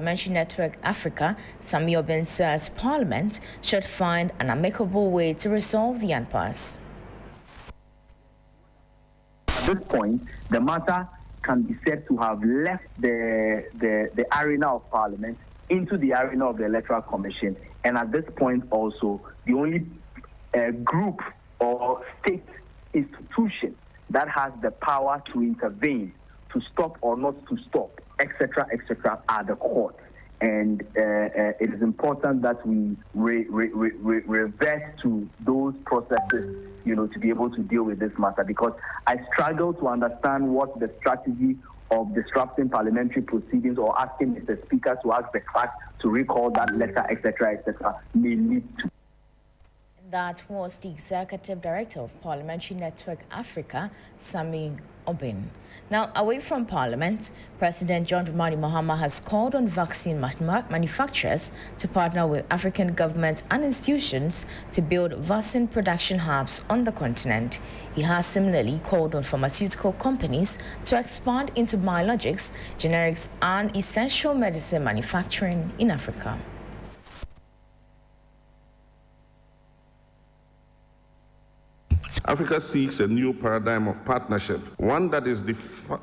Parliamentary Network Africa, Sami Obin says Parliament should find an amicable way to resolve the impasse. At this point, the matter can be said to have left the arena of Parliament into the arena of the Electoral Commission. And at this point also, the only group or state institution that has the power to intervene, to stop or not to stop, etc., are the courts. And it is important that we revert to those processes, to be able to deal with this matter, because I struggle to understand what the strategy of disrupting parliamentary proceedings or asking Mr. Speaker to ask the clerk to recall that letter, etc., may lead to. That was the Executive Director of Parliamentary Network Africa, Sami Obin. Now, away from Parliament, President John Dramani Mahama has called on vaccine manufacturers to partner with African governments and institutions to build vaccine production hubs on the continent. He has similarly called on pharmaceutical companies to expand into biologics, generics, and essential medicine manufacturing in Africa. Africa seeks a new paradigm of partnership, one that is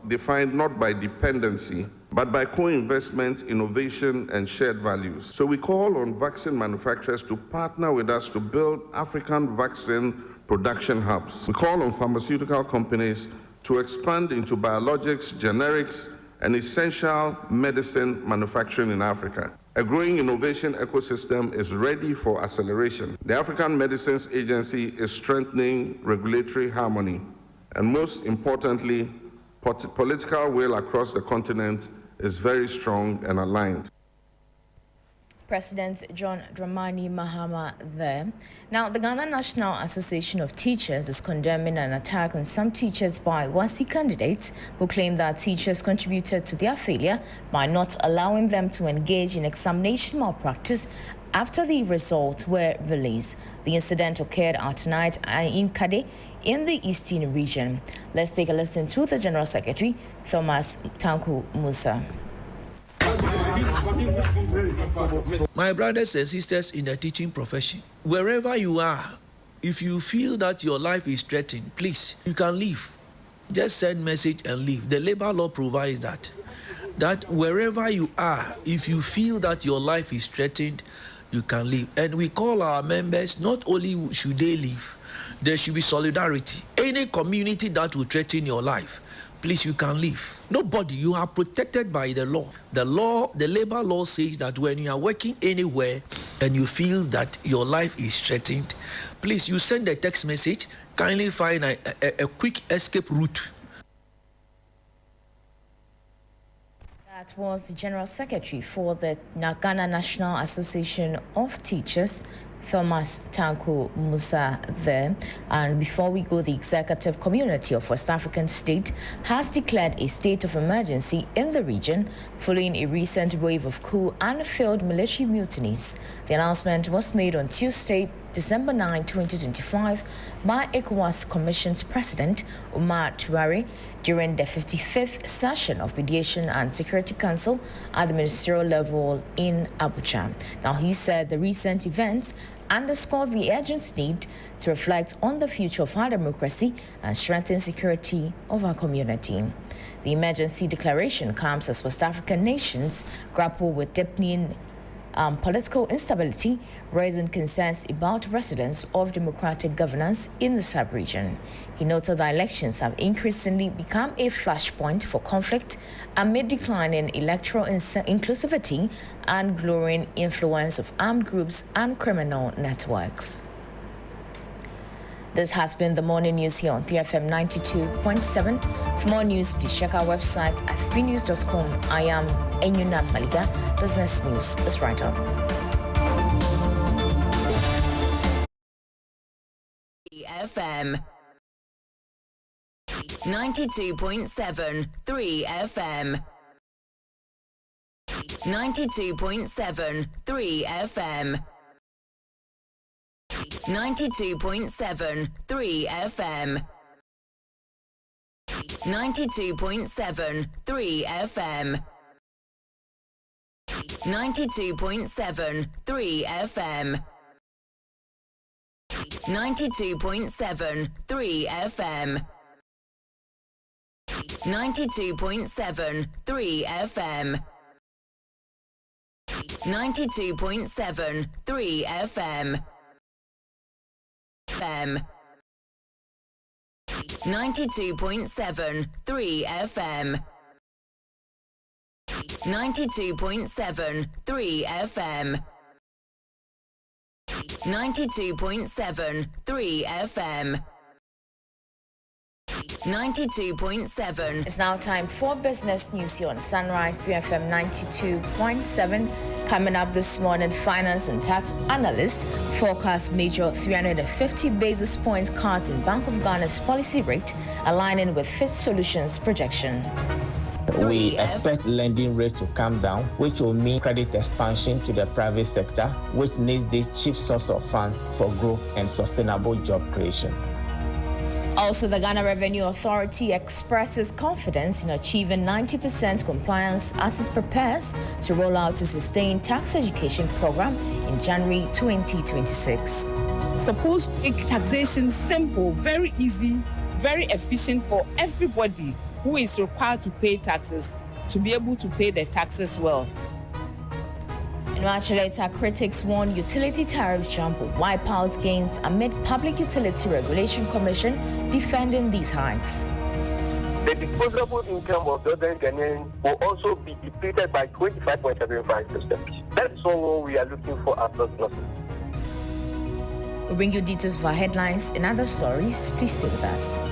defined not by dependency, but by co-investment, innovation, and shared values. So we call on vaccine manufacturers to partner with us to build African vaccine production hubs. We call on pharmaceutical companies to expand into biologics, generics, and essential medicine manufacturing in Africa. A growing innovation ecosystem is ready for acceleration. The African Medicines Agency is strengthening regulatory harmony, and most importantly, political will across the continent is very strong and aligned. President John Dramani Mahama there. Now, the Ghana National Association of Teachers is condemning an attack on some teachers by WASI candidates who claim that teachers contributed to their failure by not allowing them to engage in examination malpractice after the results were released. The incident occurred at night in Kade in the Eastern region. Let's take a listen to the General Secretary, Thomas Tanku Musa. My brothers and sisters in the teaching profession, wherever you are, if you feel that your life is threatened, please, you can leave. Just send message and leave. The labor law provides that wherever you are, if you feel that your life is threatened, you can leave. And we call our members, not only should they leave, there should be solidarity. Any community that will threaten your life, please, you can leave. Nobody, you are protected by the law. The labor law says that when you are working anywhere and you feel that your life is threatened, please, you send a text message, kindly find a quick escape route. That was the General Secretary for the Ghana National Association of Teachers, Thomas Tanku Musa there. And before we go, the executive community of West African state has declared a state of emergency in the region following a recent wave of coup and failed military mutinies. The announcement was made on Tuesday, December 9, 2025, by ECOWAS Commission's President Umar Tuare during the 55th session of Mediation and Security Council at the ministerial level in Abuja. Now, he said the recent events underscore the urgent need to reflect on the future of our democracy and strengthen security of our community. The emergency declaration comes as West African nations grapple with deepening political instability, raising concerns about residents of democratic governance in the sub-region. He noted that elections have increasingly become a flashpoint for conflict amid declining electoral inclusivity and growing influence of armed groups and criminal networks. This has been the morning news here on 3FM 92.7. For more news, please check our website at 3news.com. I am Enyuna Maliga. Business News is right on. FM 92.7, 3FM 92.7, 3FM 92.7, 3FM 92.7, 3FM 92.7 3 FM. 92.7 3 FM. 92.7 3 FM. 92.7 3 FM. 92.7 3 FM. 92.7 3 FM. 92.7 3 FM. 92.7. It's now time for business news here on Sunrise 3FM 92.7. Coming up this morning, finance and tax analysts forecast major 350 basis points cut in Bank of Ghana's policy rate, aligning with Fitch Solutions' projection. We expect lending rates to come down, which will mean credit expansion to the private sector, which needs the cheap source of funds for growth and sustainable job creation. Also, the Ghana Revenue Authority expresses confidence in achieving 90% compliance as it prepares to roll out a sustained tax education program in January 2026. Supposed to make taxation simple, very easy, very efficient for everybody who is required to pay taxes to be able to pay their taxes well. In much later, critics warn utility tariff jump will wipe out gains amid Public Utility Regulation Commission defending these hikes. The disposable income of the other Ghanaians will also be depleted by 25.75%. That's all we are looking for as prognosis. We'll bring you details of our headlines and other stories. Please stay with us.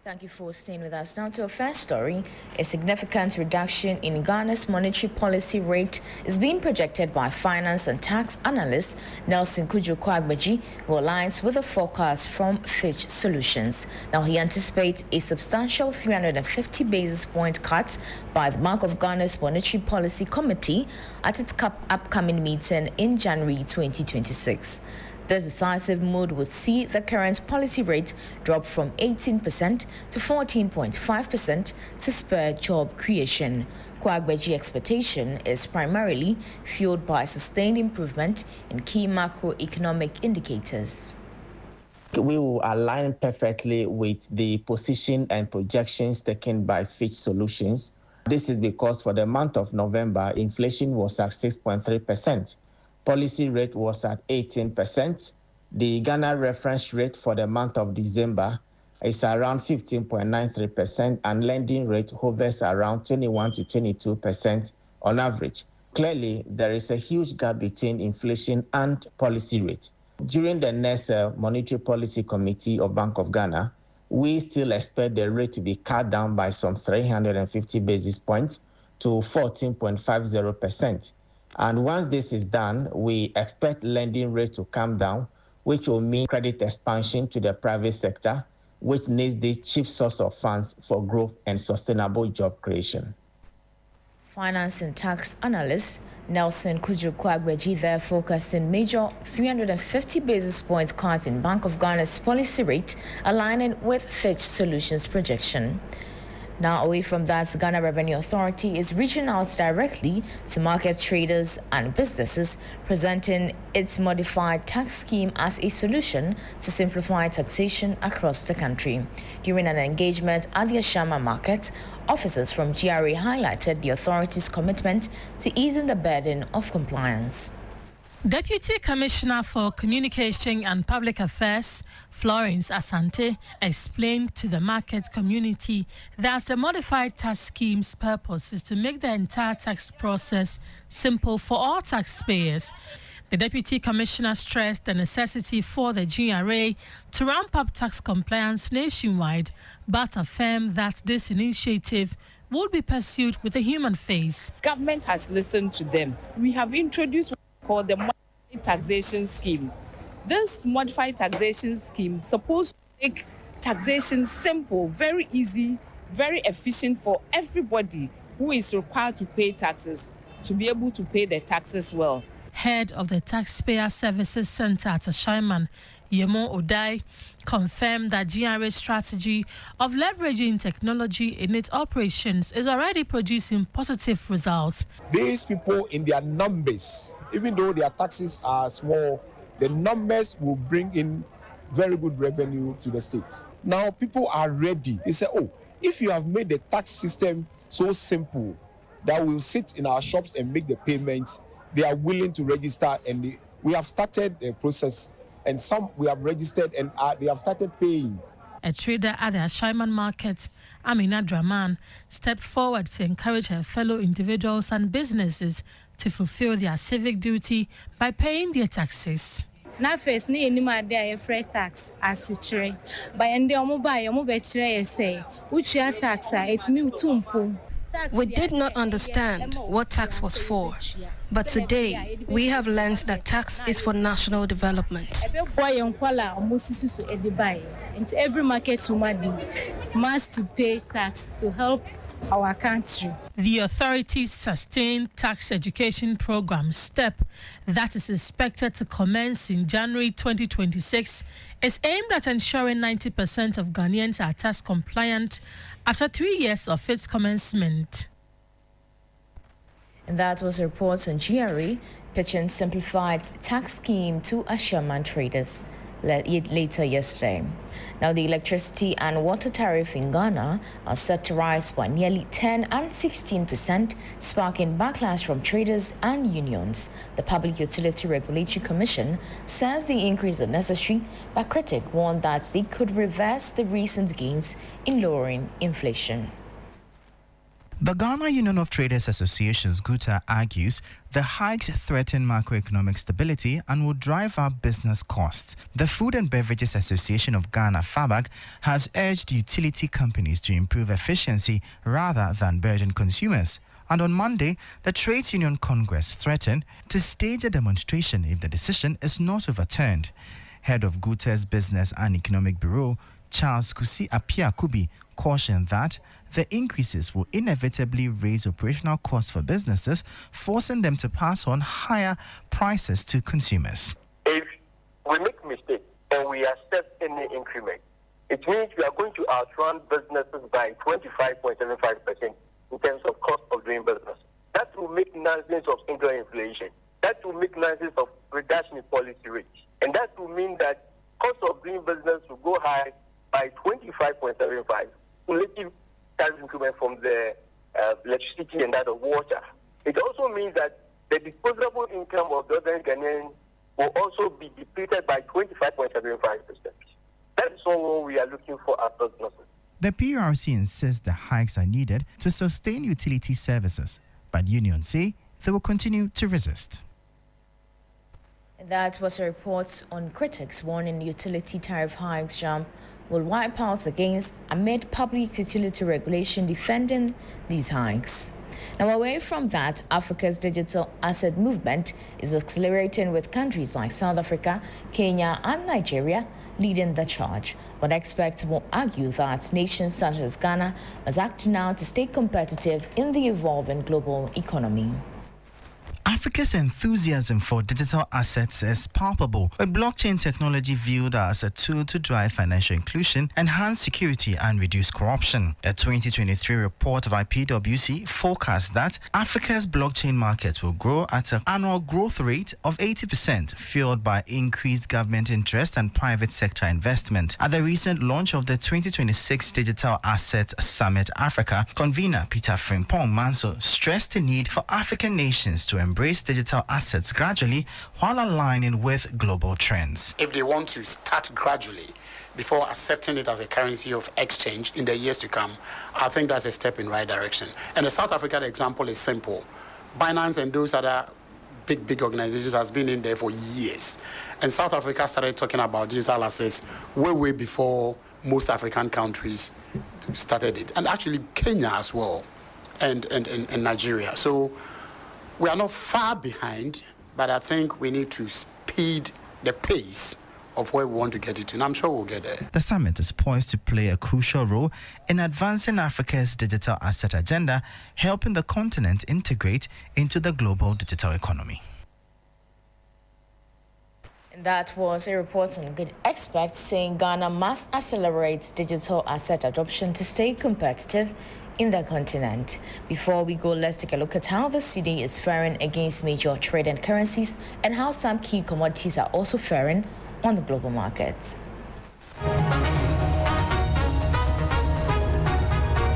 Thank you for staying with us. Now to our first story. A significant reduction in Ghana's monetary policy rate is being projected by finance and tax analyst Nelson Kujo-Kwagbeji, who aligns with the forecast from Fitch Solutions. Now he anticipates a substantial 350 basis point cut by the Bank of Ghana's Monetary Policy Committee at its upcoming meeting in January 2026. This decisive move would see the current policy rate drop from 18% to 14.5% to spur job creation. Kwagbeji's expectation is primarily fueled by sustained improvement in key macroeconomic indicators. We will align perfectly with the position and projections taken by Fitch Solutions. This is because for the month of November, inflation was at 6.3%. Policy rate was at 18%. The Ghana reference rate for the month of December is around 15.93%, and lending rate hovers around 21 to 22% on average. Clearly, there is a huge gap between inflation and policy rate. During the next Monetary Policy Committee of Bank of Ghana, we still expect the rate to be cut down by some 350 basis points to 14.50%. And once this is done, we expect lending rates to come down, which will mean credit expansion to the private sector, which needs the cheap source of funds for growth and sustainable job creation. Finance and tax analyst Nelson Kujo-Kwagbeji there forecasting major 350 basis points cut in Bank of Ghana's policy rate, aligning with Fitch Solutions' projection. Now, away from that, Ghana Revenue Authority is reaching out directly to market traders and businesses, presenting its modified tax scheme as a solution to simplify taxation across the country. During an engagement at the Ashama market, officers from GRA highlighted the authority's commitment to easing the burden of compliance. Deputy Commissioner for Communication and Public Affairs, Florence Asante, explained to the market community that the modified tax scheme's purpose is to make the entire tax process simple for all taxpayers. The Deputy Commissioner stressed the necessity for the GRA to ramp up tax compliance nationwide, but affirmed that this initiative would be pursued with a human face. Government has listened to them. We have introduced what we call the modified taxation scheme. This modified taxation scheme is supposed to make taxation simple, very easy, very efficient for everybody who is required to pay taxes to be able to pay the taxes well. Head of the Taxpayer Services Center at Ashaiman, Yemo Odai, confirmed that GRA's strategy of leveraging technology in its operations is already producing positive results. These people, in their numbers, even though their taxes are small, the numbers will bring in very good revenue to the state. Now people are ready. They say, oh, if you have made the tax system so simple that we'll sit in our shops and make the payments, they are willing to register, and we have started the process, and some we have registered and they have started paying. A trader at the Ashaiman market, Amina Draman, stepped forward to encourage her fellow individuals and businesses to fulfill their civic duty by paying their taxes. Na first ni enima dey a free tax asichire by ende omo be chire say uchi tax it me utumpo. We did not understand what tax was for, but today we have learned that tax is for national development. And every market woman must pay tax to help our country. The authority's sustained tax education program STEP, that is expected to commence in January 2026, is aimed at ensuring 90% of Ghanaians are tax compliant after 3 years of its commencement. And that was a report on GRA pitching simplified tax scheme to Ashaiman traders later yesterday. Now, the electricity and water tariff in Ghana are set to rise by nearly 10 and 16%, sparking backlash from traders and unions. The Public Utility Regulatory Commission says the increase is necessary, but critics warn that they could reverse the recent gains in lowering inflation. The Ghana Union of Traders Associations, GUTA, argues the hikes threaten macroeconomic stability and will drive up business costs. The Food and Beverages Association of Ghana, FABAG, has urged utility companies to improve efficiency rather than burden consumers. And on Monday, the Trades Union Congress threatened to stage a demonstration if the decision is not overturned. Head of GUTA's Business and Economic Bureau, Charles Kusi Appiah-Kubi, cautioned that the increases will inevitably raise operational costs for businesses, forcing them to pass on higher prices to consumers. If we make mistakes and we accept any increment, it means we are going to outrun businesses by 25.75% in terms of cost of doing business. That will make nonsense of inflation. That will make nonsense of reduction in policy rates. And that will mean that cost of doing business will go high by 25.75%. Relative tariff increment from the electricity and that of water. It also means that the disposable income of the other Ghanaians will also be depleted by 25.75%. That is all we are looking for as businesses. The PRC insists the hikes are needed to sustain utility services, but unions say they will continue to resist. That was a report on critics warning utility tariff hikes jump will wipe out the gains amid public utility regulation defending these hikes. Now, away from that, Africa's digital asset movement is accelerating with countries like South Africa, Kenya, and Nigeria leading the charge. But experts will argue that nations such as Ghana must act now to stay competitive in the evolving global economy. Africa's enthusiasm for digital assets is palpable, with blockchain technology viewed as a tool to drive financial inclusion, enhance security, and reduce corruption. A 2023 report by PwC forecasts that Africa's blockchain market will grow at an annual growth rate of 80%, fueled by increased government interest and private sector investment. At the recent launch of the 2026 Digital Assets Summit Africa, convener Peter Frimpong Manso stressed the need for African nations to embrace digital assets gradually while aligning with global trends. If they want to start gradually before accepting it as a currency of exchange in the years to come, I think that's a step in the right direction. And the South African example is simple. Binance and those other big organizations has been in there for years. And South Africa started talking about digital assets way before most African countries started it. And actually Kenya as well, and Nigeria. So we are not far behind, but I think we need to speed the pace of where we want to get it to, and I'm sure we'll get there. The summit is poised to play a crucial role in advancing Africa's digital asset agenda, helping the continent integrate into the global digital economy. That was a report on good experts saying Ghana must accelerate digital asset adoption to stay competitive in the continent. Before we go, let's take a look at how the cedi is faring against major trading currencies and how some key commodities are also faring on the global markets.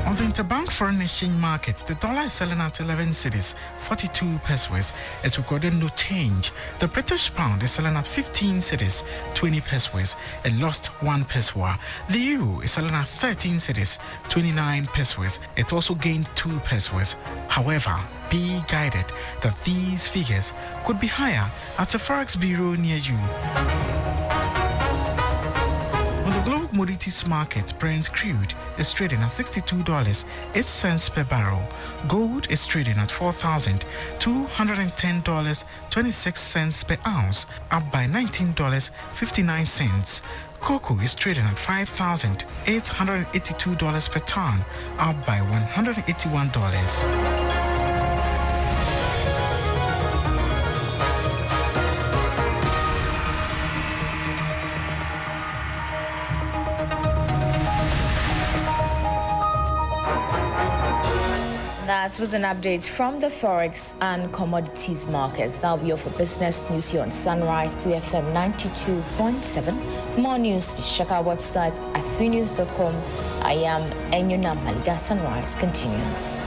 On the interbank foreign exchange market, the dollar is selling at 11 cedis, 42 pesos. It's recorded no change. The British pound is selling at 15 cedis, 20 pesos. It lost 1 peso. The euro is selling at 13 cedis, 29 pesos. It also gained 2 pesos. However, be guided that these figures could be higher at a forex bureau near you. On the global commodities market, Brent crude is trading at $62.08 per barrel. Gold is trading at $4,210.26 per ounce, up by $19.59. Cocoa is trading at $5,882 per ton, up by $181. That was an update from the Forex and commodities markets. That'll be all for business news here on Sunrise 3FM 92.7. For more news, please check our website at 3news.com. I am Enyuna Maliga. Sunrise continues.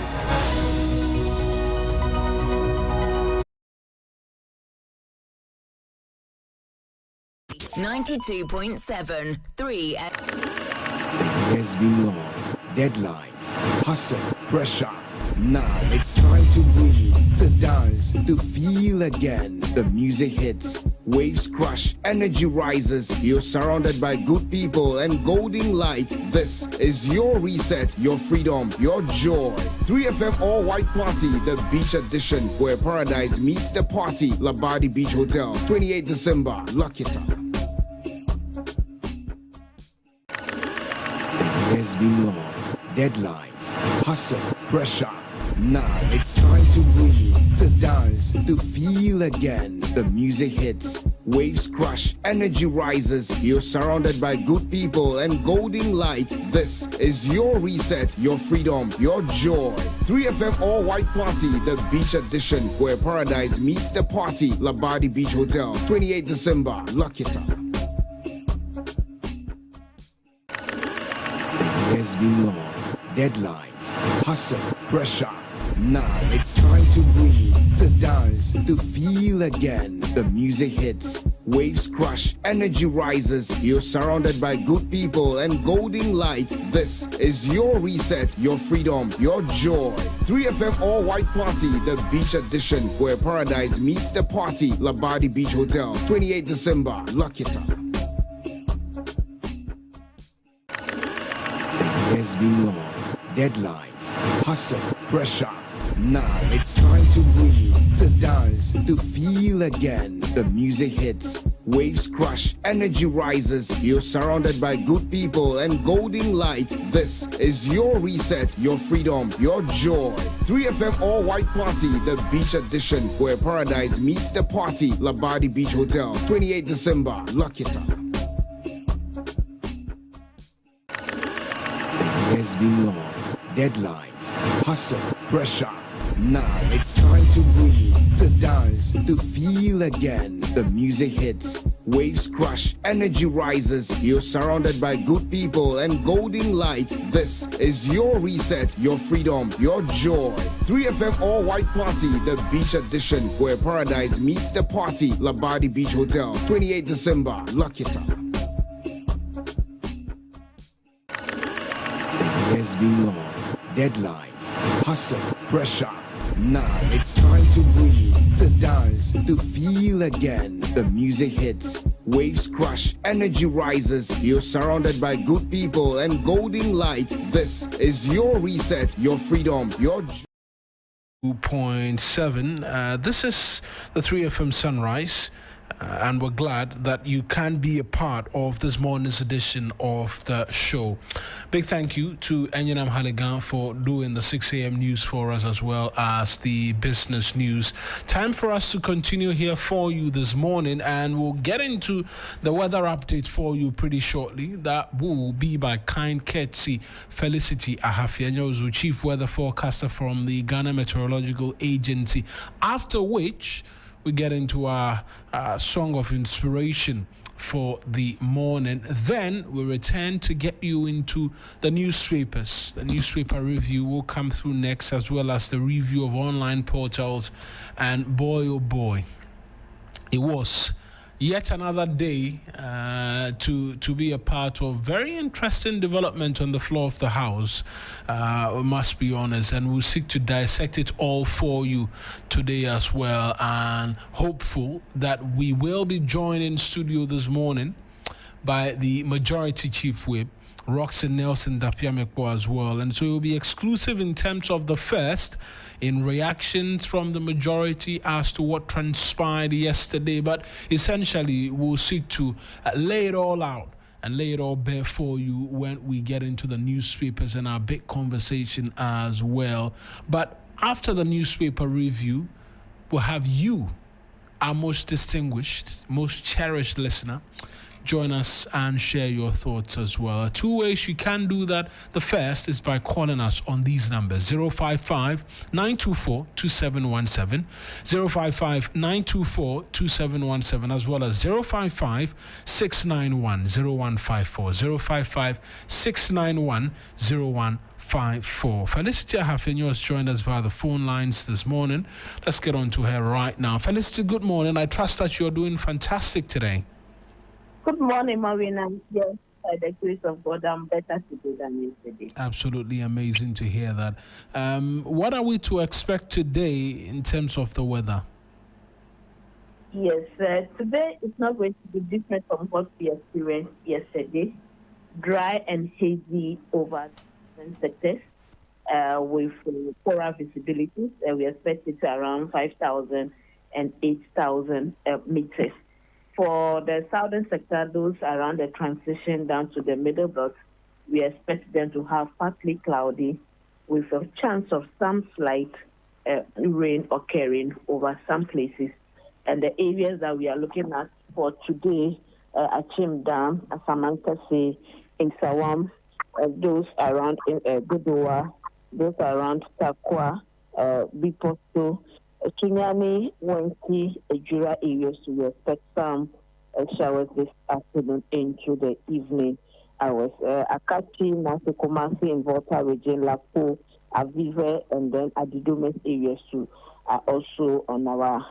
92.7 3 There's been long deadlines, hustle, pressure. Now it's time to breathe, to dance, to feel again. The music hits, waves crush, energy rises. You're surrounded by good people and golden light. This is your reset, your freedom, your joy. 3FM All White Party, the beach edition, where paradise meets the party. Labadi Beach Hotel, 28 December. Lock it up. There's been long deadlines, hustle, pressure. Now it's time to breathe, to dance, to feel again. The music hits, waves crush, energy rises. You're surrounded by good people and golden light. This is your reset, your freedom, your joy. 3FM All White Party, the beach edition, where paradise meets the party. Labadi Beach Hotel, 28 December. Lock it up. There's been long deadlines, hustle, pressure. Now it's time to breathe, to dance, to feel again. The music hits, waves crush, energy rises. You're surrounded by good people and golden light. This is your reset, your freedom, your joy. 3FM All White Party, the beach edition, where paradise meets the party. Labadi Beach Hotel, 28 December. Lock it up. There's been long deadlines, hustle, pressure. Now it's time to breathe, to dance, to feel again. The music hits, waves crush, energy rises. You're surrounded by good people and golden light. This is your reset, your freedom, your joy. 3FM All White Party, the beach edition, where paradise meets the party. Labadi Beach Hotel, 28 December. Lock it up. There's been long deadlines, hustle, pressure. Now it's time to breathe, to dance, to feel again. The music hits, waves crush, energy rises. You're surrounded by good people and golden light. This is your reset, your freedom, your joy. 3FM All White Party, the beach edition, where paradise meets the party. Labadi Beach Hotel, 28 December. Lock it up. There's been long deadlines, hustle, pressure. Now it's time to breathe, to dance, to feel again. The music hits, waves crush, energy rises. You're surrounded by good people and golden light. This is your reset, your freedom, your joy. 2.7. This is the 3FM Sunrise. and we're glad that you can be a part of this morning's edition of the show. Big thank you to Enyenam Haligan for doing the 6 a.m. news for us, as well as the business news. Time for us to continue here for you this morning, and we'll get into the weather updates for you pretty shortly. That will be by kind courtesy Felicity Ahafianyozu, Chief Weather Forecaster from the Ghana Meteorological Agency, after which we get into our song of inspiration for the morning. Then we return to get you into the newspapers. The newspaper review will come through next, as well as the review of online portals. And boy, oh boy, it was yet another day to be a part of very interesting development on the floor of the House, we must be honest, and we'll seek to dissect it all for you today as well, and hopeful that we will be joined in studio this morning by the Majority Chief Whip, Roxanne Nelson Dapiamekbo, as well. And so it will be exclusive in terms of the first, in reactions from the majority as to what transpired yesterday. But essentially, we'll seek to lay it all out and lay it all bare for you when we get into the newspapers and our big conversation as well. But after the newspaper review, we'll have you, our most distinguished, most cherished listener, join us and share your thoughts as well. 2 ways you can do that. The first is by calling us on these numbers: 055-924-2717, 055-924-2717, as well as 055-691-0154, 055-691-0154. Felicity Ahafianyozu has joined us via the phone lines this morning. Let's get on to her right now. Felicity, good morning. I trust that you're doing fantastic today. Good morning, Mawuena. Yes, by the grace of God, I'm better today than yesterday. Absolutely amazing to hear that. What are we to expect today in terms of the weather? Yes, today is not going to be different from what we experienced yesterday. Dry and hazy over different sectors with poorer visibility. We expect it to around 5,000 and 8,000 meters. For the southern sector, those around the transition down to the middle belt, we expect them to have partly cloudy with a chance of some slight rain occurring over some places. And the areas that we are looking at for today, Achim Dam, Asamankase, Insawam, those around Godowa, those around Takwa, Biposto, Kinyani, Wenki, Ejura areas, we expect some showers this afternoon into the evening hours. Akachi, Nasikomasi, in Volta region, Lapo, Avive, and then Adidomes areas too are also on our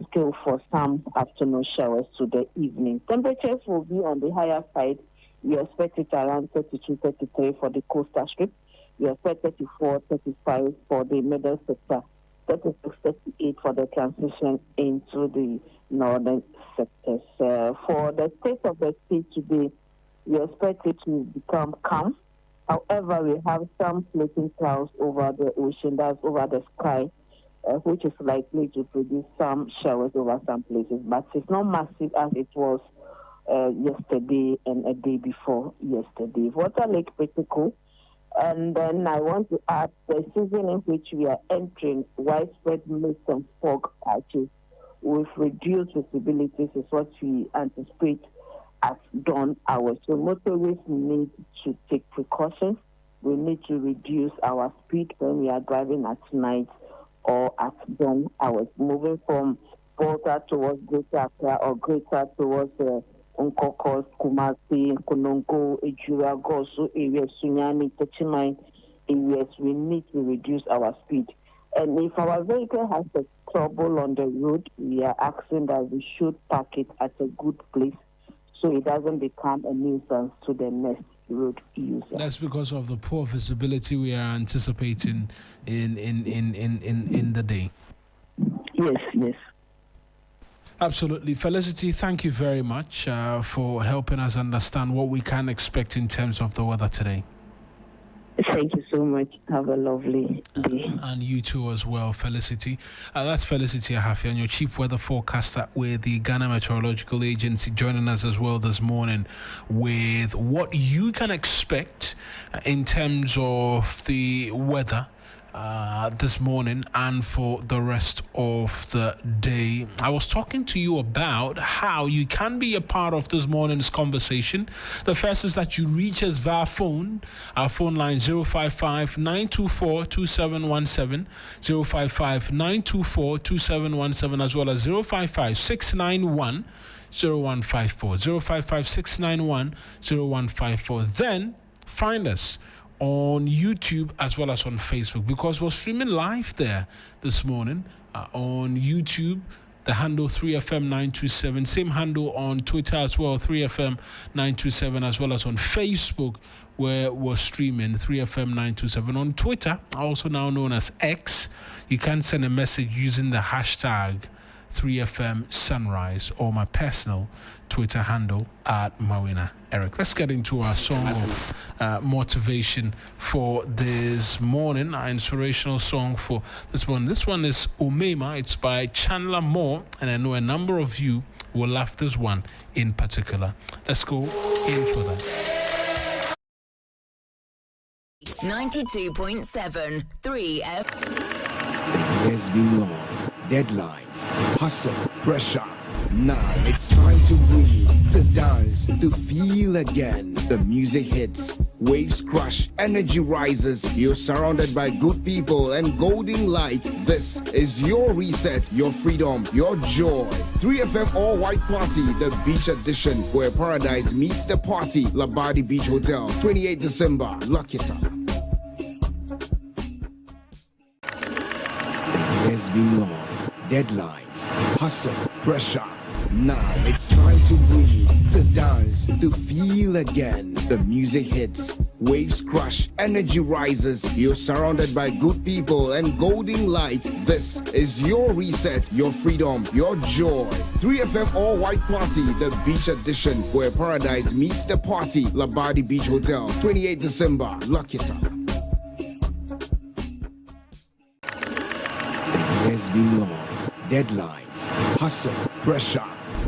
scale for some afternoon showers to the evening. Temperatures will be on the higher side. We expect it around 32, 33 for the coastal strip. We expect 34, 35 for the middle sector. 36, 38 for the transition into the northern sectors. For the state of the state today, we expect it to become calm. However, we have some floating clouds over the ocean, that's over the sky, which is likely to produce some showers over some places. But it's not massive as it was yesterday and a day before yesterday. Water Lake pretty cool. And then I want to add the season in which we are entering, widespread mist and fog patches with reduced visibilities is what we anticipate at dawn hours. So motorists need to take precautions. We need to reduce our speed when we are driving at night or at dawn hours. Moving from Volta towards Greater Accra or Greater towards Nkokos, Kumasi, Konongo, Ejura, Gosu areas, Sunyani, Techimai areas, we need to reduce our speed. And if our vehicle has a trouble on the road, we are asking that we should park it at a good place so it doesn't become a nuisance to the next road user. That's because of the poor visibility we are anticipating in the day. Yes. Absolutely. Felicity, thank you very much for helping us understand what we can expect in terms of the weather today. Thank you so much. Have a lovely day. And you too as well, Felicity. That's Felicity Appiah-Ampofo, your chief weather forecaster with the Ghana Meteorological Agency, joining us as well this morning with what you can expect in terms of the weather this morning and for the rest of the day. I was talking to you about how you can be a part of this morning's conversation. The first is that you reach us via phone. Our phone line 055-924-2717, 055-924-2717, as well as 055-691-0154, 055-691-0154. Then find us on YouTube as well as on Facebook, because we're streaming live there this morning on YouTube. The handle 3FM927, same handle on Twitter as well, 3FM927, as well as on Facebook, where we're streaming 3FM927. On Twitter, also now known as X, you can send a message using the hashtag 3FM Sunrise or my personal Twitter handle at Mawuena Eric. Let's get into our song of motivation for this morning, our inspirational song for this morning. This one is Omema. It's by Chandler Moore, and I know a number of you will love this one in particular. Let's go in for that. 92.7 3F. There's been long deadlines, hustle, pressure. Now it's time to breathe, to dance, to feel again. The music hits, waves crush, energy rises. You're surrounded by good people and golden light. This is your reset, your freedom, your joy. 3FM All White Party, the beach edition, where paradise meets the party. Labadi Beach Hotel, 28 December. Lock it up. There's been long deadlines, hustle, pressure. Now it's time to breathe, to dance, to feel again. The music hits, waves crush, energy rises. You're surrounded by good people and golden light. This is your reset, your freedom, your joy. 3FM All White Party, the beach edition, where paradise meets the party. Labadi Beach Hotel, 28 December. Lock it up. There's been long deadlines, hustle, pressure.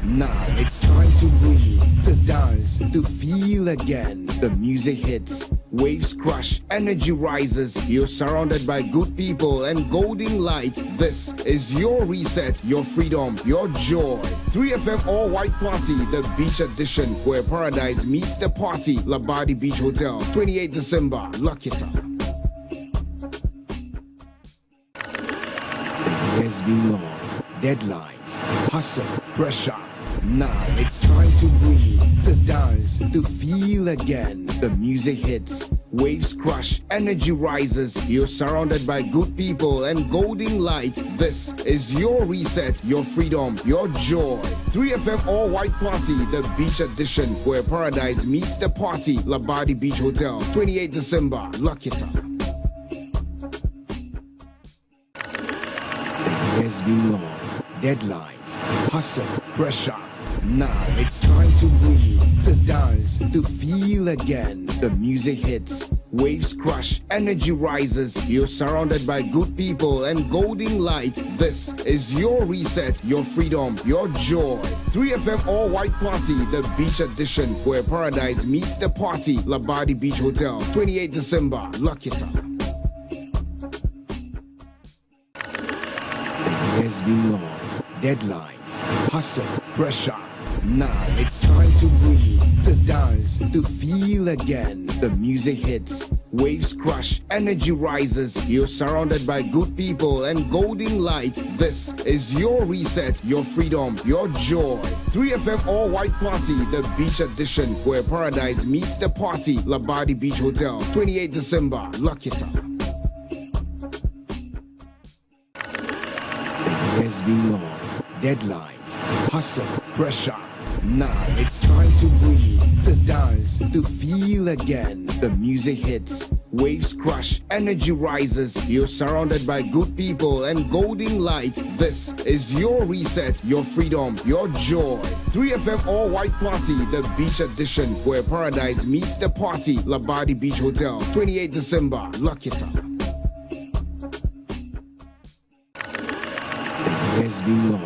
Now it's time to breathe, to dance, to feel again. The music hits, waves crush, energy rises. You're surrounded by good people and golden light. This is your reset, your freedom, your joy. 3FM All White Party, the beach edition, where paradise meets the party. Labadi Beach Hotel, 28 December. Lock it up. There's been long deadlines, hustle, pressure. Now it's time to breathe, to dance, to feel again. The music hits, waves crush, energy rises. You're surrounded by good people and golden light. This is your reset, your freedom, your joy. 3FM All White Party, the beach edition, where paradise meets the party. Labadi Beach Hotel, 28 December. Lock it up. There's been long deadlines, hustle, pressure. Now it's time to breathe, to dance, to feel again. The music hits, waves crush, energy rises. You're surrounded by good people and golden light. This is your reset, your freedom, your joy. 3FM All White Party, the beach edition, where paradise meets the party. Labadi Beach Hotel, 28 December. Lock it up. There's been long deadlines, hustle, pressure. Now it's time to breathe, to dance, to feel again. The music hits, waves crush, energy rises. You're surrounded by good people and golden light. This is your reset, your freedom, your joy. 3FM All White Party, the beach edition, where paradise meets the party. Labadi Beach Hotel, 28 December. Lock it up. There's been long deadlines, hustle, pressure. Now it's time to breathe, to dance, to feel again. The music hits, waves crash, energy rises. You're surrounded by good people and golden light. This is your reset, your freedom, your joy. 3FM All White Party, the beach edition, where paradise meets the party. Labadi Beach Hotel, 28 December. Lock it up. It has been long.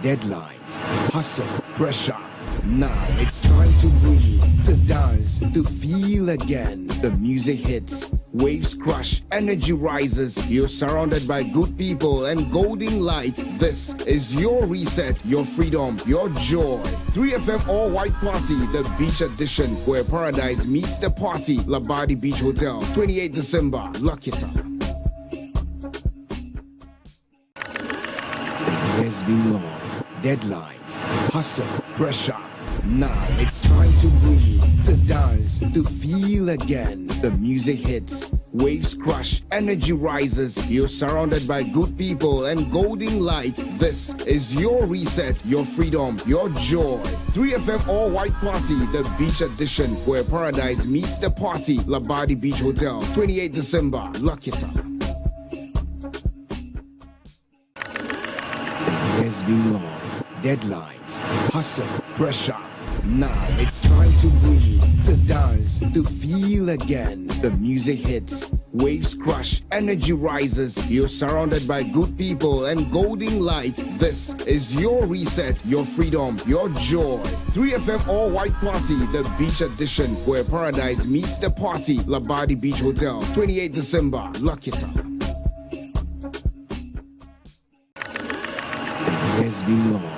Deadlines, hustle, pressure. Now it's time to breathe, to dance, to feel again. The music hits, waves crash, energy rises. You're surrounded by good people and golden light. This is your reset, your freedom, your joy. 3FM All White Party, the beach edition, where paradise meets the party. Labadi Beach Hotel, 28 December. Lock it up. It has been long. Deadlines, hustle, pressure. Now it's time to breathe, to dance, to feel again. The music hits, waves crash, energy rises. You're surrounded by good people and golden light. This is your reset, your freedom, your joy. 3FM All White Party, the beach edition, where paradise meets the party. Labadi Beach Hotel, 28 December. Lock it up. It has been long. Deadlines, hustle, pressure. Now it's time to breathe, to dance, to feel again. The music hits, waves crash, energy rises. You're surrounded by good people and golden light. This is your reset, your freedom, your joy. 3FM All White Party, the beach edition, where paradise meets the party. Labadi Beach Hotel, 28 December. Lock it up. It has been long.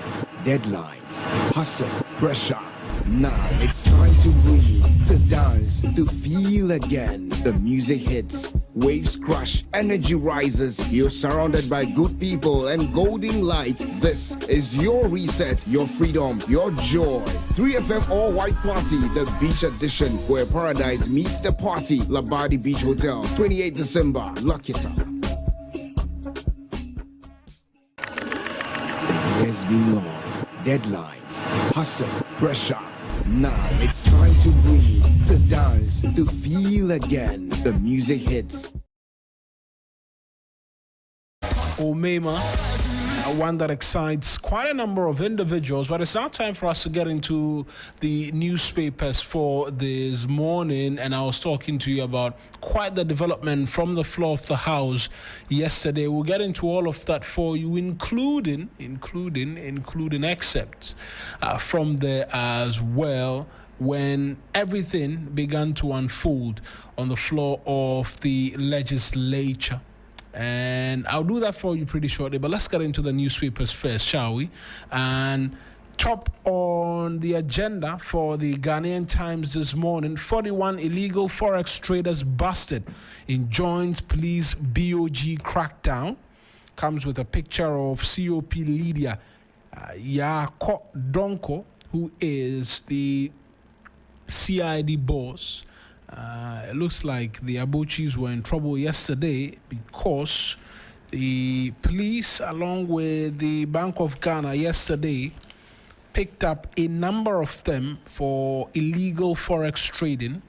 Deadlines, hustle, pressure. Now it's time to breathe, to dance, to feel again. The music hits, waves crash, energy rises. You're surrounded by good people and golden light. This is your reset, your freedom, your joy. 3FM All White Party, the beach edition, where paradise meets the party. Labadi Beach Hotel, 28 December. Lock it up. It has been long. Deadlines, hustle, pressure. Now it's time to breathe, to dance, to feel again. The music hits. Omema, one that excites quite a number of individuals, but it's now time for us to get into the newspapers for this morning. And I was talking to you about quite the development from the floor of the House yesterday. We'll get into all of that for you, including excerpts from there as well, when everything began to unfold on the floor of the legislature. And I'll do that for you pretty shortly, but let's get into the newspapers first, shall we? And top on the agenda for the Ghanaian Times this morning, 41 illegal forex traders busted in joint police BOG crackdown. Comes with a picture of COP leader Yako Donko, who is the CID boss. It looks like the Abuchis were in trouble yesterday because the police, along with the Bank of Ghana yesterday, picked up a number of them for illegal forex trading.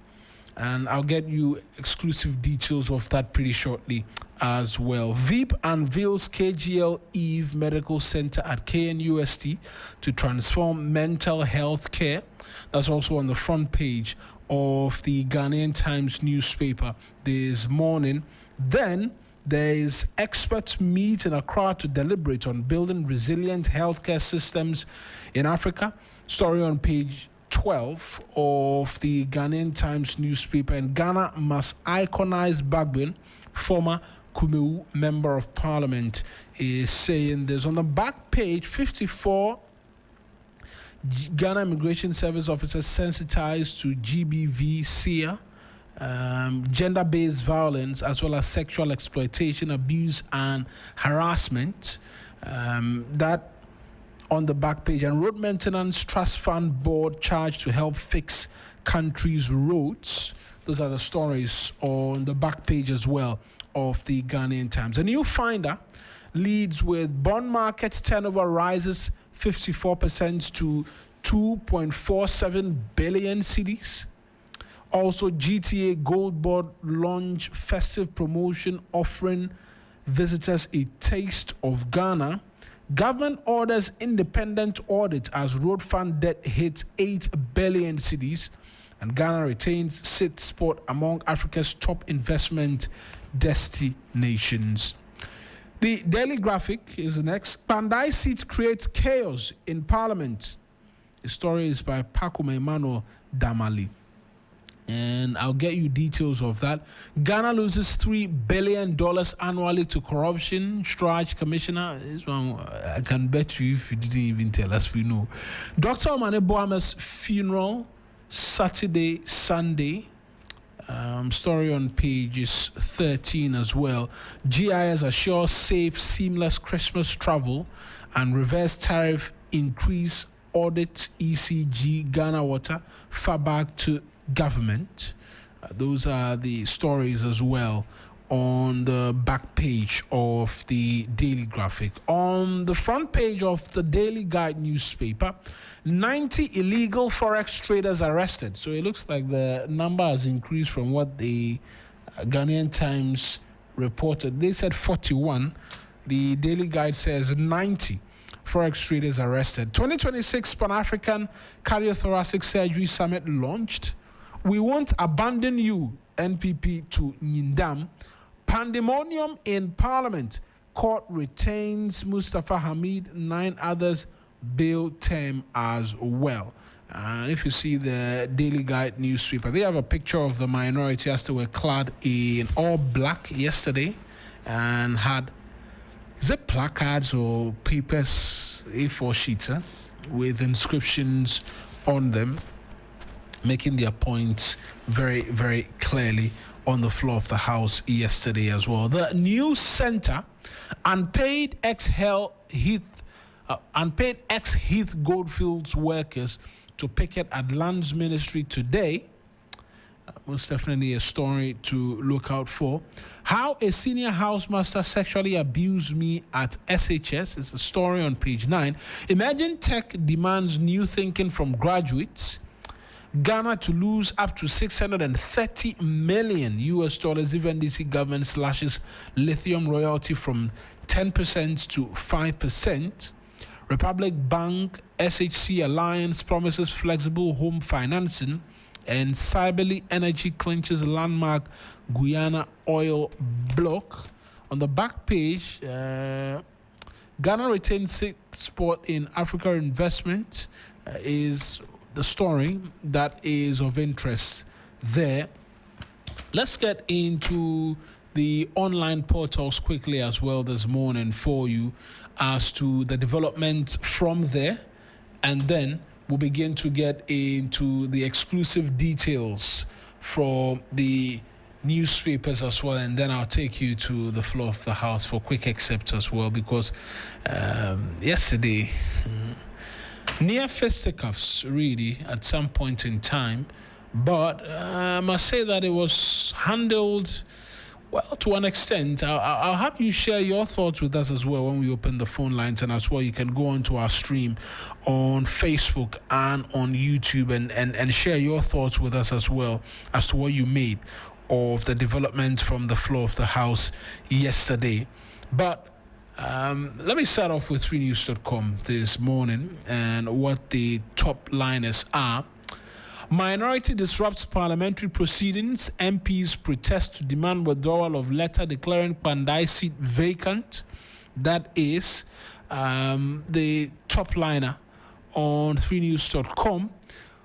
And I'll get you exclusive details of that pretty shortly as well. VIP unveils KGL Eve Medical Center at KNUST to transform mental health care. That's also on the front page of the Ghanaian Times newspaper this morning. Then there's experts meet in Accra to deliberate on building resilient healthcare systems in Africa. Story on page 12 of the Ghanaian Times newspaper. And Ghana must iconize Bagbin, former Kumeu member of parliament, is saying this. On the back page, 54 Ghana Immigration Service officers sensitized to GBV, SEA, gender-based violence, as well as sexual exploitation, abuse, and harassment. That on the back page. And Road Maintenance Trust Fund Board charged to help fix country's roads. Those are the stories on the back page as well of the Ghanaian Times. A new finder leads with bond market turnover rises 54% to 2.47 billion cedis. Also, GTA Gold Board launch festive promotion offering visitors a taste of Ghana. Government orders independent audit as road fund debt hits 8 billion cedis, and Ghana retains sixth spot among Africa's top investment destinations. The Daily Graphic is the next. Pandai seat creates chaos in Parliament. The story is by Pakume Emmanuel Damali. And I'll get you details of that. Ghana loses $3 billion annually to corruption. Strach Commissioner, this one, I can bet you if you didn't even tell us, we know. Dr. Omane Boame's funeral, Saturday, Sunday. Story on pages 13 as well. GIS assures safe, seamless Christmas travel and reverse tariff increase audit ECG Ghana Water far back to government. Those are the stories as well on the back page of the Daily Graphic. On the front page of the Daily Guide newspaper, 90 illegal forex traders arrested. So it looks like the number has increased from what the Ghanaian Times reported. They said 41. The Daily Guide says 90 forex traders arrested. 2026 Pan-African Cardiothoracic Surgery Summit launched. We won't abandon you, NPP to Nyindam. Pandemonium in Parliament. Court retains Mustafa Hamid, 9 others bail term as well. And if you see the Daily Guide newspaper, they have a picture of the minority as they were clad in all black yesterday and had, is it placards or papers, A4 sheets, with inscriptions on them, making their points very, very clearly on the floor of the House yesterday as well. The news center, unpaid ex-Heath Goldfields workers to picket at Lands Ministry today. Most definitely a story to look out for. How a senior housemaster sexually abused me at SHS is a story on page 9. Emerging tech demands new thinking from graduates. Ghana to lose up to $630 million if NDC government slashes lithium royalty from 10% to 5%. Republic Bank SHC Alliance promises flexible home financing, and Cyberly Energy clinches landmark Guyana oil block. On the back page, Ghana retains sixth spot in Africa investment is the story that is of interest there. Let's get into the online portals quickly as well this morning for you as to the development from there, and then we'll begin to get into the exclusive details from the newspapers as well, and then I'll take you to the floor of the House for quick excerpts as well, because yesterday near fisticuffs really at some point in time, but I must say that it was handled well to an extent. I'll have you share your thoughts with us as well when we open the phone lines, and as well you can go onto our stream on Facebook and on YouTube and share your thoughts with us as well as to what you made of the development from the floor of the House yesterday. But let me start off with 3news.com this morning and what the top liners are. Minority disrupts parliamentary proceedings. MPs protest to demand withdrawal of letter declaring Pandai seat vacant. That is the top liner on 3news.com.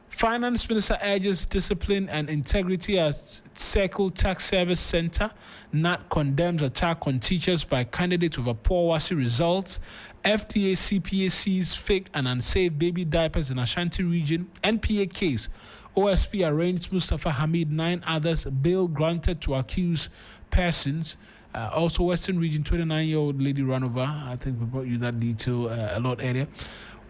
Finance Minister urges discipline and integrity at Circle Tax Service Center. NAT condemns attack on teachers by candidates over poor WASSCE results. FDA CPA sees fake and unsafe baby diapers in Ashanti region. NPA case. OSP arraigned Mustafa Hamid, 9 others. Bail granted to accused persons. Also, Western region, 29-year-old lady run over. I think we brought you that detail a lot earlier.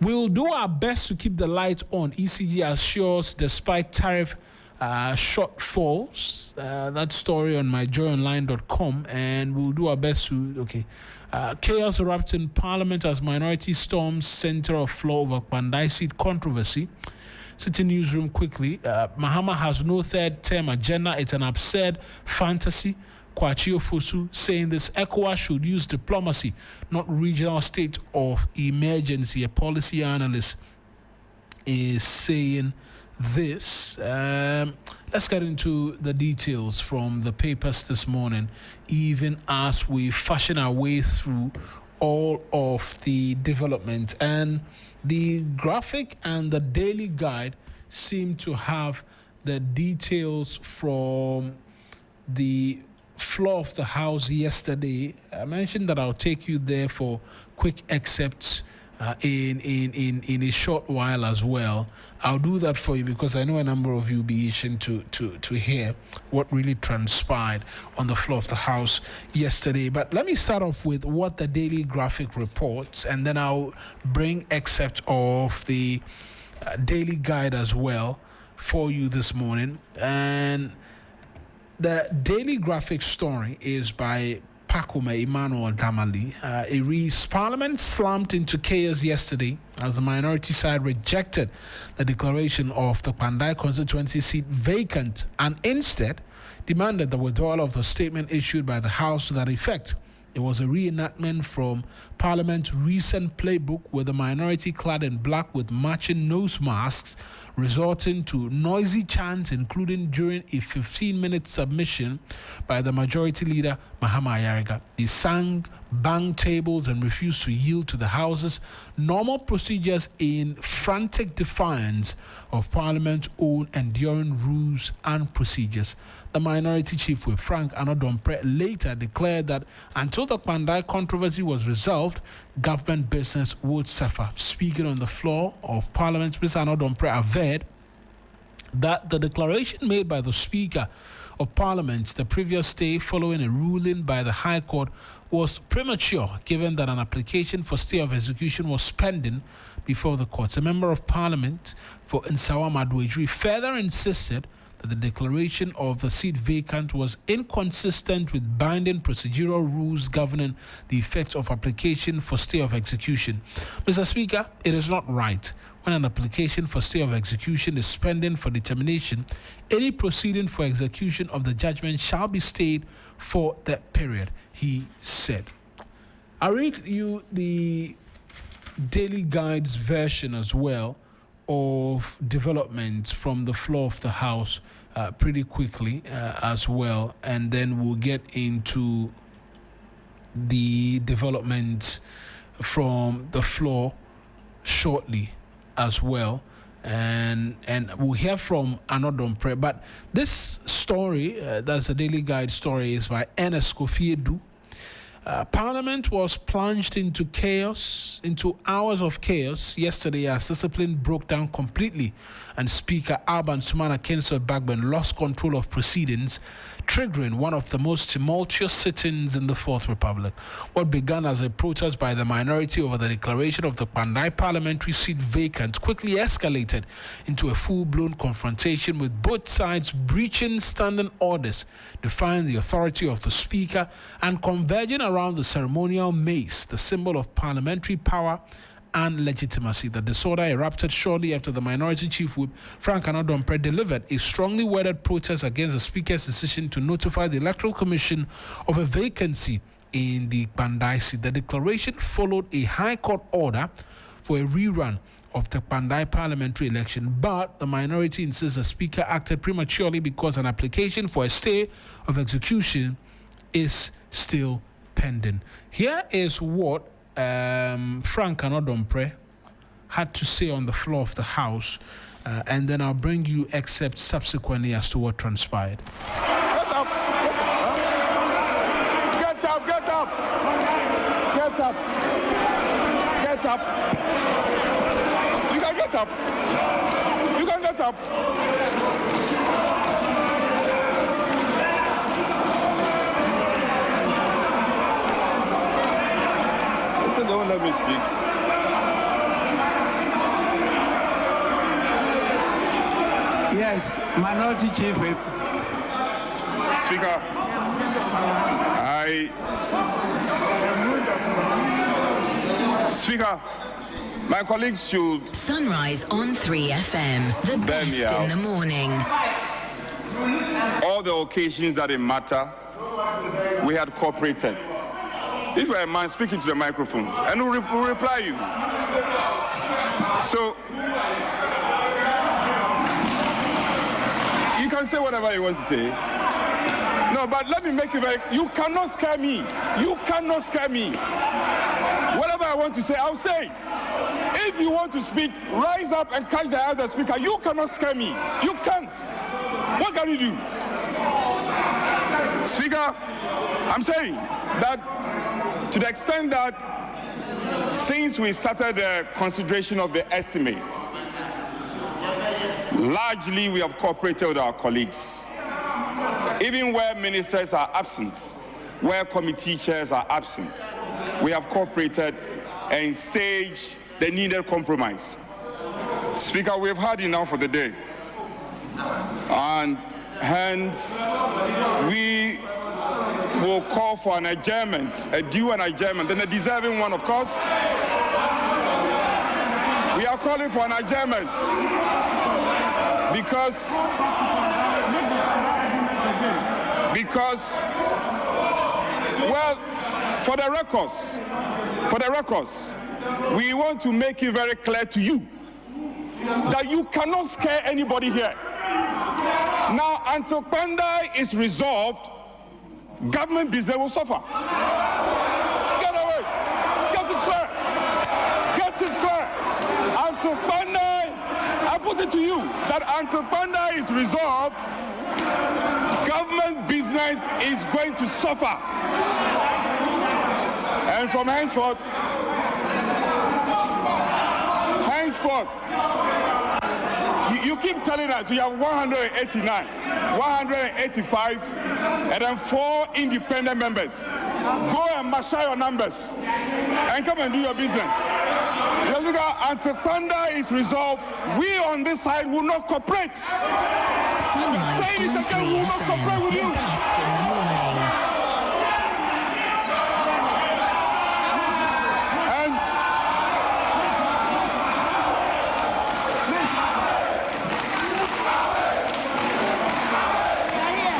We'll do our best to keep the lights on, ECG assures, despite tariff shortfalls. That story on myjoyonline.com, and we'll do our best to, chaos erupts in Parliament as minority storms center of floor over Pandai seat controversy. City Newsroom quickly. Mahama has no third-term agenda. It's an absurd fantasy. Kwachio Fosu saying this ECOWAS should use diplomacy, not regional state of emergency. A policy analyst is saying this. Let's get into the details from the papers this morning, even as we fashion our way through all of the development. And the graphic and the daily guide seem to have the details from the floor of the House yesterday. I mentioned that I'll take you there for quick excerpts in a short while as well. I'll do that for you because I know a number of you will be itching to hear what really transpired on the floor of the House yesterday. But let me start off with what the daily graphic reports, and then I'll bring excerpt of the daily guide as well for you this morning. And the daily graphic story is by Pakume Emmanuel Damali. It reads, Parliament slumped into chaos yesterday as the minority side rejected the declaration of the Pandai constituency seat vacant and instead demanded the withdrawal of the statement issued by the House to that effect. It was a reenactment from Parliament's recent playbook with the minority clad in black with matching nose masks, resulting to noisy chants, including during a 15-minute submission by the majority leader, Mahama Ayariga. They sang, banged tables, and refused to yield to the House's normal procedures in frantic defiance of Parliament's own enduring rules and procedures. The minority chief whip, Frank Anodompre, later declared that until the Pandai controversy was resolved, government business would suffer. Speaking on the floor of Parliament, Mr. Anodompre averred that the declaration made by the Speaker of Parliament the previous day following a ruling by the High Court was premature, given that an application for stay of execution was pending before the courts. A member of Parliament for Nsawa Maduejri further insisted that the declaration of the seat vacant was inconsistent with binding procedural rules governing the effect of application for stay of execution. Mr. Speaker, it is not right. When an application for stay of execution is pending for determination, any proceeding for execution of the judgment shall be stayed for that period, he said. I'll read you the Daily Guide's version as well of developments from the floor of the House pretty quickly as well, and then we'll get into the developments from the floor shortly as well, and we'll hear from Anodompre. But this story, that's a Daily Guide story, is by Ernest Kofi Edu. Parliament was plunged into chaos, into hours of chaos yesterday as discipline broke down completely and Speaker Alban Sumana Kenseth Bagban lost control of proceedings, triggering one of the most tumultuous sit-ins in the Fourth Republic. What began as a protest by the minority over the declaration of the Pandai parliamentary seat vacant quickly escalated into a full-blown confrontation with both sides breaching standing orders, defying the authority of the Speaker and converging around the ceremonial mace, the symbol of parliamentary power and legitimacy. The disorder erupted shortly after the minority chief whip, Frank Anodompre, delivered a strongly worded protest against the Speaker's decision to notify the Electoral Commission of a vacancy in the Pandai seat. The declaration followed a High Court order for a rerun of the Pandai parliamentary election, but the minority insists the Speaker acted prematurely because an application for a stay of execution is still pending. Here is what Frank Anodompre had to say on the floor of the House, and then I'll bring you excerpts subsequently as to what transpired. Get up! Get up! Get up! Get up! Get up! You can get up! You can get up! Don't let me speak. Yes, Minority Chief Whip. Speaker, Speaker, My colleagues should... Sunrise on 3FM, the best in the morning. All the occasions that matter, we had cooperated. If you're a man, speak into the microphone, and we'll reply you. So, you can say whatever you want to say. No, but let me make it very... You cannot scare me. You cannot scare me. Whatever I want to say, I'll say it. If you want to speak, rise up and catch the other speaker. You cannot scare me. You can't. What can you do? Speaker, I'm saying that to the extent that since we started the consideration of the estimate, largely we have cooperated with our colleagues. Even where ministers are absent, where committee chairs are absent, we have cooperated and staged the needed compromise. Speaker, we've had enough for the day. And hence, we will call for an adjournment, a due and adjournment, and a deserving one, of course. We are calling for an adjournment because well, for the records, we want to make it very clear to you that you cannot scare anybody here. Now, until Pandai is resolved, government business will suffer. Get away. Get it clear. Get it clear. Until Pandai, I put it to you that until Pandai is resolved, government business is going to suffer. And from henceforth, you keep telling us you have 189, 185, and then 4 independent members. Go and marshal your numbers and come and do your business. Until Panda is resolved, we on this side will not cooperate. Say it again, we will not cooperate with you.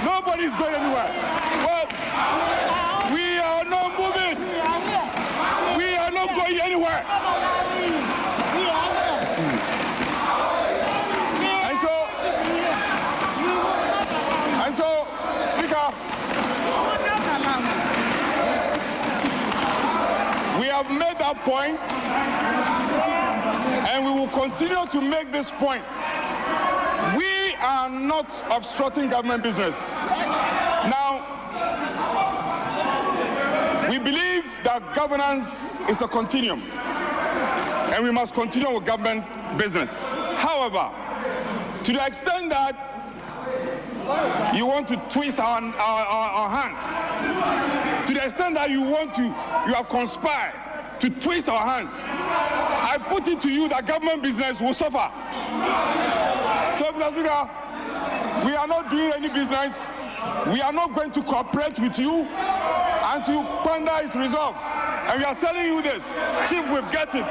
Nobody's going anywhere. Well, we are not moving. We are not going anywhere. And so, Speaker, we have made that point, and we will continue to make this point. We are not obstructing government business. Now, we believe that governance is a continuum, and we must continue with government business. However, to the extent that you want to twist our hands, to the extent that you have conspired to twist our hands, I put it to you that government business will suffer. So, Mr. Speaker, we are not doing any business. We are not going to cooperate with you until Panda is resolved. And we are telling you this, Chief, we'll get it.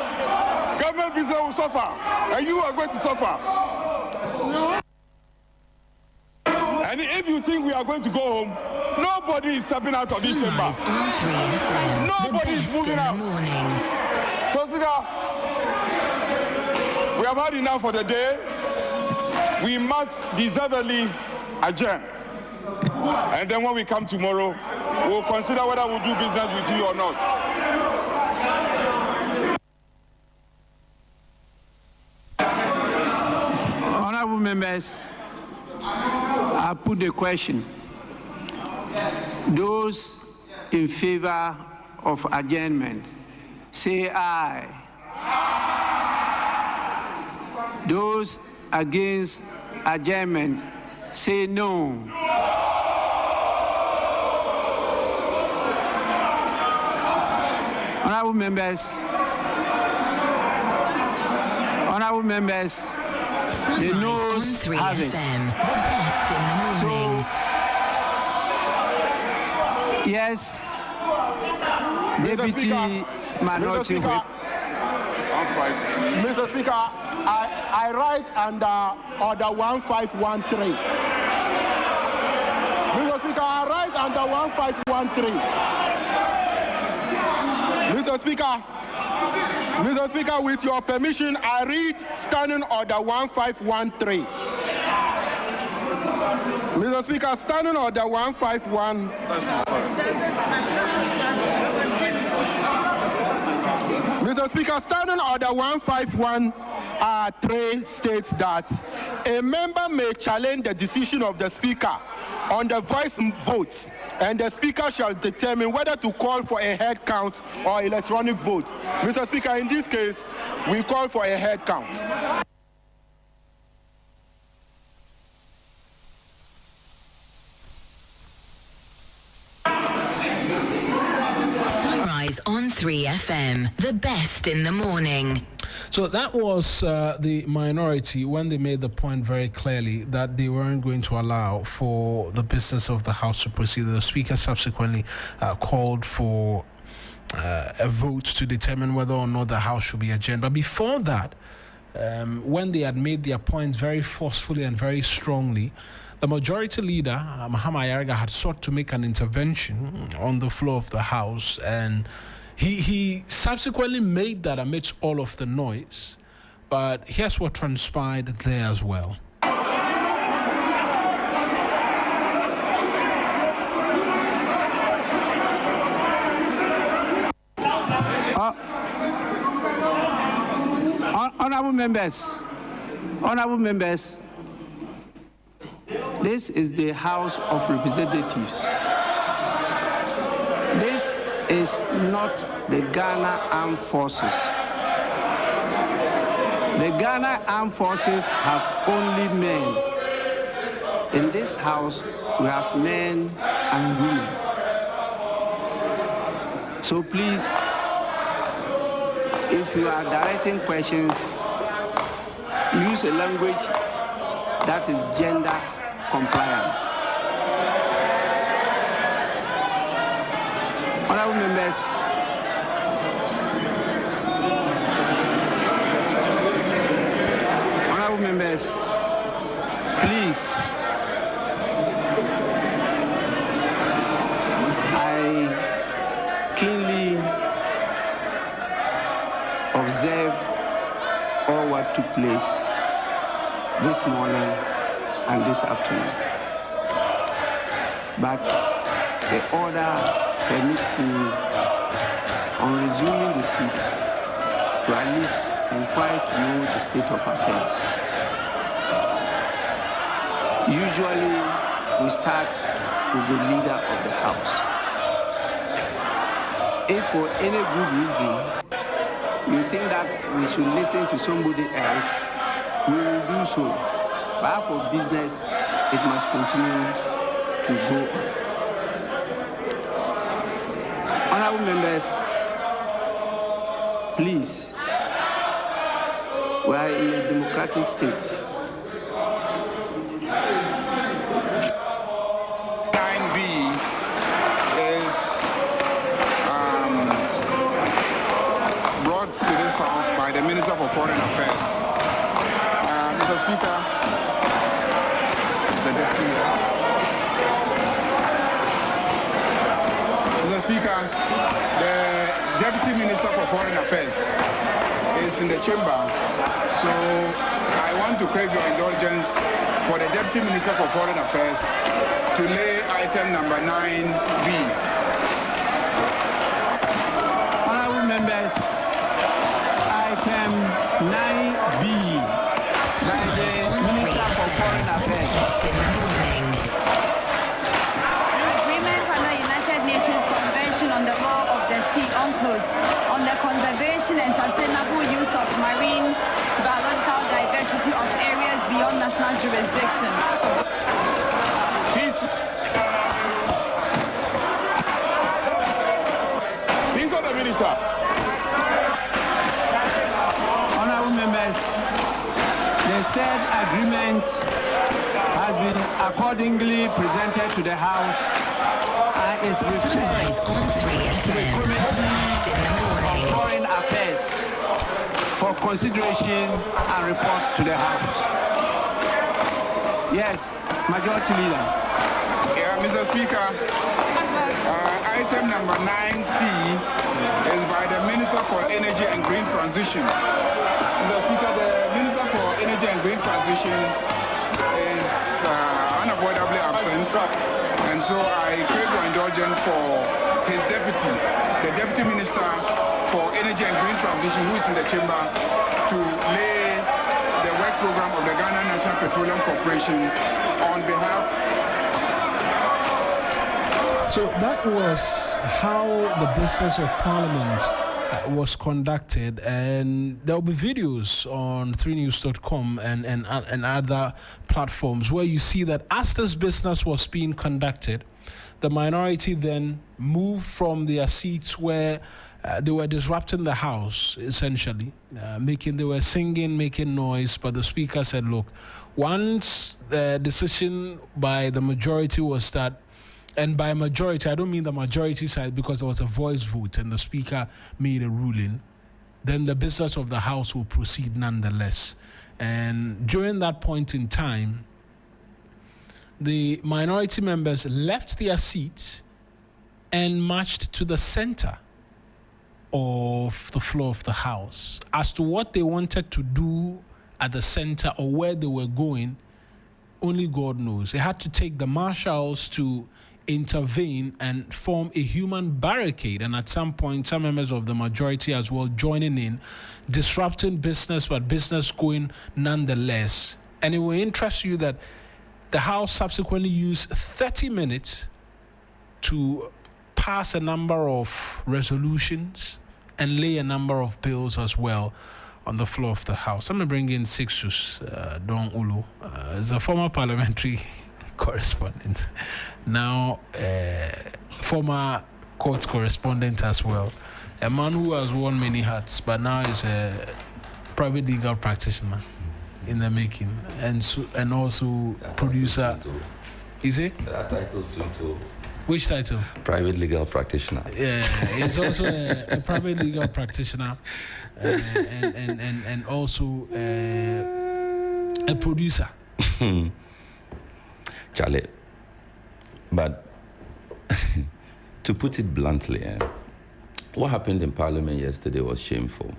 Government business will suffer, and you are going to suffer. And if you think we are going to go home, nobody is stepping out of this chamber. Nobody is moving out. So, Speaker, we have had enough for the day. We must deservedly adjourn. And then when we come tomorrow, we'll consider whether we'll do business with you or not. Honorable members, I put the question. Those in favor of adjournment, say aye. Those against adjournment, say no. Honorable members, the noes have it. So, yes, Deputy Minority Whip. 153. Mr. Speaker, I rise under Order 1513. Mr. Speaker, I rise under 1513. Mr. Speaker, with your permission, I read Standing Order 1513. Mr. Speaker, Standing Order 151. Mr. Speaker, Standing Order 151(3) states that a member may challenge the decision of the Speaker on the voice vote, and the Speaker shall determine whether to call for a head count or electronic vote. Mr. Speaker, in this case, we call for a head count. On 3FM, the best in the morning. So that was the minority when they made the point very clearly that they weren't going to allow for the business of the House to proceed. The Speaker subsequently called for a vote to determine whether or not the House should be adjourned. But before that, when they had made their points very forcefully and very strongly, the majority leader, Mahama Ayariga, had sought to make an intervention on the floor of the House, and he subsequently made that amidst all of the noise. But here's what transpired there as well. Honorable members, this is the House of Representatives. This is not the Ghana Armed Forces. The Ghana Armed Forces have only men. In this House, we have men and women. So please, if you are directing questions, use a language that is gender compliant. Honorable members, please, I keenly observed all what took place this morning and this afternoon. But the order permits me, on resuming the seat, to at least inquire to know the state of affairs. Usually, we start with the leader of the House. If for any good reason you think that we should listen to somebody else, we will do so. But for business, it must continue to go on. Honorable members, please, we are in a democratic state. 9B is brought to this House by the Minister for Foreign Affairs. Mr. Speaker, the Deputy Minister for Foreign Affairs is in the chamber, so I want to crave your indulgence for the Deputy Minister for Foreign Affairs to lay item number 9B. Honorable members, item 9B by the Minister for Foreign Affairs. On the law of the sea, UNCLOS, on the conservation and sustainable use of marine biological diversity of areas beyond national jurisdiction. Please, the Minister. Honorable members, the said agreement has been accordingly presented to the House and is referred to the Committee on Foreign Affairs for consideration and report to the House. Yes, Majority Leader. Yeah, Mr. Speaker, item number 9C is by the Minister for Energy and Green Transition. Mr. Speaker, the Minister for Energy and Green Transition is unavoidably absent, and so I crave your indulgence for his deputy, the Deputy Minister for Energy and Green Transition, who is in the chamber, to lay the work program of the Ghana National Petroleum Corporation on behalf. So that was how the business of Parliament was conducted, and there will be videos on 3news.com and other platforms where you see that as this business was being conducted, the minority then moved from their seats where they were disrupting the House, essentially, they were singing, making noise, but the Speaker said, look, once the decision by the majority was that, and by majority, I don't mean the majority side because there was a voice vote and the Speaker made a ruling, then the business of the House will proceed nonetheless. And during that point in time, the minority members left their seats and marched to the center of the floor of the House. As to what they wanted to do at the center or where they were going, only God knows. They had to take the marshals to intervene and form a human barricade, and at some point some members of the majority as well joining in, disrupting business, but business going nonetheless. And it will interest you that the House subsequently used 30 minutes to pass a number of resolutions and lay a number of bills as well on the floor of the House. Let me bring in Sixtus Don Ullo, as a former parliamentary correspondent, now former court correspondent as well, a man who has worn many hats, but now is a private legal practitioner in the making, and also producer. Is it? There are titles too. Which title? Private legal practitioner. Yeah, he's also a private legal practitioner, and also a producer. Charlie, but to put it bluntly, what happened in Parliament yesterday was shameful.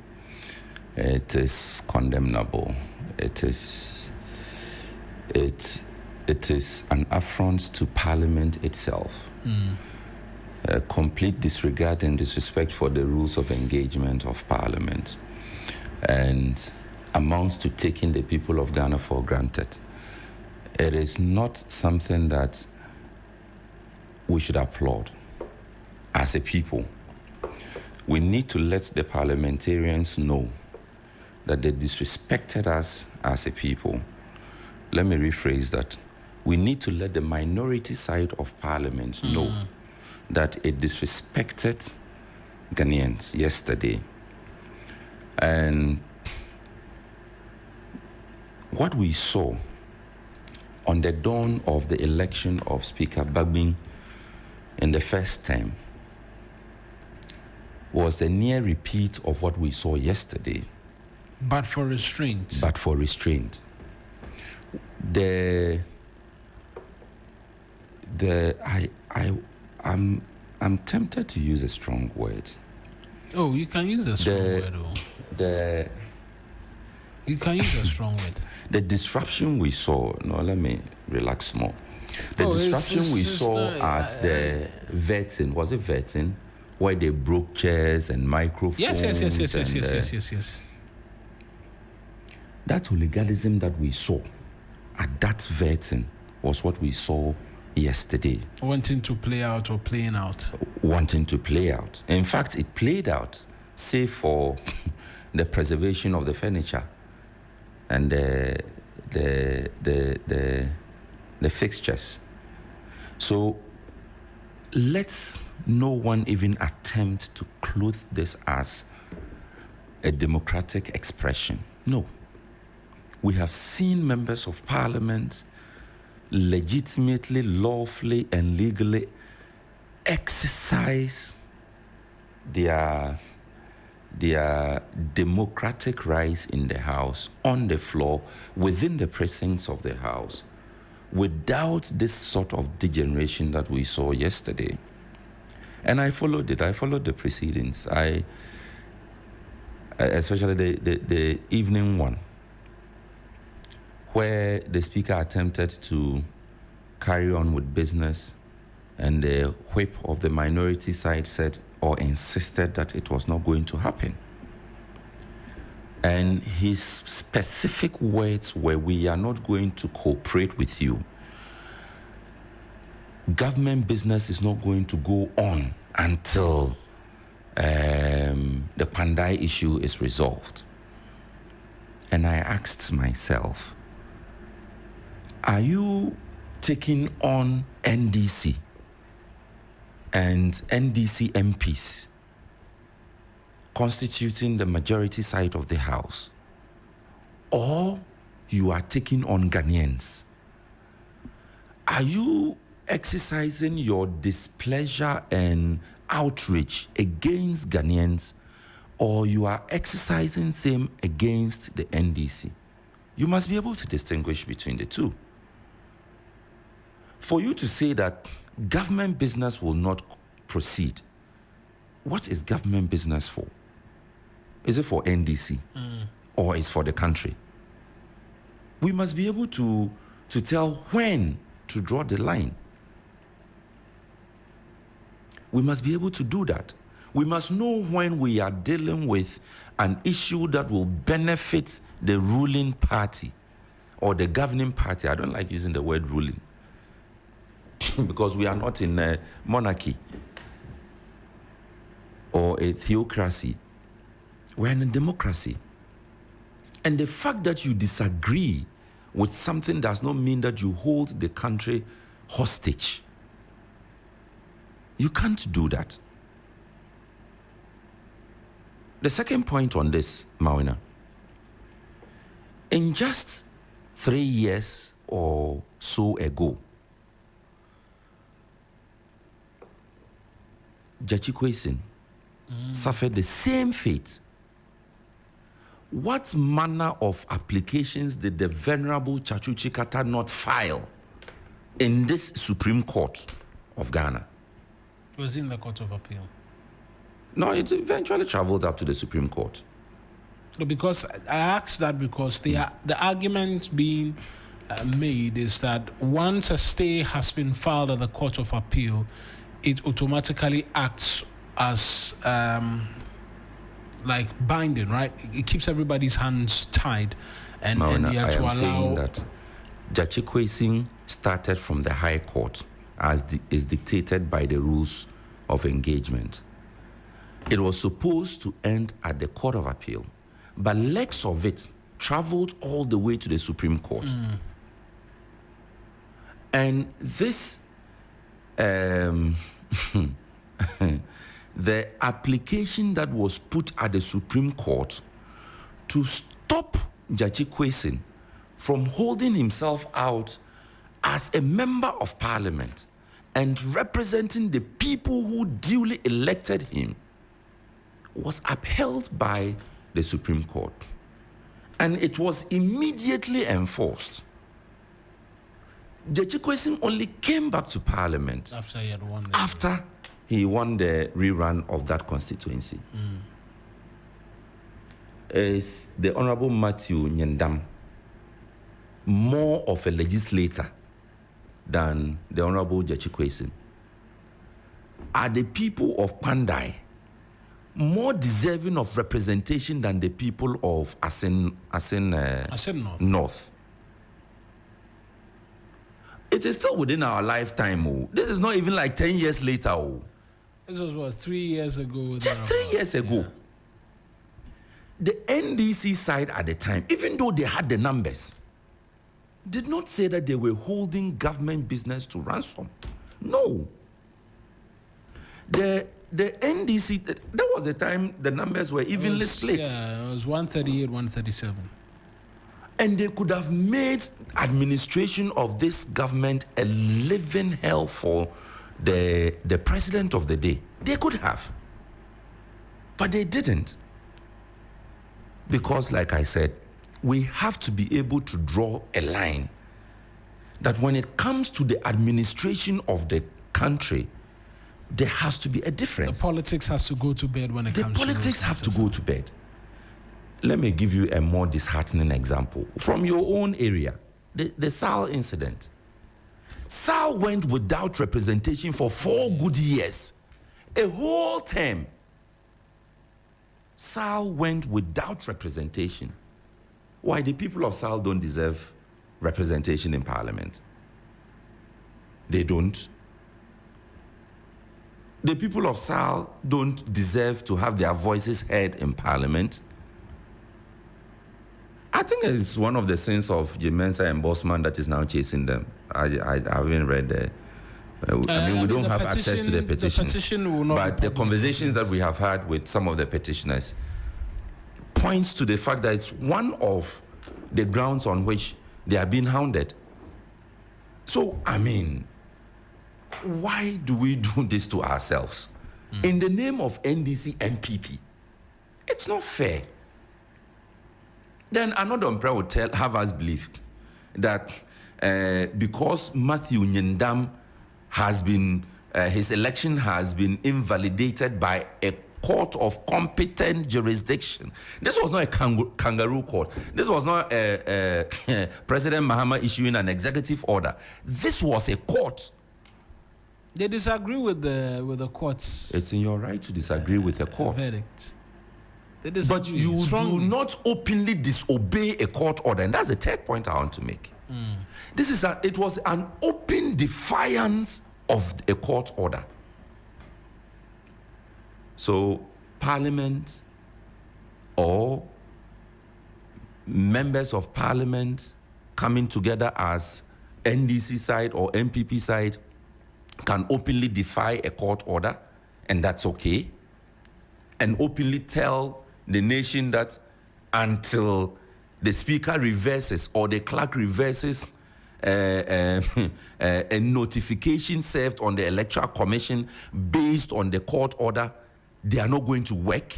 It is condemnable. It is an affront to Parliament itself. A complete disregard and disrespect for the rules of engagement of Parliament, and amounts to taking the people of Ghana for granted. It is not something that we should applaud as a people. We need to let the parliamentarians know that they disrespected us as a people. Let me rephrase that. We need to let the minority side of Parliament know that it disrespected Ghanaians yesterday. And what we saw on the dawn of the election of Speaker Bagbin in the first term was a near repeat of what we saw yesterday. But for restraint. I'm tempted to use a strong word. Oh, you can use a strong word. You can use a strong word. The disruption we saw, let me relax more. The disruption we saw at the vetting, was it vetting? Where they broke chairs and microphones. Yes. That hooliganism that we saw at that vetting was what we saw yesterday. Wanting to play out or playing out? Wanting to play out. In fact, it played out, save for the preservation of the furniture and the fixtures. So let's no one even attempt to clothe this as a democratic expression. No. We have seen members of Parliament legitimately, lawfully, and legally exercise their their democratic rights in the House, on the floor, within the precincts of the House, without this sort of degeneration that we saw yesterday. And I followed it. I followed the proceedings. Especially the evening one, where the Speaker attempted to carry on with business, and the whip of the minority side said or insisted that it was not going to happen. And his specific words were, "We are not going to cooperate with you. Government business is not going to go on until the Pandai issue is resolved." And I asked myself, are you taking on NDC and NDC MPs constituting the majority side of the House, or you are taking on Ghanaians? Are you exercising your displeasure and outrage against Ghanaians, or you are exercising same against the NDC? You must be able to distinguish between the two. For you to say that government business will not proceed, what is government business for? Is it for NDC or is it for the country? We must be able to tell when to draw the line. We must be able to do that. We must know when we are dealing with an issue that will benefit the ruling party or the governing party. I don't like using the word ruling because we are not in a monarchy or a theocracy. We're in a democracy. And the fact that you disagree with something does not mean that you hold the country hostage. You can't do that. The second point on this, Mawuena, in just 3 years or so ago, Jachi suffered the same fate. What manner of applications did the Venerable Chachu Chikata not file in this Supreme Court of Ghana? It was in the Court of Appeal. No, it eventually traveled up to the Supreme Court. So because I asked that because the argument being made is that once a stay has been filed at the Court of Appeal, it automatically acts as like binding, right? It keeps everybody's hands tied, and you have to allow. Saying that Jachi Kwesing started from the High Court as is dictated by the rules of engagement. It was supposed to end at the Court of Appeal, but legs of it traveled all the way to the Supreme Court. And this, the application that was put at the Supreme Court to stop Jachi Kwesing from holding himself out as a member of Parliament and representing the people who duly elected him was upheld by the Supreme Court. And it was immediately enforced. Jachi Kwesing only came back to Parliament after he had won. After he won the rerun of that constituency. Is the Honorable Matthew Nyendam more of a legislator than the Honorable Jachi Kwesing? Are the people of Pandai more deserving of representation than the people of Asin North? It is still within our lifetime. Oh. This is not even like 10 years later. Oh. This was what, 3 years ago? Just 3 years ago. Yeah. The NDC side at the time, even though they had the numbers, did not say that they were holding government business to ransom. No. The NDC, that was the time the numbers were evenly split. Yeah, it was 138, 137. And they could have made administration of this government a living hell for the president of the day. They could have. But they didn't. Because, like I said, we have to be able to draw a line that when it comes to the administration of the country, there has to be a difference. The politics has to go to bed when it comes to the politics have to go to bed. Let me give you a more disheartening example from your own area, the SAL incident. SAL went without representation for 4 good years, a whole term. SAL went without representation. Why? The people of SAL don't deserve representation in Parliament. They don't. The people of SAL don't deserve to have their voices heard in Parliament. I think it's one of the sins of Jemensa and Bosman that is now chasing them. I haven't read the... we don't have access to the petitions. But the conversations that we have had with some of the petitioners points to the fact that it's one of the grounds on which they are being hounded. So, why do we do this to ourselves? In the name of NDC MPP, it's not fair. Then another umbrella would have us believe that because Matthew Nyendam has been, his election has been invalidated by a court of competent jurisdiction. This was not a kangaroo court. This was not President Mahama issuing an executive order. This was a court. They disagree with the courts. It's in your right to disagree with a court. Verdict. But you do not openly disobey a court order, and that's the third point I want to make. It was an open defiance of a court order. So Parliament or members of Parliament coming together as NDC side or MPP side can openly defy a court order, and that's okay, and openly tell the nation that until the speaker reverses or the clerk reverses a notification served on the Electoral Commission based on the court order, they are not going to work.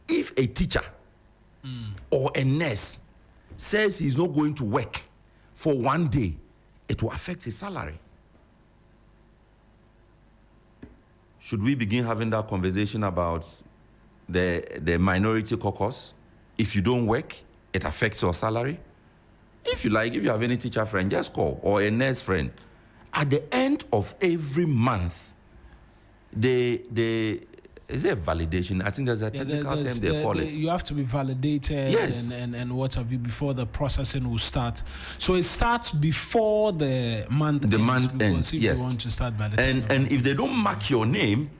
If a teacher or a nurse says he's not going to work for 1 day, it will affect his salary. Should we begin having that conversation about the minority caucus? If you don't work, it affects your salary. If you have any teacher friend, just call, or a nurse friend. At the end of every month, is it a validation? I think there's a technical term they call it. You have to be validated, yes, and what have you before the processing will start. So it starts before the month ends. Yes. You want to start validating. And if they don't mark your name,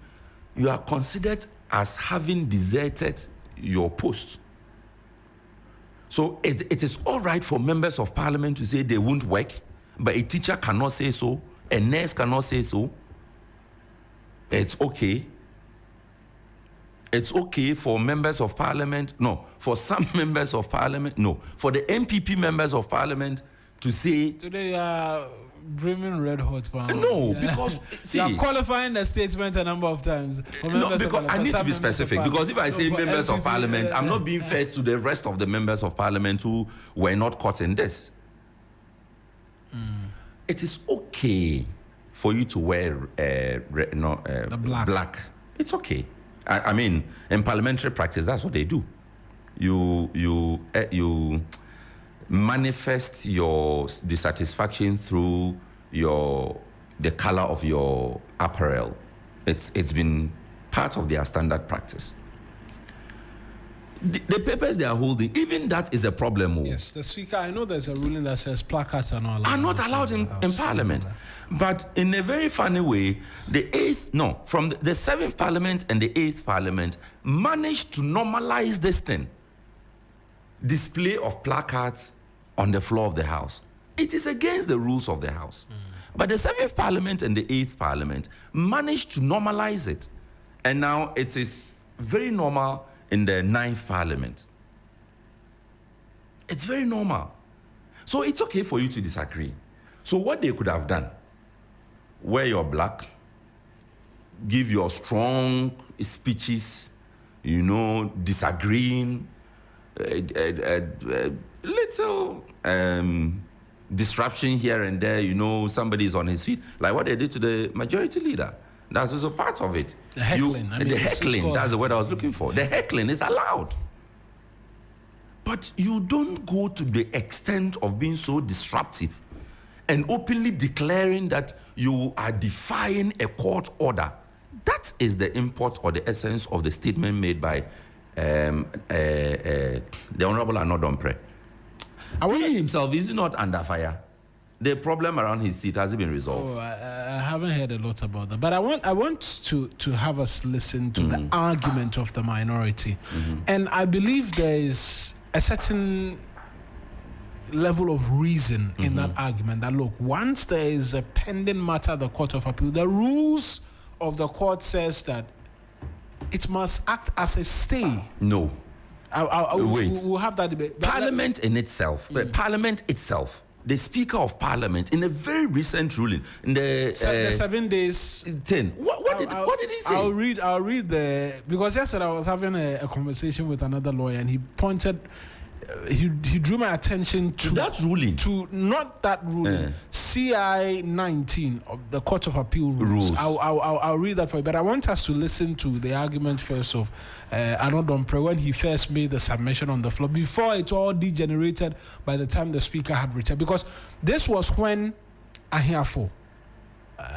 you are considered as having deserted your post. So it is all right for members of Parliament to say they won't work, but a teacher cannot say so, a nurse cannot say so. It's okay. It's okay for members of Parliament, for some members of Parliament, for the MPP members of Parliament to say... Today you are brimming red hot, man. No, because... See, you are qualifying the statement a number of times. Because I need to be specific, because if I say members of Parliament, I'm not being fair to the rest of the members of Parliament who were not caught in this. It is okay for you to wear black. It's okay. I mean, in parliamentary practice, that's what they do. You manifest your dissatisfaction through the color of your apparel. It's been part of their standard practice. The papers they are holding, even that is a problem. Yes, the Speaker, I know there's a ruling that says placards are not allowed in Parliament. But in a very funny way, the 7th Parliament and the 8th Parliament managed to normalize this thing. Display of placards on the floor of the House. It is against the rules of the House. But the 7th Parliament and the 8th Parliament managed to normalize it. And now it is very normal in the 9th Parliament. It's very normal. So it's okay for you to disagree. So what they could have done, wear your black, give your strong speeches, disagreeing, little disruption here and there, somebody is on his feet, like what they did to the majority leader. That's also part of it. The heckling. The heckling, that's the word I was looking for. The heckling is allowed. But you don't go to the extent of being so disruptive and openly declaring that you are defying a court order. That is the import or the essence of the statement made by the Honorable Anodompre. He himself, is he not under fire? The problem around his seat, has it been resolved? I haven't heard a lot about that. But I want to have us listen to the argument of the minority. And I believe there is a certain level of reason in that argument that, look, once there is a pending matter at the Court of Appeal, the rules of the court says that it must act as a stay. No. We'll have that debate. Parliament in itself, Parliament itself, the Speaker of Parliament, in a very recent ruling, in the 7 days. 10. What did he say? I'll read because yesterday I was having a conversation with another lawyer, and he pointed. He drew my attention to that ruling. To not that ruling. CI 19 of the Court of Appeal rules. I'll read that for you. But I want us to listen to the argument first of Anodompre when he first made the submission on the floor, before it all degenerated by the time the Speaker had returned. Because this was when Ahiafo,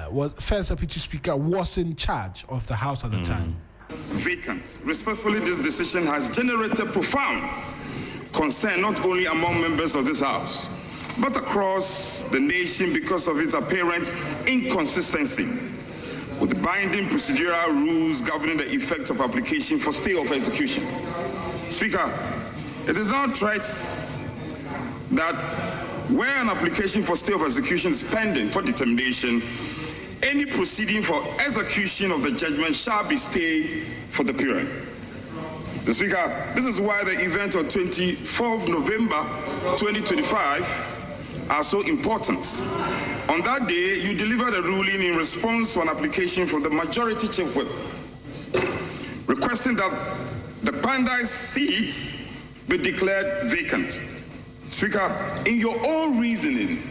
was First Deputy Speaker, was in charge of the House at the time. Vacant. Respectfully, this decision has generated profound concern not only among members of this House, but across the nation because of its apparent inconsistency with the binding procedural rules governing the effects of application for stay of execution. Speaker, it is not right that where an application for stay of execution is pending for determination, any proceeding for execution of the judgment shall be stayed for the period. The Speaker, this is why the event of 24th November 2025 are so important. On that day, you delivered a ruling in response to an application from the Majority Chief Whip, requesting that the Pandai seat be declared vacant. Speaker, in your own reasoning,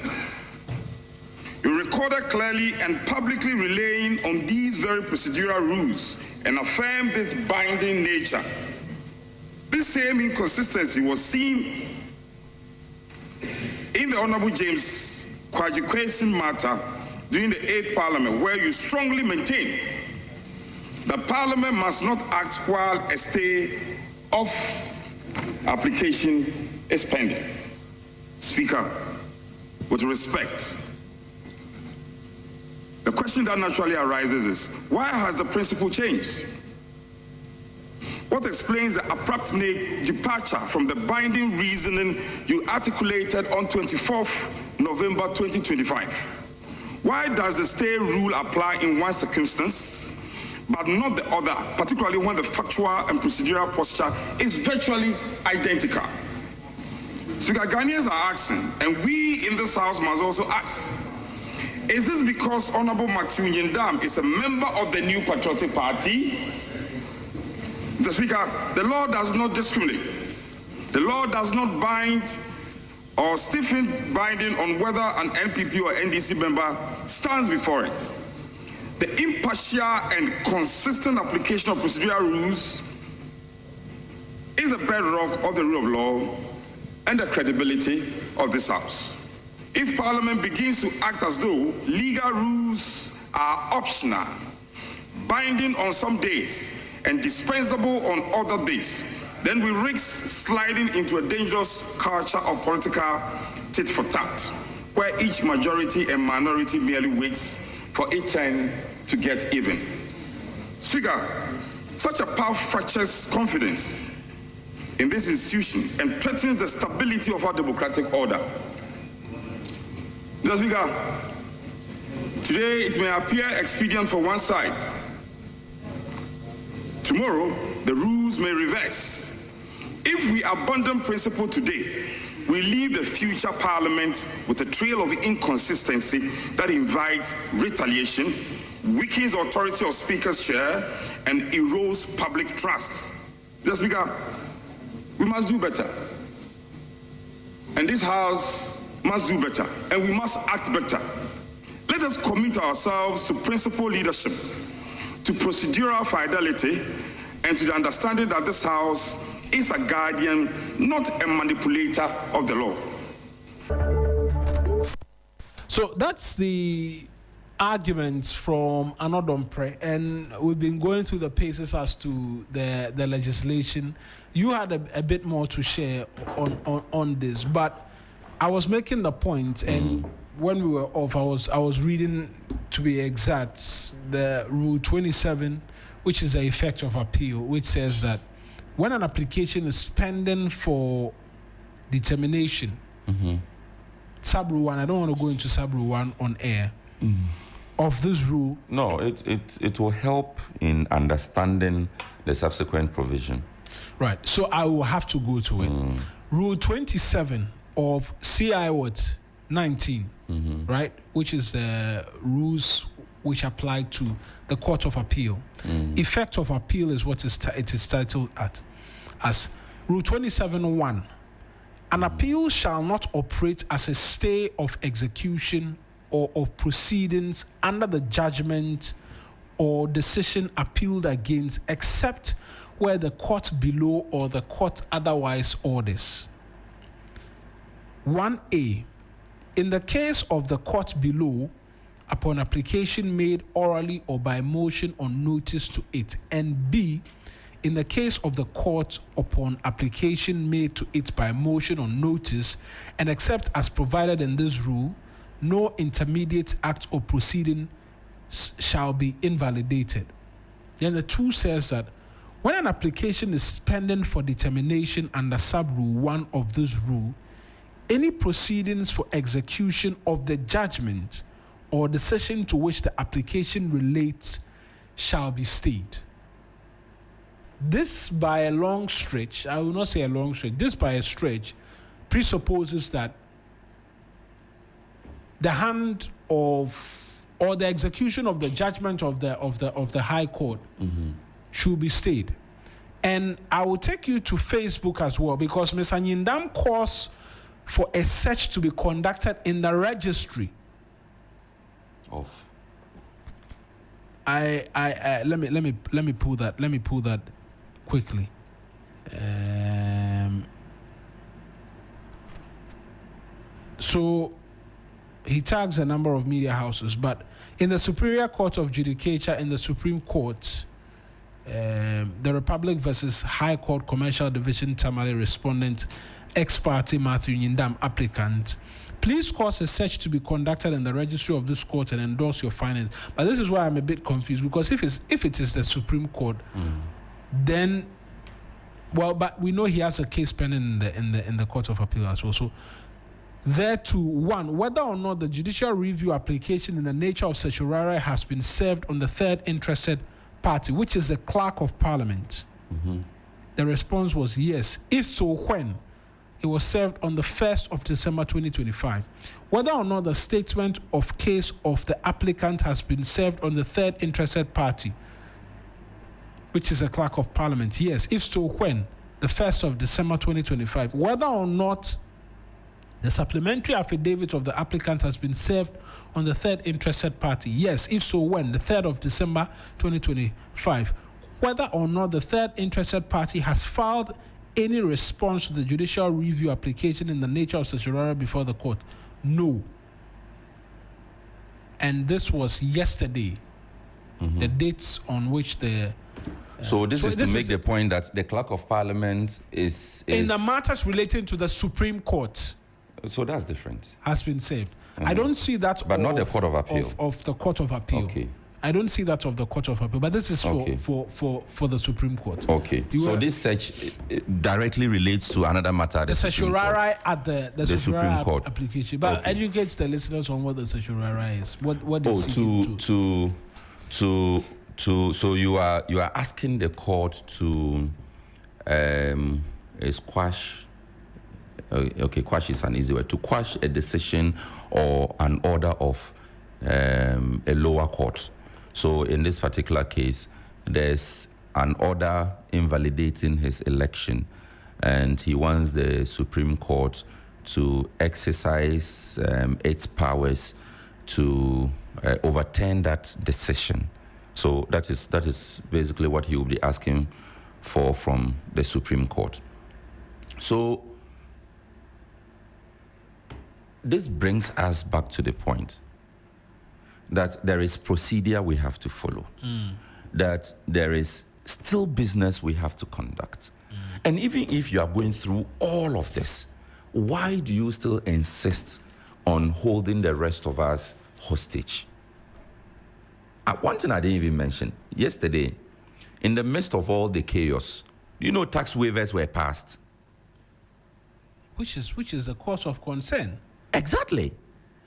you recorded clearly and publicly relying on these very procedural rules and affirmed this binding nature. This same inconsistency was seen in the Honorable James Kwasi matter during the 8th Parliament, where you strongly maintain that Parliament must not act while a stay of application is pending. Speaker, with respect, the question that naturally arises is, why has the principle changed? What explains the abrupt departure from the binding reasoning you articulated on 24th November 2025? Why does the stay rule apply in one circumstance, but not the other, particularly when the factual and procedural posture is virtually identical? Speaker, Ghanaians are asking, and we in this House must also ask, is this because Honorable Maxine Yindam is a member of the New Patriotic Party? The Speaker, the law does not discriminate. The law does not bind or stiffen binding on whether an NPP or NDC member stands before it. The impartial and consistent application of procedural rules is the bedrock of the rule of law and the credibility of this House. If Parliament begins to act as though legal rules are optional, binding on some days, and dispensable on other days, then we risk sliding into a dangerous culture of political tit for tat, where each majority and minority merely waits for a turn to get even. Speaker, such a path fractures confidence in this institution and threatens the stability of our democratic order. Mr. Speaker, today it may appear expedient for one side. Tomorrow, the rules may reverse. If we abandon principle today, we leave the future Parliament with a trail of inconsistency that invites retaliation, weakens authority of Speaker's chair, and erodes public trust. Mr. Speaker, we must do better. And this House must do better. And we must act better. Let us commit ourselves to principled leadership, to procedural fidelity, and to the understanding that this House is a guardian, not a manipulator of the law. So that's the arguments from Anodompre, and we've been going through the paces as to the legislation. You had a bit more to share on this, but I was making the point, and when we were off, I was reading, to be exact, the Rule 27, which is the effect of appeal, which says that when an application is pending for determination, Sub Rule 1, I don't want to go into Sub Rule 1 on air, of this rule. No, it will help in understanding the subsequent provision. Right. So I will have to go to it. Rule 27 of CI 19, right, which is the rules which apply to the Court of Appeal. Effect of appeal is what it is titled as Rule 27.1. An appeal shall not operate as a stay of execution or of proceedings under the judgment or decision appealed against, except where the court below or the court otherwise orders. 1A. In the case of the court below, upon application made orally or by motion on notice to it, and B. In the case of the court upon application made to it by motion on notice, and except as provided in this rule, no intermediate act or proceeding shall be invalidated. Then the 2 says that when an application is pending for determination under sub-rule 1 of this rule, any proceedings for execution of the judgment or decision to which the application relates shall be stayed. This, by a long stretch, I will not say a long stretch, this by a stretch presupposes that the hand of, or the execution of the judgment of the High Court should be stayed. And I will take you to Facebook as well, because Mr. Nyindam calls for a search to be conducted in the registry of. Let me pull that quickly. So he tags a number of media houses, but in the Superior Court of Judicature in the Supreme Court, the Republic versus High Court Commercial Division Tamale respondent, ex-party Matthew Nyindam applicant, please cause a search to be conducted in the registry of this court and endorse your findings. But this is why I'm a bit confused, because if it is the Supreme Court, then, well, but we know he has a case pending in the Court of Appeal as well. So there too, 1, whether or not the judicial review application in the nature of certiorari has been served on the third interested party, which is the Clerk of Parliament. The response was yes. If so, when? It was served on the 1st of December 2025. Whether or not the statement of case of the applicant has been served on the third interested party, which is the Clerk of Parliament, yes. If so, when? The 1st of December 2025. Whether or not the supplementary affidavit of the applicant has been served on the third interested party, yes. If so, when? The 3rd of December 2025. Whether or not the third interested party has filed any response to the judicial review application in the nature of certiorari before the court, no. And this was yesterday, the dates on which the... So this is to make the point that the Clerk of Parliament is... In the matters relating to the Supreme Court. So that's different. Has been saved. I don't see that... But not the Court of Appeal. Of the Court of Appeal. Okay. I don't see that of the Court of Appeal, but this is for the Supreme Court. Okay. So this search directly relates to another matter. The certiorari at the Supreme Court application. But educates the listeners on what the certiorari is. What is so you are asking the court to quash. Okay, quash is an easy word. To quash a decision or an order of a lower court. So in this particular case, there's an order invalidating his election, and he wants the Supreme Court to exercise its powers to overturn that decision. So that is basically what he will be asking for from the Supreme Court. So this brings us back to the point that there is procedure we have to follow, that there is still business we have to conduct. And even if you are going through all of this, why do you still insist on holding the rest of us hostage? One thing I didn't even mention, yesterday, in the midst of all the chaos, tax waivers were passed. Which is a cause of concern. Exactly.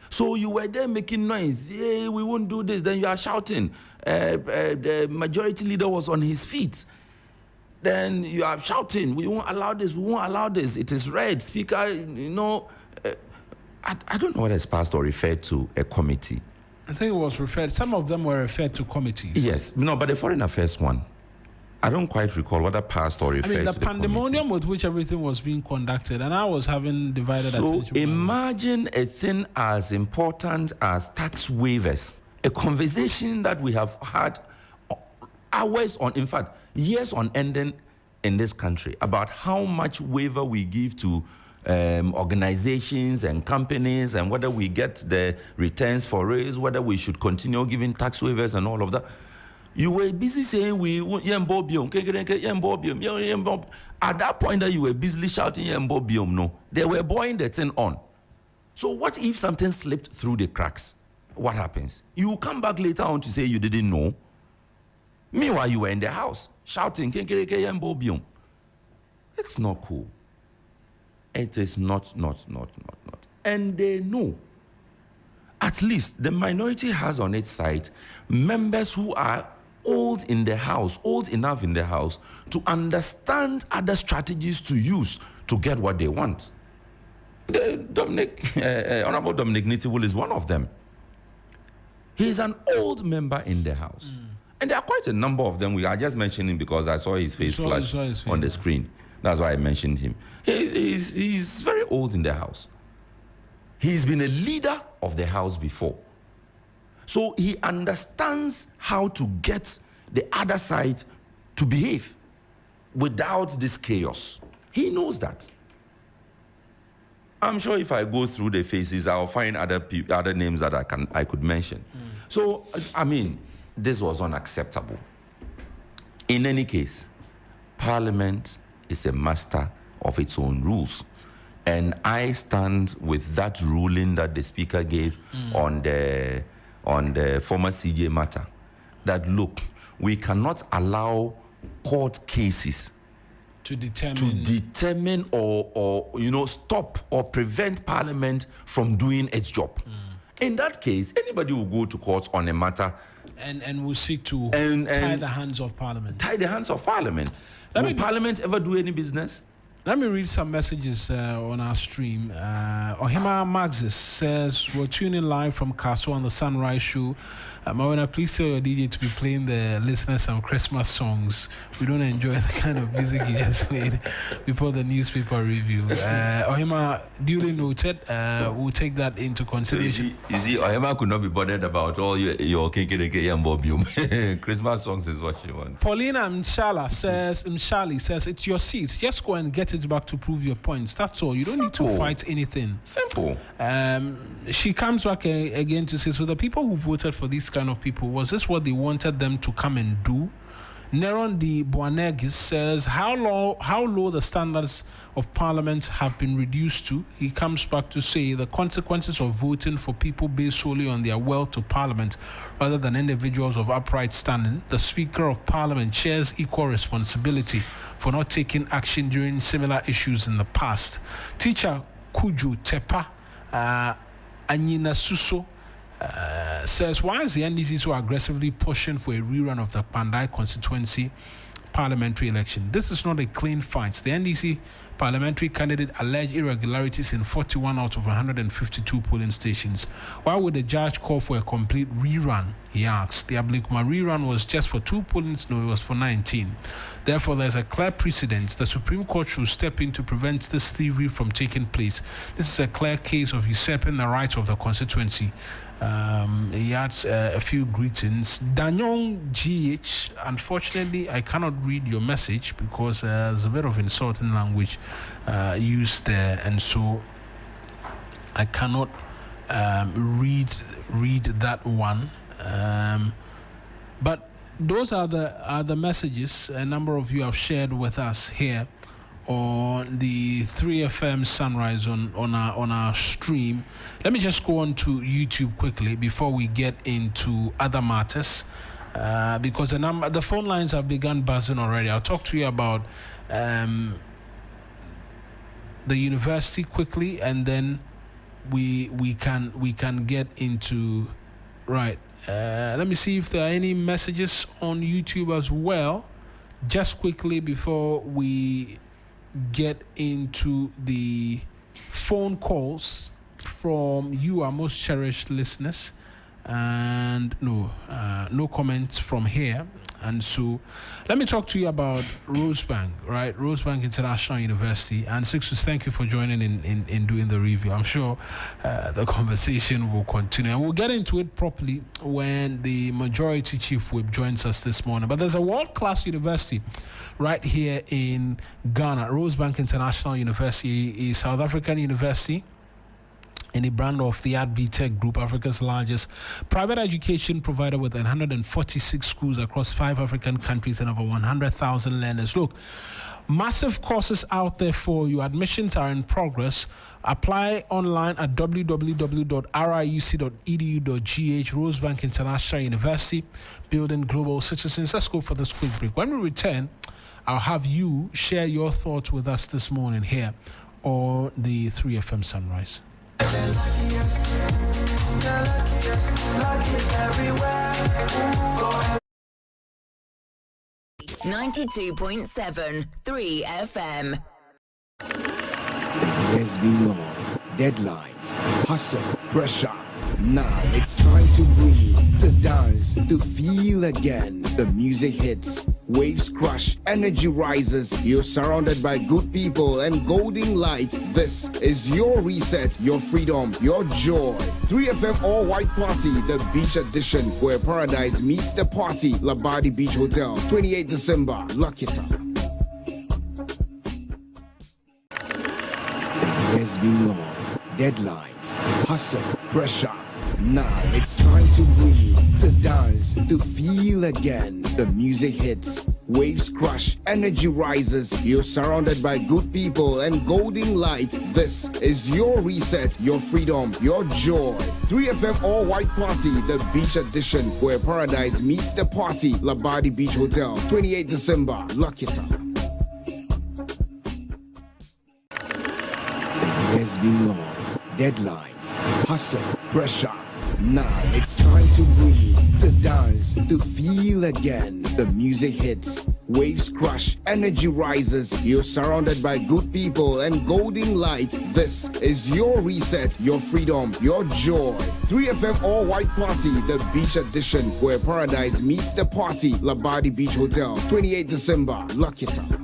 So you were there making noise. Hey, we won't do this. Then you are shouting. The majority leader was on his feet. Then you are shouting, we won't allow this, we won't allow this. It is red. Speaker, I don't know whether it's passed or referred to a committee. I think it was referred, some of them were referred to committees. Yes, no, but the Foreign Affairs one, I don't quite recall whether passed or referred to the committee. The pandemonium with which everything was being conducted, and I was having divided attention. So imagine a thing as important as tax waivers, a conversation that we have had hours on, in fact, years on ending in this country about how much waiver we give to organizations and companies, and whether we get the returns for raise, whether we should continue giving tax waivers and all of that. You were busy saying we want yembobium. At that point that you were busily shouting yembobium, no, they were boiling the thing on. So what if something slipped through the cracks? What happens? You come back later on to say you didn't know. Meanwhile, you were in the house shouting yembobium. It's not cool. It is not. And they know. At least the minority has on its side members who are old enough in the house to understand other strategies to use to get what they want. Honorable Dominic Nitiwul is one of them. He is an old member in the house. And there are quite a number of them. I just mentioned him because I saw his face flash on the screen. That's why I mentioned him. He's very old in the house. He's been a leader of the house before. So he understands how to get the other side to behave without this chaos. He knows that. I'm sure if I go through the faces, I'll find other names that I could mention. So, this was unacceptable. In any case, Parliament is a master of its own rules. And I stand with that ruling that the Speaker gave on the former CJ matter. That, look, we cannot allow court cases to determine or stop or prevent Parliament from doing its job. In that case, anybody will go to court on a matter and will seek to tie the hands of Parliament. Tie the hands of Parliament. Will Parliament ever do any business? Let me read some messages on our stream. Ohima Maxis says, we're tuning live from Castle on the Sunrise Show. Mawuena, please tell your DJ to be playing the listeners some Christmas songs. We don't enjoy the kind of music he just played before the newspaper review. Ohima, duly noted. We'll take that into consideration. So you see, Ohima could not be bothered about all your KKK and Bobium. Christmas songs is what she wants. Paulina Mshali says, it's your seat. Just go and get it back to prove your points. That's all. You don't need to fight anything. Simple. She comes back again to say, so the people who voted for these kind of people, was this what they wanted them to come and do? Neron de Boanegis says, how low the standards of Parliament have been reduced to. He comes back to say the consequences of voting for people based solely on their wealth to Parliament rather than individuals of upright standing. The Speaker of Parliament shares equal responsibility for not taking action during similar issues in the past. Teacher Kuju Tepa Anyina Suso says, why is the NDC so aggressively pushing for a rerun of the Pandai constituency parliamentary election. This is not a clean fight. The NDC parliamentary candidate alleged irregularities in 41 out of 152 polling stations. Why would the judge call for a complete rerun? He asked. The Ablikuma rerun was just for 2 pollings. No, it was for 19. Therefore, there's a clear precedent. The Supreme Court should step in to prevent this thievery from taking place. This is a clear case of usurping the rights of the constituency. He adds a few greetings. Danyong GH, unfortunately, I cannot read your message because there's a bit of insulting language used there, and so I cannot read that one. But those are the messages a number of you have shared with us here on the 3FM Sunrise on our stream. Let me just go on to YouTube quickly before we get into other matters, because the phone lines have begun buzzing already. I'll talk to you about the university quickly, and then we can get into right. Let me see if there are any messages on YouTube as well, just quickly before we get into the phone calls from you, our most cherished listeners, and no comments from here. And so let me talk to you about Rosebank, right? Rosebank International University. And Sixtus, thank you for joining in doing the review. I'm sure the conversation will continue, and we'll get into it properly when the majority chief whip joins us this morning. But there's a world-class university right here in Ghana. Rosebank International University is a South African university in the brand of the AdVTech Group, Africa's largest private education provider with 146 schools across 5 African countries and over 100,000 learners. Look, massive courses out there for you. Admissions are in progress. Apply online at www.riuc.edu.gh. Rosebank International University, building global citizens. Let's go for this quick break. When we return, I'll have you share your thoughts with us this morning here on the 3FM Sunrise. 92.7 3FM. Years been long, deadlines, hustle, pressure. Now it's time to breathe, to dance, to feel again. The music hits, waves crush, energy rises. You're surrounded by good people and golden light. This is your reset, your freedom, your joy. 3FM All White Party, the beach edition, where paradise meets the party. Labadi Beach Hotel, 28 December. Lock it up. Years been long, deadlines, hustle, pressure. Now it's time to breathe, to dance, to feel again. The music hits, waves crush, energy rises. You're surrounded by good people and golden light. This is your reset, your freedom, your joy. 3FM All White Party, the beach edition, where paradise meets the party. Labadi Beach Hotel, 28 December. Lock it up. Years been long, deadlines, hustle, pressure. Now it's time to breathe, to dance, to feel again. The music hits, waves crush, energy rises. You're surrounded by good people and golden light. This is your reset, your freedom, your joy. 3FM All White Party, the beach edition, where paradise meets the party. Labadi Beach Hotel, 28 December. Lock it up.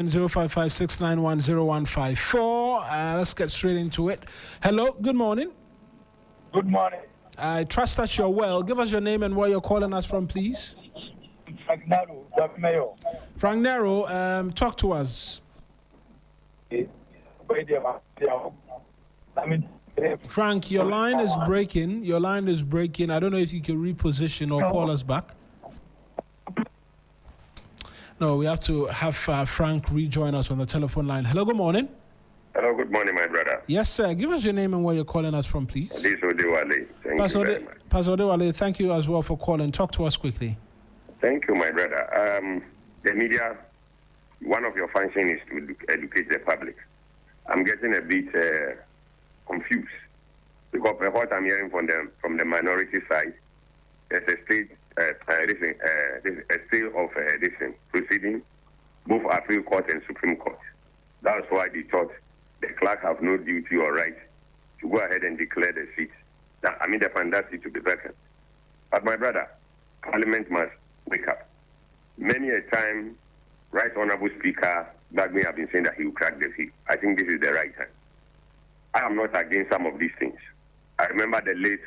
0556910154. Let's get straight into it. Hello, good morning. Good morning. I trust that you're well. Give us your name and where you're calling us from, please. Frank Naro, Mayo. Frank Naro, talk to us. Frank, your line is breaking. Your line is breaking. I don't know if you can reposition or call us back. No, we have to have Frank rejoin us on the telephone line. Hello, good morning. Hello, good morning, my brother. Yes, sir. Give us your name and where you're calling us from, please. This is Odewale. Thank you very much. Pastor Odewale, thank you as well for calling. Talk to us quickly. Thank you, my brother. The media, one of your functions is to educate the public. I'm getting a bit confused because what I'm hearing from the minority side there's a state of proceeding, both appeal court and Supreme Court. That's why they thought the clerk have no duty or right to go ahead and declare the seat. Now, I mean, they find that seat to be vacant. But my brother, Parliament must wake up. Many a time, Right Honorable Speaker Bagme have been saying that he will crack the seat. I think this is the right time. I am not against some of these things. I remember the late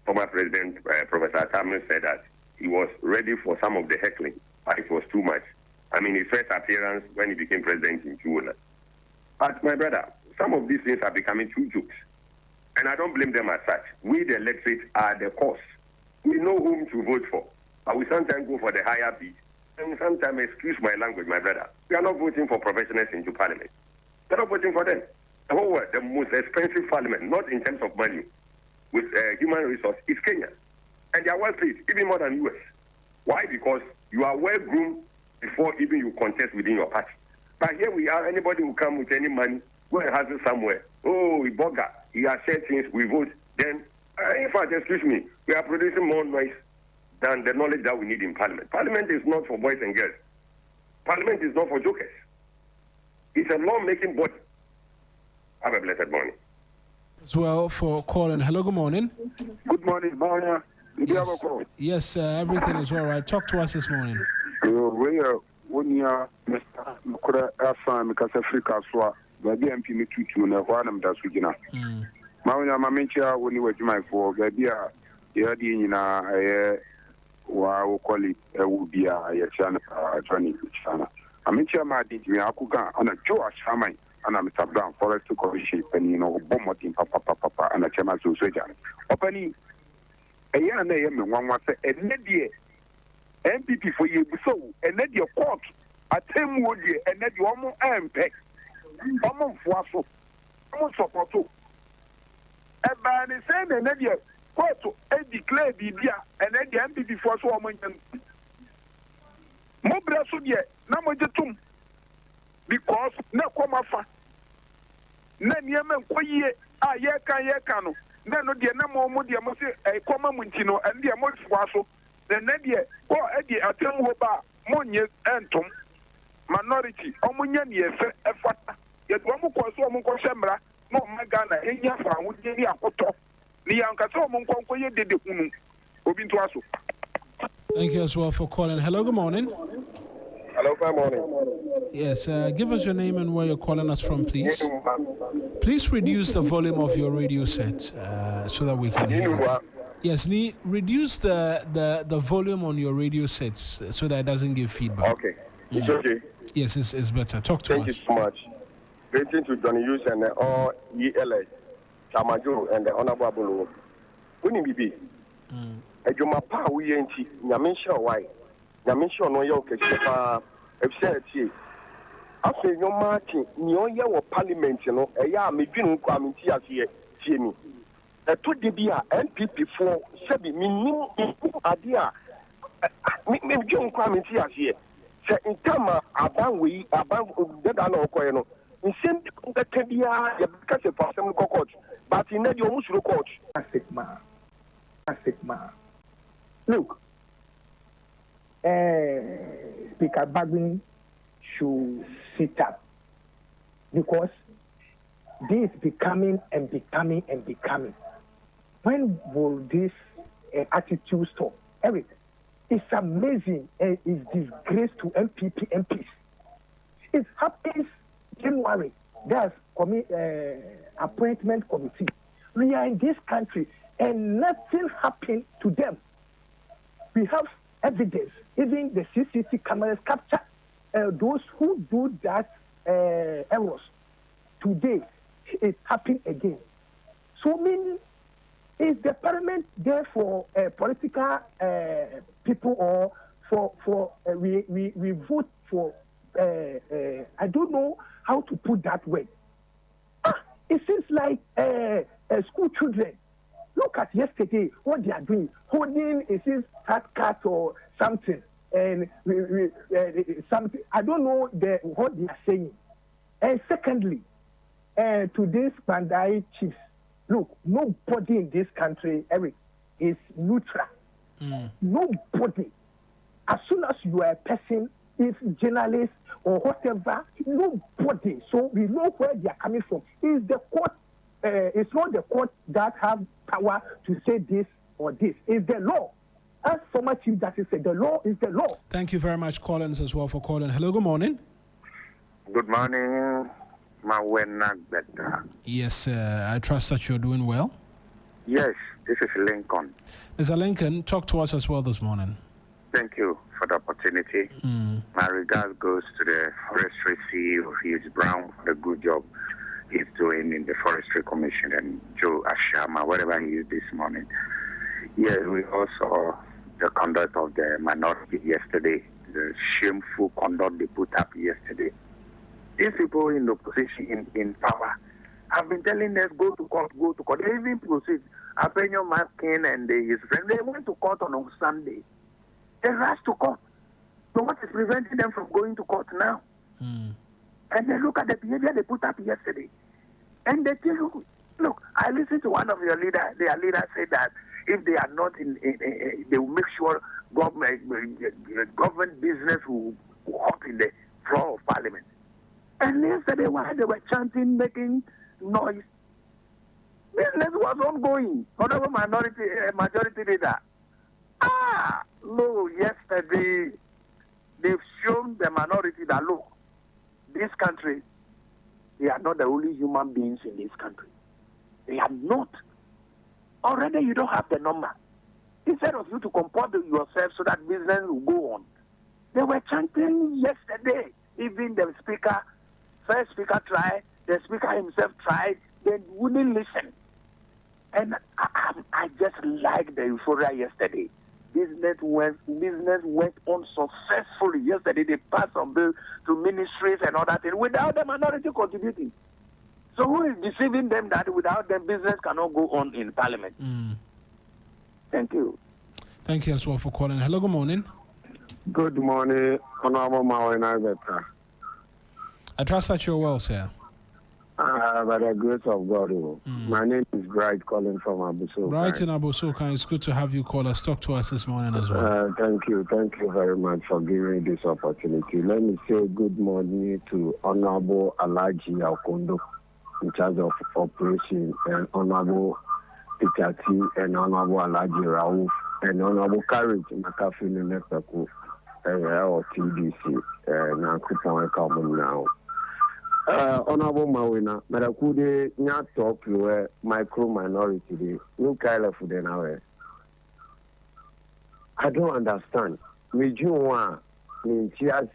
former President, Professor Tamil, said that he was ready for some of the heckling, but it was too much. I mean, his first appearance when he became president in June. But my brother, some of these things are becoming too jokes. And I don't blame them as such. We, the electorate, are the cause. We know whom to vote for. But we sometimes go for the higher bid. And sometimes, excuse my language, my brother, we are not voting for professionals into parliament. We are not voting for them. The whole world, the most expensive parliament, not in terms of money, with human resource, is Kenya. And they are well paid, even more than US. Why? Because you are well groomed before even you contest within your party. But here we are, anybody who come with any money, go and has it somewhere. Oh, he bugger, he has said things, we vote. Then, in fact, excuse me, we are producing more noise than the knowledge that we need in Parliament. Parliament is not for boys and girls. Parliament is not for jokers. It's a law-making body. Have a blessed morning. As well for calling. Hello, good morning. Good morning, Mawuena. Yes, everything is all right. Talk to us this morning. When you are Mr. Afan, because Africa, so the MP me to na hwanam da su gina. Mawuena mamencha when you were my for the idea in wa call it will be a channel Johnny Chana. Amencha ma di me akuga ana Joa Shamai ana Mr. Brown Forest Commission and you know bomotin papa and a chama so soja. Opani a year and a year one was a nedia MPP for you so a nedia court a 10 wood and net your more MP. Common Fuaso, common support. A ban is saying a nedia court a declare Bibia and then the MPP for so much. Mobra Sudia, Namajatum, because no comafa. Nan Yemen Koye, Yakano, Nano de Namo Modia Mose, a common Muntino, and the Amos Fuaso, the Nedia, or Eddie Atemhoba, Monye Antum, minority, Omunian Yefe, Efata, yet one more Koso Shembra, no Magana, Eyafa, would be a photo. Niankaso Monkoye did the Unu, Obintuaso. Thank you as well for calling. Hello, good morning. Hello, good morning. Yes, give us your name and where you're calling us from, please. Please reduce the volume of your radio set so that we can hear you. Yes, reduce the volume on your radio sets so that it doesn't give feedback. Okay. It's okay. Yes, it's better. Talk to us. Thank you so much. Greeting to Johnny Hughes and the ELA, Chamajo and the Honorable Abulu. Winning BB. Ejuma pa we enti nyamensha why nyamensha no ye okese pa efseti aso nyo martin ni oye wo parliament no eya medwinu kwa menti ase tie ni eto de bia NPP for sebi minim ade a medwinu kwa menti ase se intama aban deda na okoye no nsem ka bia ye ka se fa sem court but in the omusuro court Sigma. Look, Speaker Bagwin should sit up because this is becoming. When will this attitude stop? Eric, it's amazing and it's disgrace to MPs. It happens January. There's appointment committee. We are in this country and nothing happened to them. We have evidence. Even the CCTV cameras capture those who do that errors. Today, it happened again. So, meaning, is the parliament there for political people or for we vote for? I don't know how to put that word. It seems like school children. Look at yesterday, what they are doing. Holding a fat cat or something. And something. I don't know what they are saying. And secondly, to these Bandai chiefs, look, nobody in this country, Eric, is neutral. Nobody. As soon as you are a person, if journalist or whatever, nobody. So we know where they are coming from. It's the court. It's not the court that have power to say this or this. It's the law. As former Chief Justice said, the law is the law. Thank you very much, Collins, as well, for calling. Hello, good morning. Good morning, Mawuena Sixtus. Yes, I trust that you're doing well. Yes, this is Lincoln. Mr. Lincoln, talk to us as well this morning. Thank you for the opportunity. My regards goes to the Forestry CEO, Hughes Brown, for the good job he's doing in the Forestry Commission, and Joe Ashama, whatever he is this morning. Yes, we also the conduct of the minority yesterday, the shameful conduct they put up yesterday. These people in opposition, in power, have been telling us go to court, go to court. They even proceed. Appenio Maskin and his friend, they went to court on Sunday. They rushed to court. So what is preventing them from going to court now? And they look at the behavior they put up yesterday. And they tell you, look, I listened to one of their leader said that if they are not they will make sure government business will hop in the floor of parliament. And yesterday, while they were chanting, making noise, business was ongoing. Honorable majority leader. No, yesterday, they've shown the minority that, look, this country, they are not the only human beings in this country. They are not. Already you don't have the number. Instead of you to comport yourself so that business will go on. They were chanting yesterday. Even the first speaker tried, the speaker himself tried, they wouldn't listen. And I just liked the euphoria yesterday. Business went on successfully. Yesterday they passed some bill to ministries and all that thing without the minority contributing. So who is deceiving them that without them business cannot go on in parliament? Thank you. Thank you as well for calling. Hello, good morning. Good morning, Honorable Mawuena Sixtus. I trust that you're well, sir. By the grace of God. My name is Bright, calling from Abuso. Bright in Abuso, it's good to have you call us. Talk to us this morning as well. Thank you very much for giving me this opportunity. Let me say good morning to Honorable Alaji Akondo, in charge of operation, and Honorable Peter T, and Honorable Alaji Raouf, and Honorable Courage Makafini Nepeku, or TDC, and Kupon Common now. Honorable Mawuena, Marakude, not talk to micro minority, no kind of food now. I don't understand. Me, you want me, here.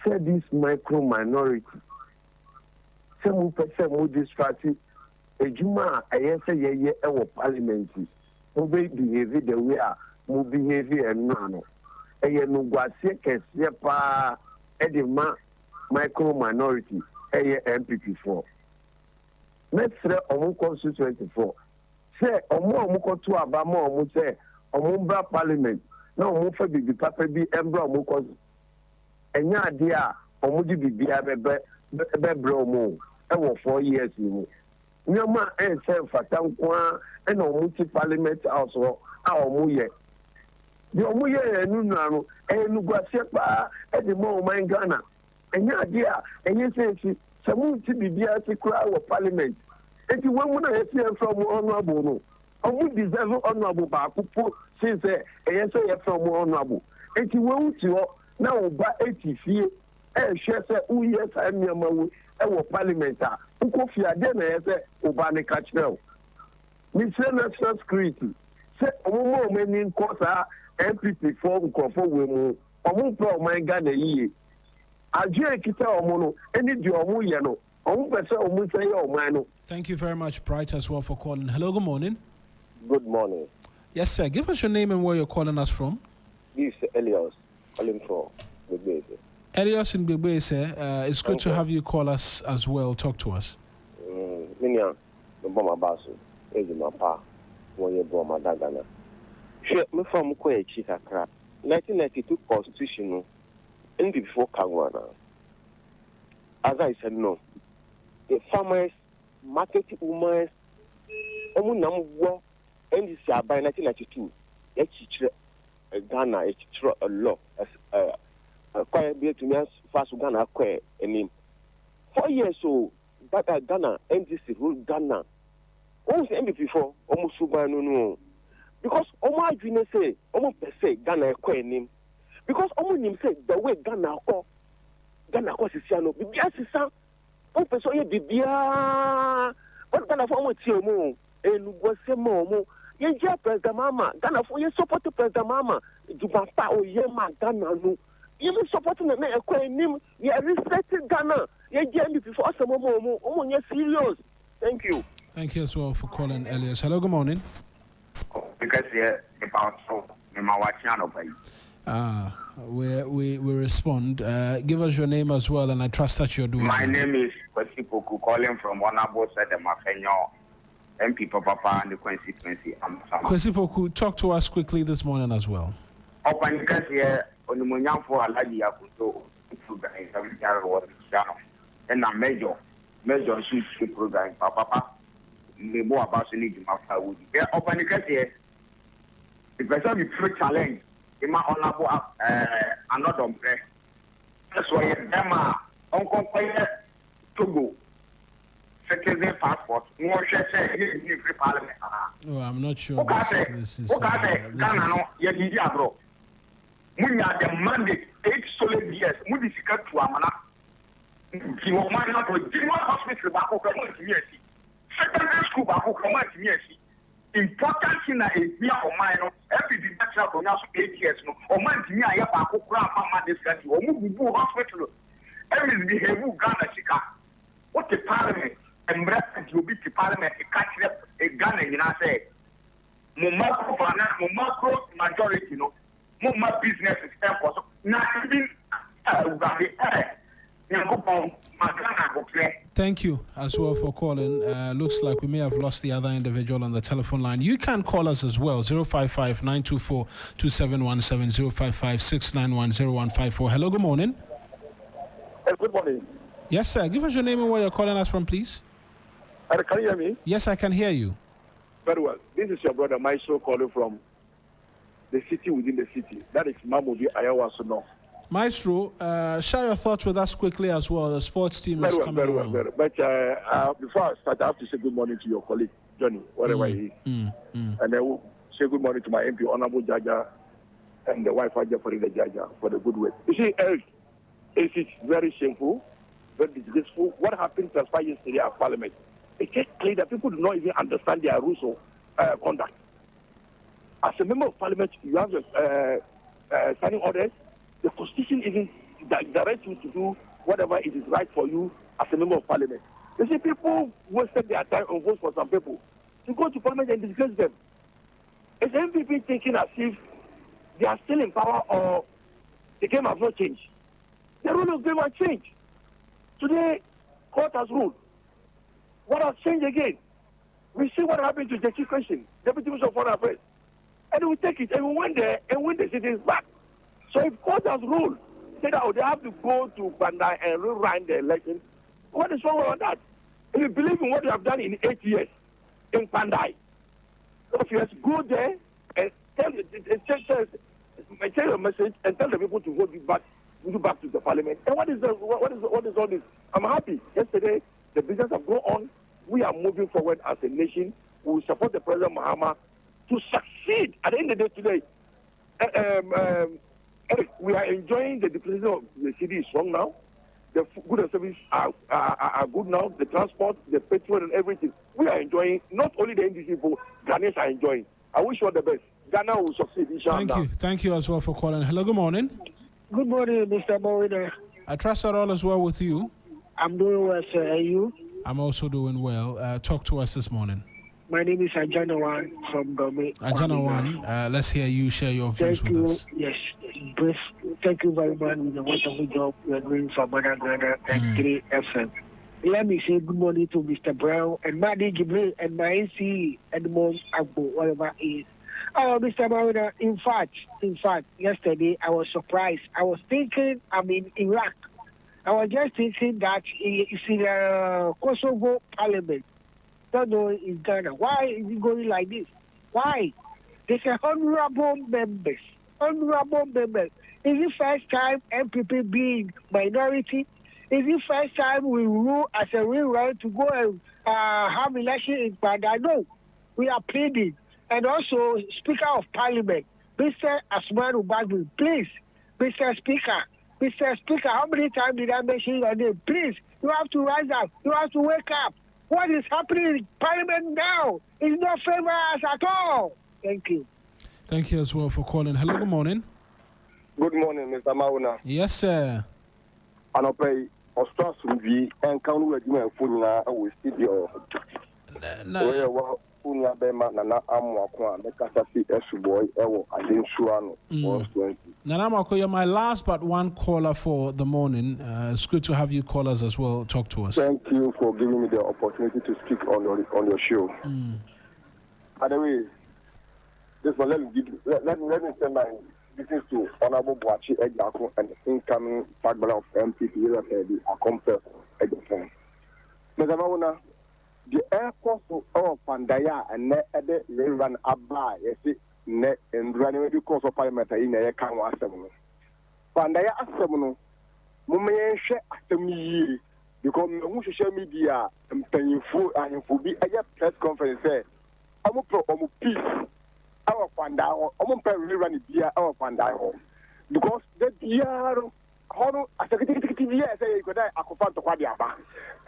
Say this micro minority. Some person more distracted. A Juma, I say, yeah, our parliament. Who behave the way more behavior and none. A Nuguasic, Sepa, Edima. Micro minority, MPP4. Let's say Omu constituency 4. Say Omu to Abama Omu say Omu parliament. No Omu for the papa be Embra Omu cause. Enya dia Omu di bibia bebro Omu. 4 years ni. Nyama say fatankwa and Omu parliament also Omu ye. The Omu ye enu Nuguasepa Edimo Ghana. And your idea, and you say, some to be there to cry our parliament. And you won't hear from honorable. I would deserve honorable Baku since a answer from honorable. And you won't now by 80 feet, and share say, oh, yes, I'm your mother, our parliament. Who could fear them as a Obani catch now? Mr. National Security say, oh, more men in Cosa, MPP for women, or won't pro my gun a year. Thank you very much, Bright, as well for calling. Hello, good morning. Good morning. Yes, sir. Give us your name and where you're calling us from. This is Elias, calling from Bebe. Elias in Bebe, sir. It's good to have you call us as well. Talk to us. Minya, the bomber basso, Ezimapa, when you bomber Dagana. Sure, me from Kwe Chikakra, 1992 constitutional. Before Kangwana. As I said, no. The farmers, market women, Omunamwa, NDC by 1992, Ghana, a law as quite be to me as fast Ghana acquire a name. 4 years so that Ghana NDC rule Ghana. Almost MVP for almost no. Because Oma Junior say, almost per se Ghana acquire name. Because almost him say the way Ghana is Siano, Bibia Sisa, oh, Pessoa Bibia, what Ghana for almost Tiomo, and was a momo. Ye President Mama, Ghana for your support to President Mama, Dubasta or Yema Ghana. You supporting the man acquiring him, you are respecting Ghana. Ye before some more, you're serious. Thank you. Thank you as well for calling, Elias. Hello, good morning. Because about so, we respond. Give us your name as well, and I trust that you're doing. My name is Kwesi Poku, calling from Honorable Sedemafenyo, MP Papa and the constituency. Kwesi Poku, talk to us quickly this morning as well. Open because here on the Munyan for Aladi Yakuto program and a major shoot program, Papa. The more about the need to master would be open because here. The person with true challenge, in my honorable another umbrella. That's why them Uncle Togo. Second passport, more share free parliament. Oh, I'm not sure. This is Ghana, no, yeah, bro. Munya the mandate 8 solid years, Mudifika to Amana. You want my not to General Hospital back over community. Secondary school back over community. Important thing that is near or mine, every disaster for now 8 years, no, or man to me, I have a program, this country, or move hospital. Every behavior Ghana Chica. What the parliament and reference will be the parliament, a catch up a Ghana, you know, say, macro majority, no, more business is temple. Not even Thank you as well for calling. Looks like we may have lost the other individual on the telephone line. You can call us as well, 055-924-2717, 055-691-0154. Hello, good morning. Good morning. Yes, sir. Give us your name and where you're calling us from, please. Can you hear me? Yes, I can hear you. Very well. This is your brother Maestro calling from the city within the city. That is Mamobi Ayawaso North. Maestro, share your thoughts with us quickly as well. The sports team is coming around. Very well. But before I start, I have to say good morning to your colleague, Johnny, wherever he is. And I will say good morning to my MP, Honorable Jaja, and the wife, Aja, for the Jaja, for the good work. You see, Eric, it's very shameful, very disgraceful. What happened as far yesterday at Parliament? It's just clear that people do not even understand their rules of conduct. As a member of Parliament, you have signing orders. The Constitution even directs you to do whatever it is right for you as a member of Parliament. You see, people wasted their time on votes for some people to go to Parliament and disgrace them. Is MPP thinking as if they are still in power or the game has not changed? The rule of the game has changed. Today, court has ruled. What has changed again? We see what happened to Jackie Question, Deputy Minister of Foreign Affairs. And we take it and we went there and win the citizens back. So if court has ruled, say that they have to go to Bandai and rerun the election, what is wrong with that? If you believe in what you have done in 8 years in Bandai, if you just go there and tell your message and tell the people to vote you back to the Parliament. And what is all this? I'm happy. Yesterday, the business have gone on. We are moving forward as a nation. We will support the President Mahama to succeed. At the end of the day today, Eric, we are enjoying the depreciation of the city is strong now. The goods and services are good now. The transport, the petrol and everything. We are enjoying. Not only the NDC people, Ghanaians are enjoying. I wish you all the best. Ghana will succeed, inshallah. Thank you as well for calling. Hello, good morning. Good morning, Mr. Mawuena. I trust that all is well with you. I'm doing well, sir. Are you? I'm also doing well. Talk to us this morning. My name is Ajanawan from Gome. Ajanawan, let's hear you share your views with us. Yes, brief. Thank you very much with the wonderful job you are doing for Mother Ghana and 3 FM. Let me say good morning to Mr. Brown and Madi Jibril and my NC and Mom Agbo, whatever it is. Oh, Mr. Mawuena, in fact, yesterday I was surprised. I was thinking I'm in Iraq. I was just thinking that it's in the Kosovo Parliament. Don't know in Ghana. Why is it going like this? Why? They say honorable members. Honorable members. Is it first time MPP being minority? Is it first time we rule as a real right to go and have election in Pada? No. We are pleading. And also, Speaker of Parliament, Mr. Asman Ubagbi, please, Mr. Speaker, how many times did I mention your name? Please, you have to rise up. You have to wake up. What is happening in Parliament now is not favor us at all. Thank you. Thank you as well for calling. Hello, good morning. Good morning, Mr. Mawuena. Yes, sir. Anope, Australia, and County Regiment Funia, we studio. Funia Bema, Nana Amwakwa, the Casasi Eshuboy, Ewo, and then Shuano. Nana Mako, you're my last but one caller for the morning. It's good to have you callers as well. Talk to us. Thank you for giving me the opportunity to speak on your show. By the way, this one, let me send my greetings to Honorable Boachi Ejako and the incoming Fagbala of MPP, the Akompe Ejako. Mr. Mawuena, the airport of Pandaya and the run Abba, yes, and running because of Parliament in a Kama Assembly. Pandaya Assembly, Mume Assembly, because social media and paying full and for be a press conference. I'm a pro peace. Our Pandaya, I'm a really run it our Pandaya. Because the year, how a secretary, yes, I could I could find the Wadiaba.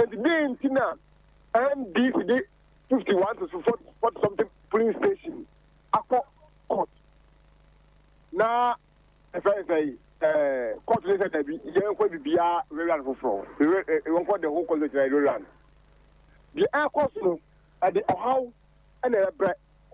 And the day in Tina. And this day 51 to 40 something police station. Court. Now, if I say court later that you going to be a run for you want the whole college run. The air cost at the how and a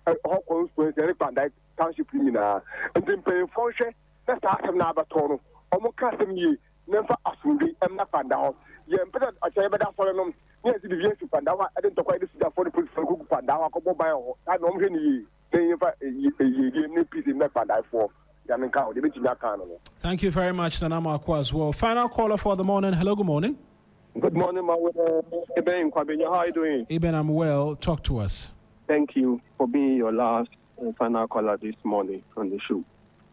how consequence the township criminal and then paying function that's some Nabaton. Almost custom ye never assumed and not found out. You better I say better for them. Yes, the VS Pandawa, I didn't talk about this for the police for Pandawa, Cobo by I don't really say if I piece in that Pandai for Yaminka, the Michigan. Thank you very much, Nanama Akwa as well. Final caller for the morning. Hello, good morning. Good morning, Eben. How are you doing? Eben, I'm well. Talk to us. Thank you for being your last and final caller this morning on the show.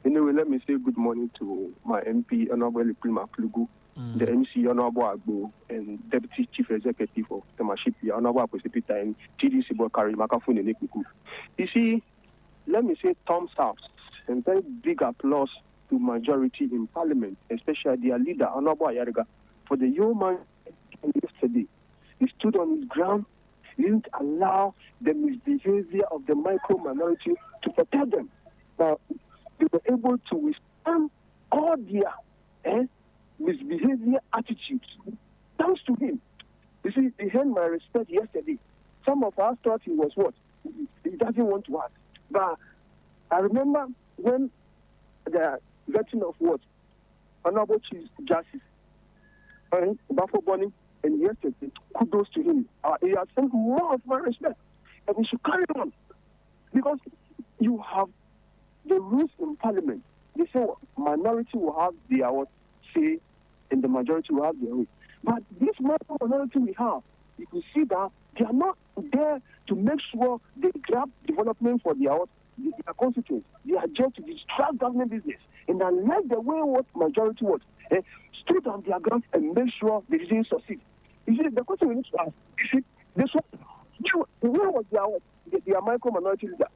Anyway, let me say good morning to my MP, Honorable Prima Klugu. The MC Honorable Agbo and Deputy Chief Executive of the Mashipia, Honorable Precipita and TDC Bokari Makafuni Nekuku. You see, let me say thumbs up and very big applause to majority in Parliament, especially their leader, Honorable Ayariga, for the young man yesterday. He stood on his ground, he didn't allow the misbehavior of the micro minority to protect them. Now, they were able to withstand all their misbehavior attitudes. Thanks to him. You see, he had my respect yesterday. Some of us thought he was what? He doesn't want to ask. But I remember when the veteran of what? Honorable Chief Justice Bafo Bonnie, and yesterday, kudos to him. He has sent more of my respect. And we should carry on. Because you have the rules in Parliament. They say minority will have their say and the majority will have their way. But this minority we have, you can see that they are not there to make sure they grab development for their constituents. They are just to distract government business. And unlike the way what majority was, stood on their ground and make sure they didn't succeed. You see, the question we need to ask, you see, this one, where was their micro minority leader?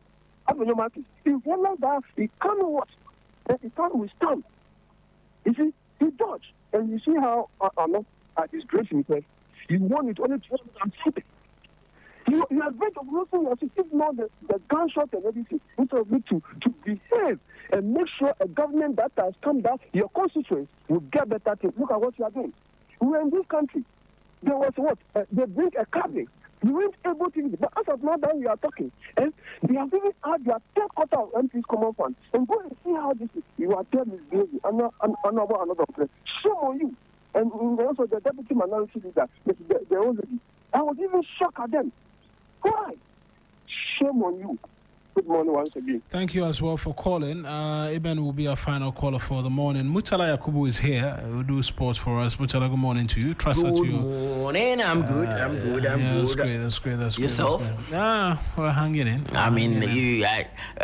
If one like that, he can't what? He can't withstand. You see, he dodged. And you see how at his grace himself, he won it only 250. You are great of losing your system now the gunshot and everything. Instead of it to behave and make sure a government that has come down, your constituents will get better things. Look at what you are doing. We were in this country. There was what? They bring a cabinet. You weren't able to, but as of now that we are talking, and they have even had their third quarter of MP's common fund. And go and see how this is. You are there misbehaving. Another place. Shame on you. And also the deputy minority leader, the old lady. I was even shocked at them. Why? Shame on you. Good morning once again. Thank you as well for calling. Eben will be our final caller for the morning. Mutala Yakubu is here. He'll do sports for us. Mutala, good morning to you. Trust that you. Good morning. I'm good. I'm good. That's great. Yourself? We're hanging in.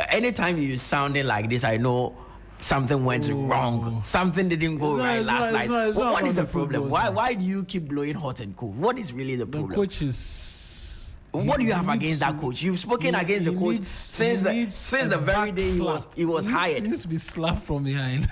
Anytime you're sounding like this, I know something went wrong. Something didn't go right last night. What is the problem? Why do you keep blowing hot and cold? What is really the problem? The coach is. What do you have against that coach? You've spoken against the coach since the very day he was hired. He needs to be slapped from behind.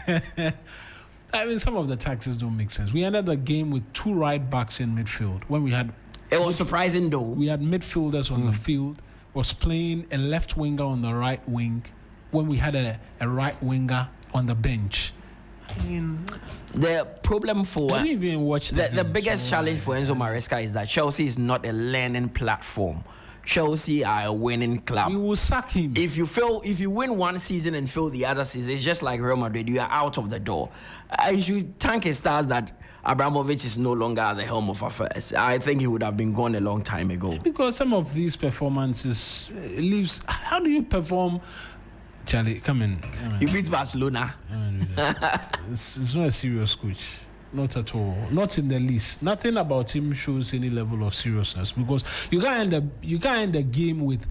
I mean, some of the tactics don't make sense. We ended the game with 2 right backs in midfield when we had. It was surprising though. We had midfielders on the field. Was playing a left winger on the right wing when we had a right winger on the bench. I mean, the problem for I didn't even watch the biggest challenge for Enzo Maresca is that Chelsea is not a learning platform. Chelsea are a winning club. We will sack him. If you win one season and fail the other season, it's just like Real Madrid. You are out of the door. You should thank his stars that Abramovich is no longer at the helm of affairs. I think he would have been gone a long time ago. Because some of these performances leaves. How do you perform? Charlie, come in. You beat Barcelona. It's not a serious coach. Not at all. Not in the least. Nothing about him shows any level of seriousness because you can't end the game with.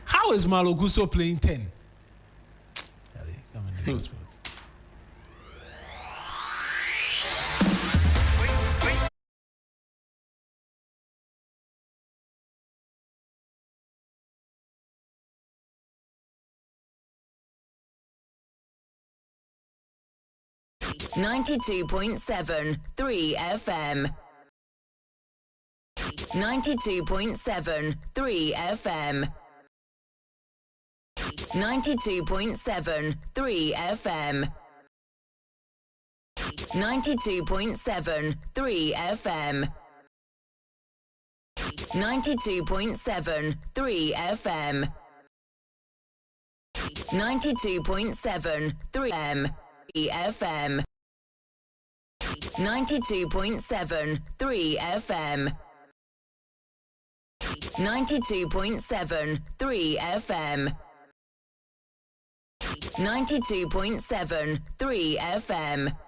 How is Malo Gusto playing 10? Charlie, come in. 92.7 3 FM. 92.7 3 FM. 92.7 3 FM. 92.7 3 FM. 92.7 3 FM. 92.7 3 FM. 92.7 3 FM. 92.7 3 FM. 92.7 3 FM.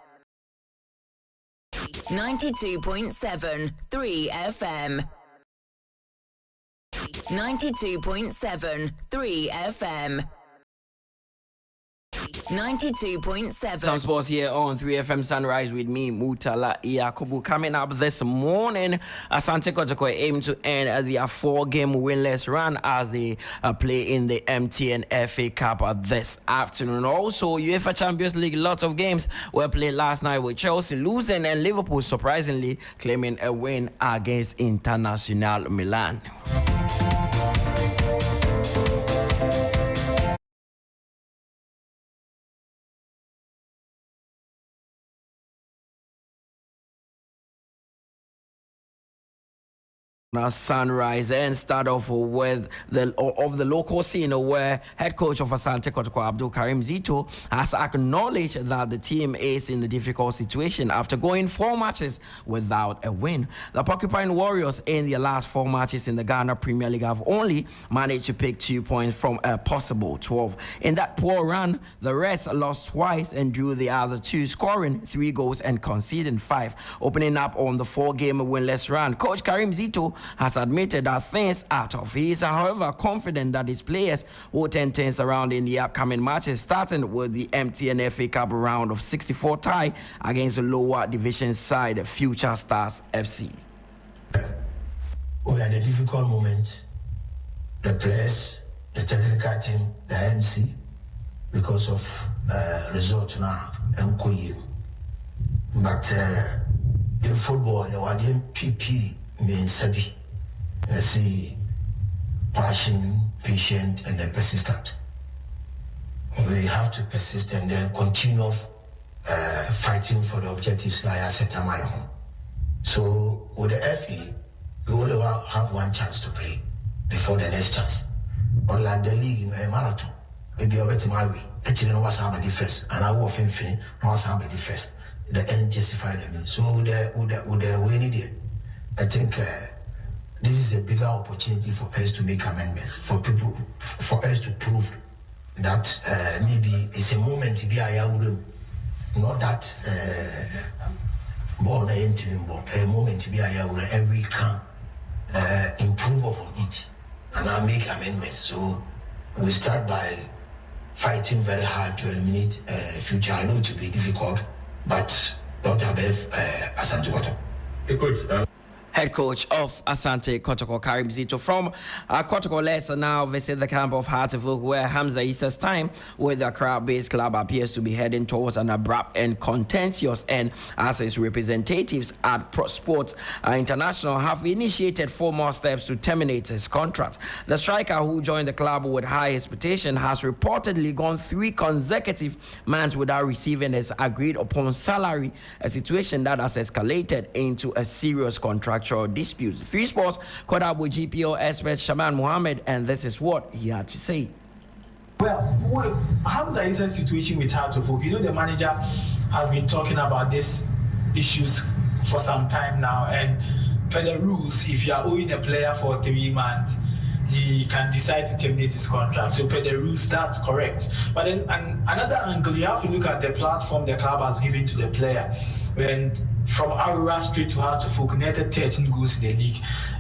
92.7 3 FM. 92.7 3 FM. 92.7. Some sports here on 3FM Sunrise with me, Mutala Yakubu. Coming up this morning, Asante Kotoko aim to end their 4-game winless run as they play in the MTN FA Cup this afternoon. Also, UEFA Champions League, lots of games were played last night with Chelsea losing and Liverpool surprisingly claiming a win against Internazionale Milan. Sunrise and start off with the local scene where head coach of Asante Kotoko Abdul Karim Zito has acknowledged that the team is in a difficult situation after going 4 matches without a win. The Porcupine Warriors in their last 4 matches in the Ghana Premier League have only managed to pick 2 points from a possible 12. In that poor run, the Reds lost twice and drew the other 2, scoring 3 goals and conceding 5. Opening up on the 4-game winless run, Coach Karim Zito has admitted that things are tough. He is, however, confident that his players will turn things around in the upcoming matches, starting with the MTN FA Cup round of 64 tie against the lower division side, Future Stars FC. We are in a difficult moment. The players, the technical team, the MC, because of result now, but in football, you are the PP. Means Sabi, see, passion, patient, and then persistent. We have to persist and then continue fighting for the objectives I set on my own. So with the FE, we only have 1 chance to play before the next chance. Unlike the league, in a marathon, maybe over to my way. Actually, no one's having defense, and I will finish. No one's having defense. The end justified me. So with the winning there. I think this is a bigger opportunity for us to make amendments, for us to prove that maybe it's a moment to be a not that born a moment to be a and we can improve upon it and I'll make amendments. So we start by fighting very hard to eliminate future. I know it will be difficult, but not above Asante Kotoko. Hey, Coach. Head coach of Asante Kotoko, Karim Zito. From Kotoko, let's now visit the camp of Hartlepool, where Hamza Issa's time with the Accra-based club appears to be heading towards an abrupt and contentious end, as his representatives at Pro Sports International have initiated 4 more steps to terminate his contract. The striker, who joined the club with high expectation, has reportedly gone 3 consecutive months without receiving his agreed-upon salary, a situation that has escalated into a serious contractual dispute. 3 Sports caught up with GPO expert Shaban Mohammed, and this is what he had to say. Well, Hamza is a situation with Hartlepool. You know, the manager has been talking about these issues for some time now, and per the rules, if you are owing a player for 3 months, he can decide to terminate his contract. So per the rules, that's correct. But then another angle, you have to look at the platform the club has given to the player. When from Aurora straight to Hartlepool, connected 13 goals in the league,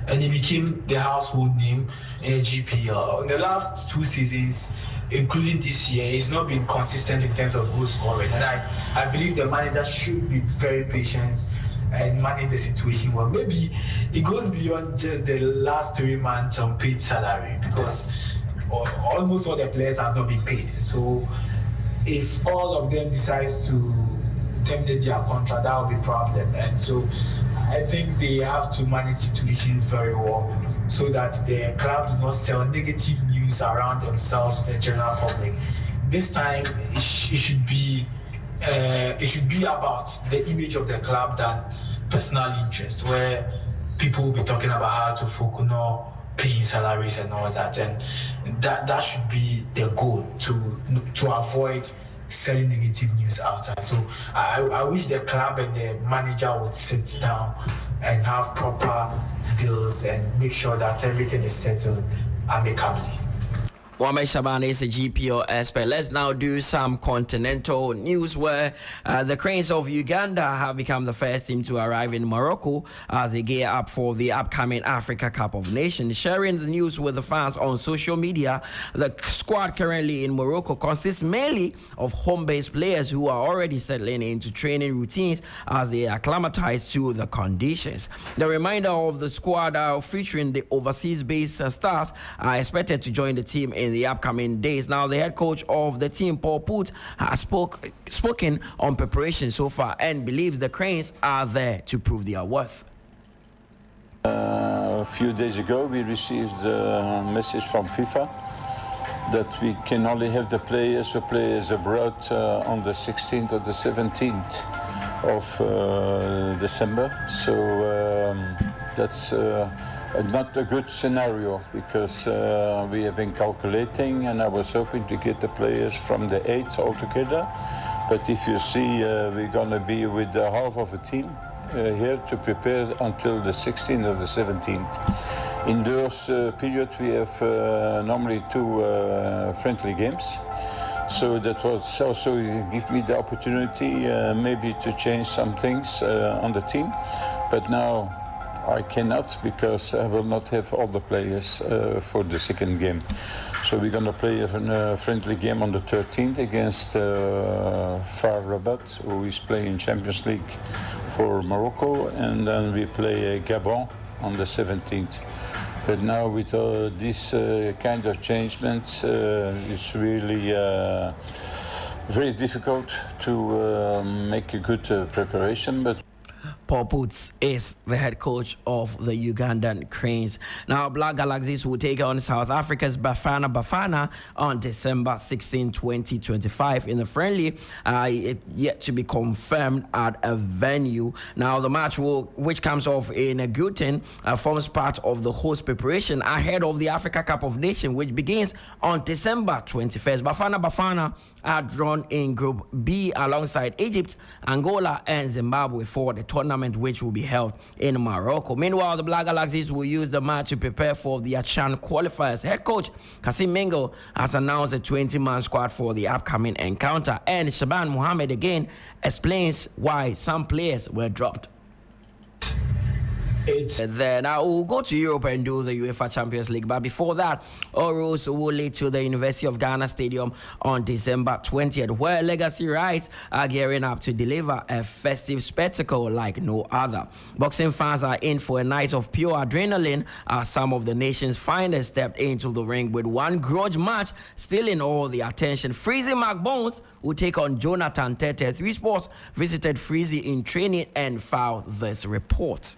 and he became the household name in GPL. In the last 2 seasons, including this year, he's not been consistent in terms of goal scoring. And I believe the manager should be very patient and manage the situation well. Maybe it goes beyond just the last 3 months unpaid salary, because almost all the players have not been paid. So if all of them decides to terminate their contract, that will be a problem. And so I think they have to manage situations very well so that the club do not sell negative news around themselves to the general public. This time it should be about the image of the club than personal interest, where people will be talking about how to focus on paying salaries and all that, and that should be the goal, to avoid selling negative news outside. So I wish the club and the manager would sit down and have proper deals and make sure that everything is settled amicably. Mohamed Shaban is a GPO expert. Let's now do some continental news, where the Cranes of Uganda have become the first team to arrive in Morocco as they gear up for the upcoming Africa Cup of Nations. Sharing the news with the fans on social media, the squad currently in Morocco consists mainly of home-based players who are already settling into training routines as they acclimatize to the conditions. The remainder of the squad, featuring the overseas-based stars, are expected to join the team in the upcoming days. Now, the head coach of the team, Paul Put, has spoken on preparation so far and believes the Cranes are there to prove their worth. A few days ago, we received a message from FIFA that we can only have the players who play abroad on the 16th or the 17th of December. So that's not a good scenario, because we have been calculating, and I was hoping to get the players from the 8th altogether. But if you see, we're going to be with the half of a team here to prepare until the 16th or the 17th. In those periods, we have normally 2 friendly games. So that will also give me the opportunity maybe to change some things on the team. But now I cannot, because I will not have all the players for the second game. So we're going to play a friendly game on the 13th against FAR Rabat, who is playing Champions League for Morocco, and then we play Gabon on the 17th. But now with these kind of changements, it's really very difficult to make a good preparation. But Paul Putz is the head coach of the Ugandan Cranes. Now, Black Galaxies will take on South Africa's Bafana on December 16, 2025 in a friendly yet to be confirmed at a venue. Now, the match, which comes off in Gauteng, forms part of the host preparation ahead of the Africa Cup of Nations, which begins on December 21st. Bafana are drawn in Group B alongside Egypt, Angola, and Zimbabwe for the tournament tournament, which will be held in Morocco. Meanwhile, the Black Galaxies will use the match to prepare for the ACHAN qualifiers. Head coach Kasim Mingo has announced a 20-man squad for the upcoming encounter, and Shaban Mohammed again explains why some players were dropped. Then I will go to Europe and do the UEFA Champions League. But before that, all roads will lead to the University of Ghana Stadium on December 20th, where Legacy Rights are gearing up to deliver a festive spectacle like no other. Boxing fans are in for a night of pure adrenaline as some of the nation's finest stepped into the ring with one grudge match stealing all the attention. Freezy McBones will take on Jonathan Tete. 3 Sports visited Freezy in training and filed this report.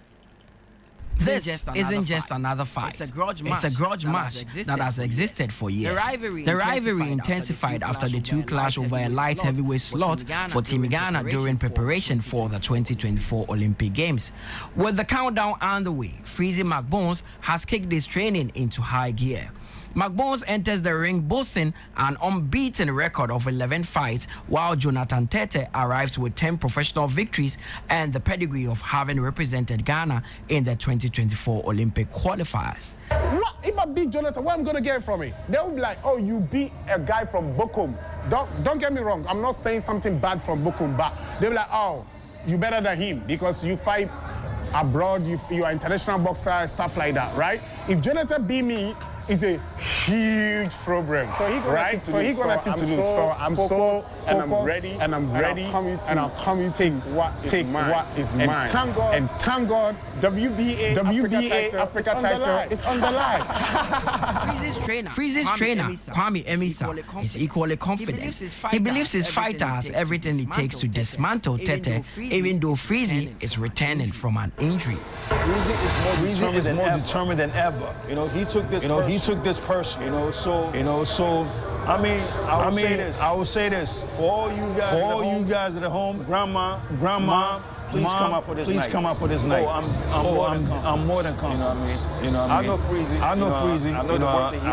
This isn't just another fight. It's a grudge match that has existed for years. The rivalry intensified after the two clashed over a light heavyweight slot for Team Ghana during preparation for the 2024 Olympic Games. With the countdown underway, Freezy McBones has kicked his training into high gear. McBones enters the ring boasting an unbeaten record of 11 fights, while Jonathan Tete arrives with 10 professional victories and the pedigree of having represented Ghana in the 2024 Olympic qualifiers. What? If I beat Jonathan, what am I going to get from it? They'll be like, oh, you beat a guy from Bochum. Don't get me wrong. I'm not saying something bad from Bochum, but they'll be like, oh, you better than him because you fight abroad, you are international boxer, stuff like that, right? If Jonathan beat me, it's a huge problem. So he got nothing to lose. So I'm ready, and I'm coming to take what is mine. And thank God, WBA Africa title is on the line. Freezy's trainer, Kwame Emisa, is equally confident. He believes his fighter has everything it takes to dismantle Tete, even though Freezy is returning from an injury. Freezy is more determined than ever. He took this person. So I mean, I will say this for all you guys at home, grandma, please come out for this night. I'm more than confident. I know Freezy. I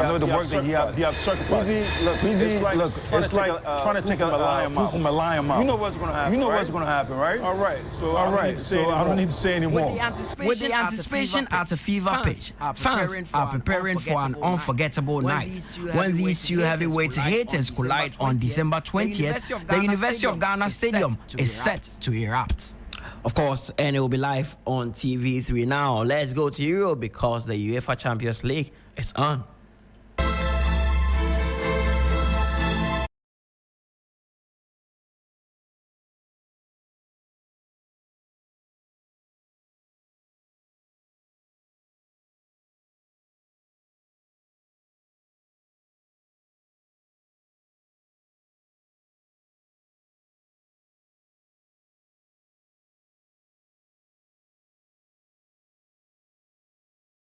know the work that he has sacrificed. Freezy, look, it's like trying to take a food from a lion mouth. You know what's going to happen, right? All right. So I don't need to say anymore. With the anticipation at a fever pitch, fans are preparing for an unforgettable night when these two heavyweight haters collide on December 20th. The University of Ghana Stadium is set to erupt. Of course, and it will be live on TV3 now. Let's go to Europe because the UEFA Champions League is on.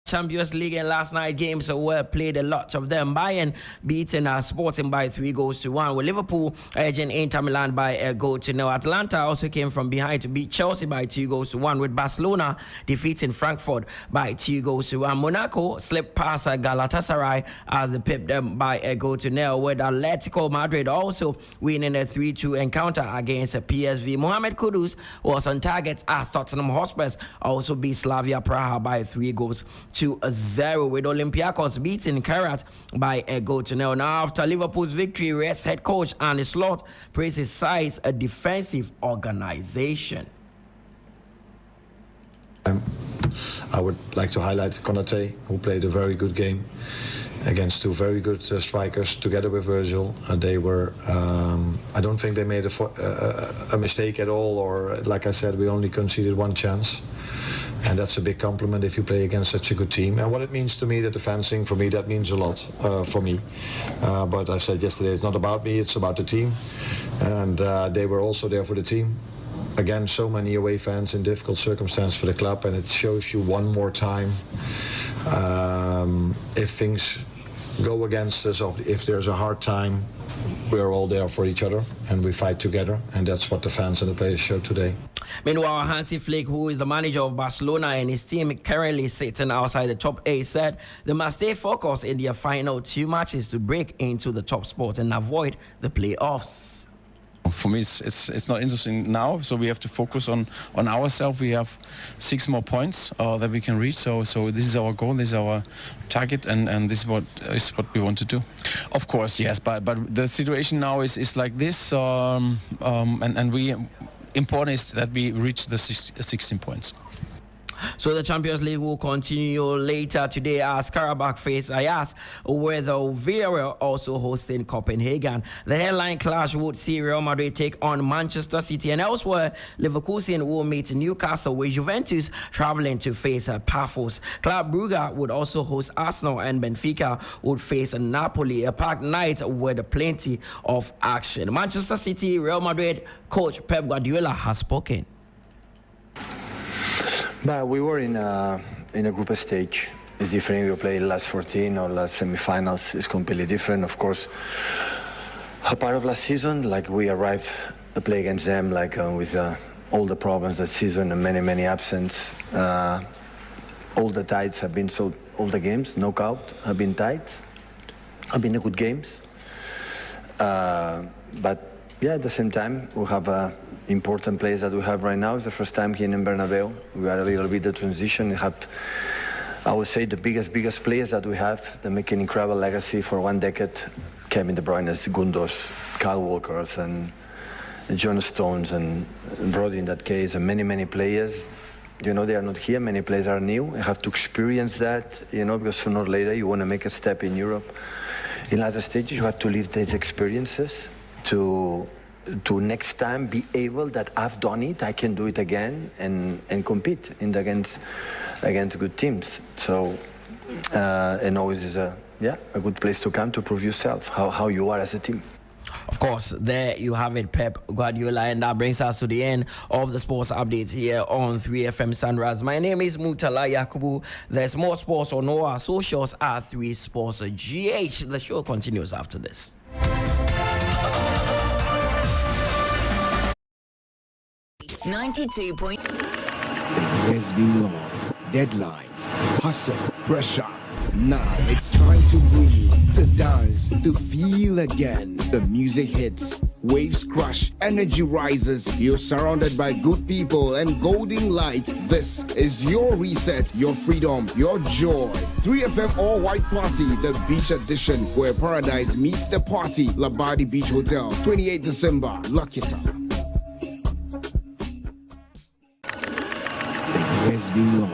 Champions League and last night games were played, a lot of them. Bayern beating Sporting by 3-1, with Liverpool edging Inter Milan by a goal to nil. Atlanta also came from behind to beat Chelsea by 2-1, with Barcelona defeating Frankfurt by 2-1. Monaco slipped past Galatasaray as they pipped them by a goal to nil, with Atletico Madrid also winning a 3-2 encounter against PSV. Mohamed Kudus was on target as Tottenham Hotspur also beat Slavia Praha by 3-0, with Olympiacos beating Karat by a goal to nil. Now, after Liverpool's victory, Reds head coach Arne Slot praised his side's a defensive organization. I would like to highlight Konate, who played a very good game against two very good strikers together with Virgil. They were, I don't think they made a mistake at all, or like I said, we only conceded one chance. And that's a big compliment if you play against such a good team. And what it means to me, that defending, for me, that means a lot for me. But I said yesterday, it's not about me, it's about the team. And they were also there for the team. Again, so many away fans in difficult circumstances for the club, and it shows you one more time if things go against us, or if there's a hard time, we're all there for each other and we fight together, and that's what the fans and the players showed today. Meanwhile, Hansi Flick, who is the manager of Barcelona and his team currently sitting outside the top 8, said they must stay focused in their final 2 matches to break into the top spot and avoid the playoffs. For me, it's not interesting now. So we have to focus on ourselves. We have 6 more points that we can reach. So this is our goal. This is our target, and this is what we want to do. Of course, yes. But the situation now is like this, and we important is that we reach the 16 points. So the Champions League will continue later today as Karabakh face Ajax, whether Villarreal also hosting Copenhagen. The headline clash would see Real Madrid take on Manchester City, and elsewhere Leverkusen will meet Newcastle, with Juventus traveling to face Pafos. Club Brugge would also host Arsenal, and Benfica would face Napoli. A packed night with plenty of action. Manchester City, Real Madrid coach Pep Guardiola has spoken. But we were in a group stage. It's different if you play last 14 or last semi-finals. It's completely different. Of course, a part of last season, like we arrived to play against them, like with all the problems that season and many absence. All the ties have been all the games, knockout, have been tight. Have been good games. But yeah, at the same time, we have important players that we have right now. It's the first time here in Bernabeu. We are a little bit the transition. We have, I would say, the biggest players that we have. They make an incredible legacy for 1 decade. Kevin De Bruyne, Gundogan, Kyle Walkers, and John Stones, and Rodri in that case, and many players. You know, they are not here. Many players are new. You have to experience that, you know, because sooner or later you want to make a step in Europe. In other stages, you have to live these experiences to next time be able that I've done it, I can do it again and compete against good teams. So and always is a good place to come to prove yourself, how you are as a team. Of course, there you have it, Pep Guardiola, and that brings us to the end of the sports updates here on 3FM Sunrise. My name is Mutala Yakubu. There's more sports on all our socials at 3 Sports GH. The show continues after this. 92. There's been long deadlines, hustle, pressure. Now it's time to breathe, to dance, to feel again. The music hits, waves crush, energy rises. You're surrounded by good people and golden light. This is your reset, your freedom, your joy. 3FM All White Party, the beach edition, where paradise meets the party. Labadi Beach Hotel, 28 December. Lock it up. There's been long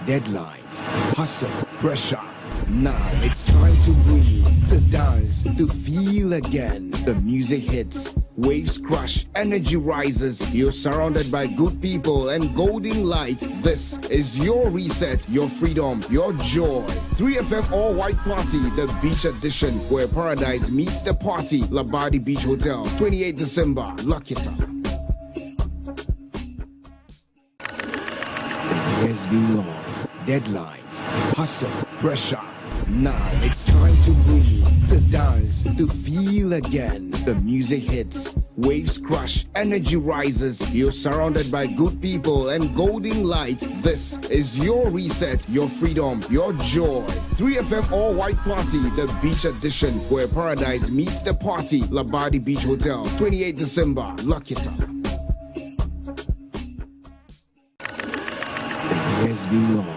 deadlines, hustle, pressure. Now it's time to breathe, to dance, to feel again. The music hits, waves crush, energy rises. You're surrounded by good people and golden light. This is your reset, your freedom, your joy. 3FM All White Party, the beach edition, where paradise meets the party. Labadi Beach Hotel, 28 December. Lock it up. There's been long deadlines, hustle, pressure. Now it's time to breathe, to dance, to feel again. The music hits, waves crush, energy rises. You're surrounded by good people and golden light. This is your reset, your freedom, your joy. 3FM All White Party, the beach edition, where paradise meets the party. Labadi Beach Hotel, 28 December. Lock it up. There's been long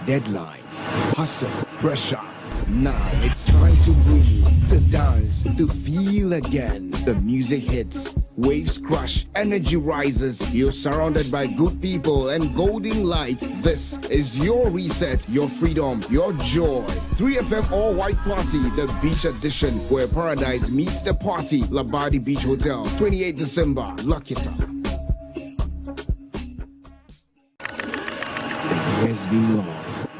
deadlines, hustle, pressure. Now it's time to breathe, to dance, to feel again. The music hits, waves crush, energy rises. You're surrounded by good people and golden light. This is your reset, your freedom, your joy. 3FM All White Party, the beach edition, where paradise meets the party. Labadi Beach Hotel, 28 December. Lock it up. There's been long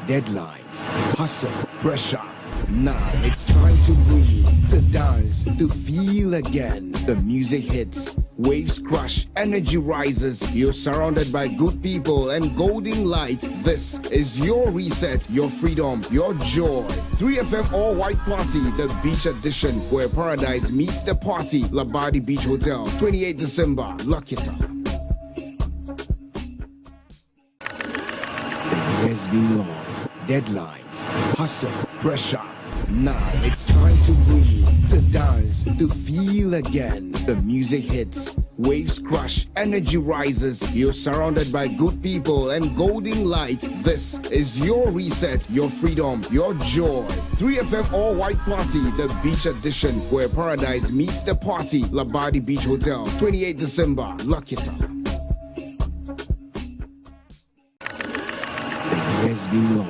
deadlines, hustle, pressure. Now it's time to breathe, to dance, to feel again. The music hits, waves crush, energy rises. You're surrounded by good people and golden light. This is your reset, your freedom, your joy. 3FM All White Party, the beach edition, where paradise meets the party. Labadi Beach Hotel, 28 December. Lock it up. There's been long deadlines, hustle, pressure. Now it's time to breathe, to dance, to feel again. The music hits, waves crush, energy rises. You're surrounded by good people and golden light. This is your reset, your freedom, your joy. 3FM All White Party, the beach edition, where paradise meets the party. Labadi Beach Hotel, 28 December. Lock it up. The years been long,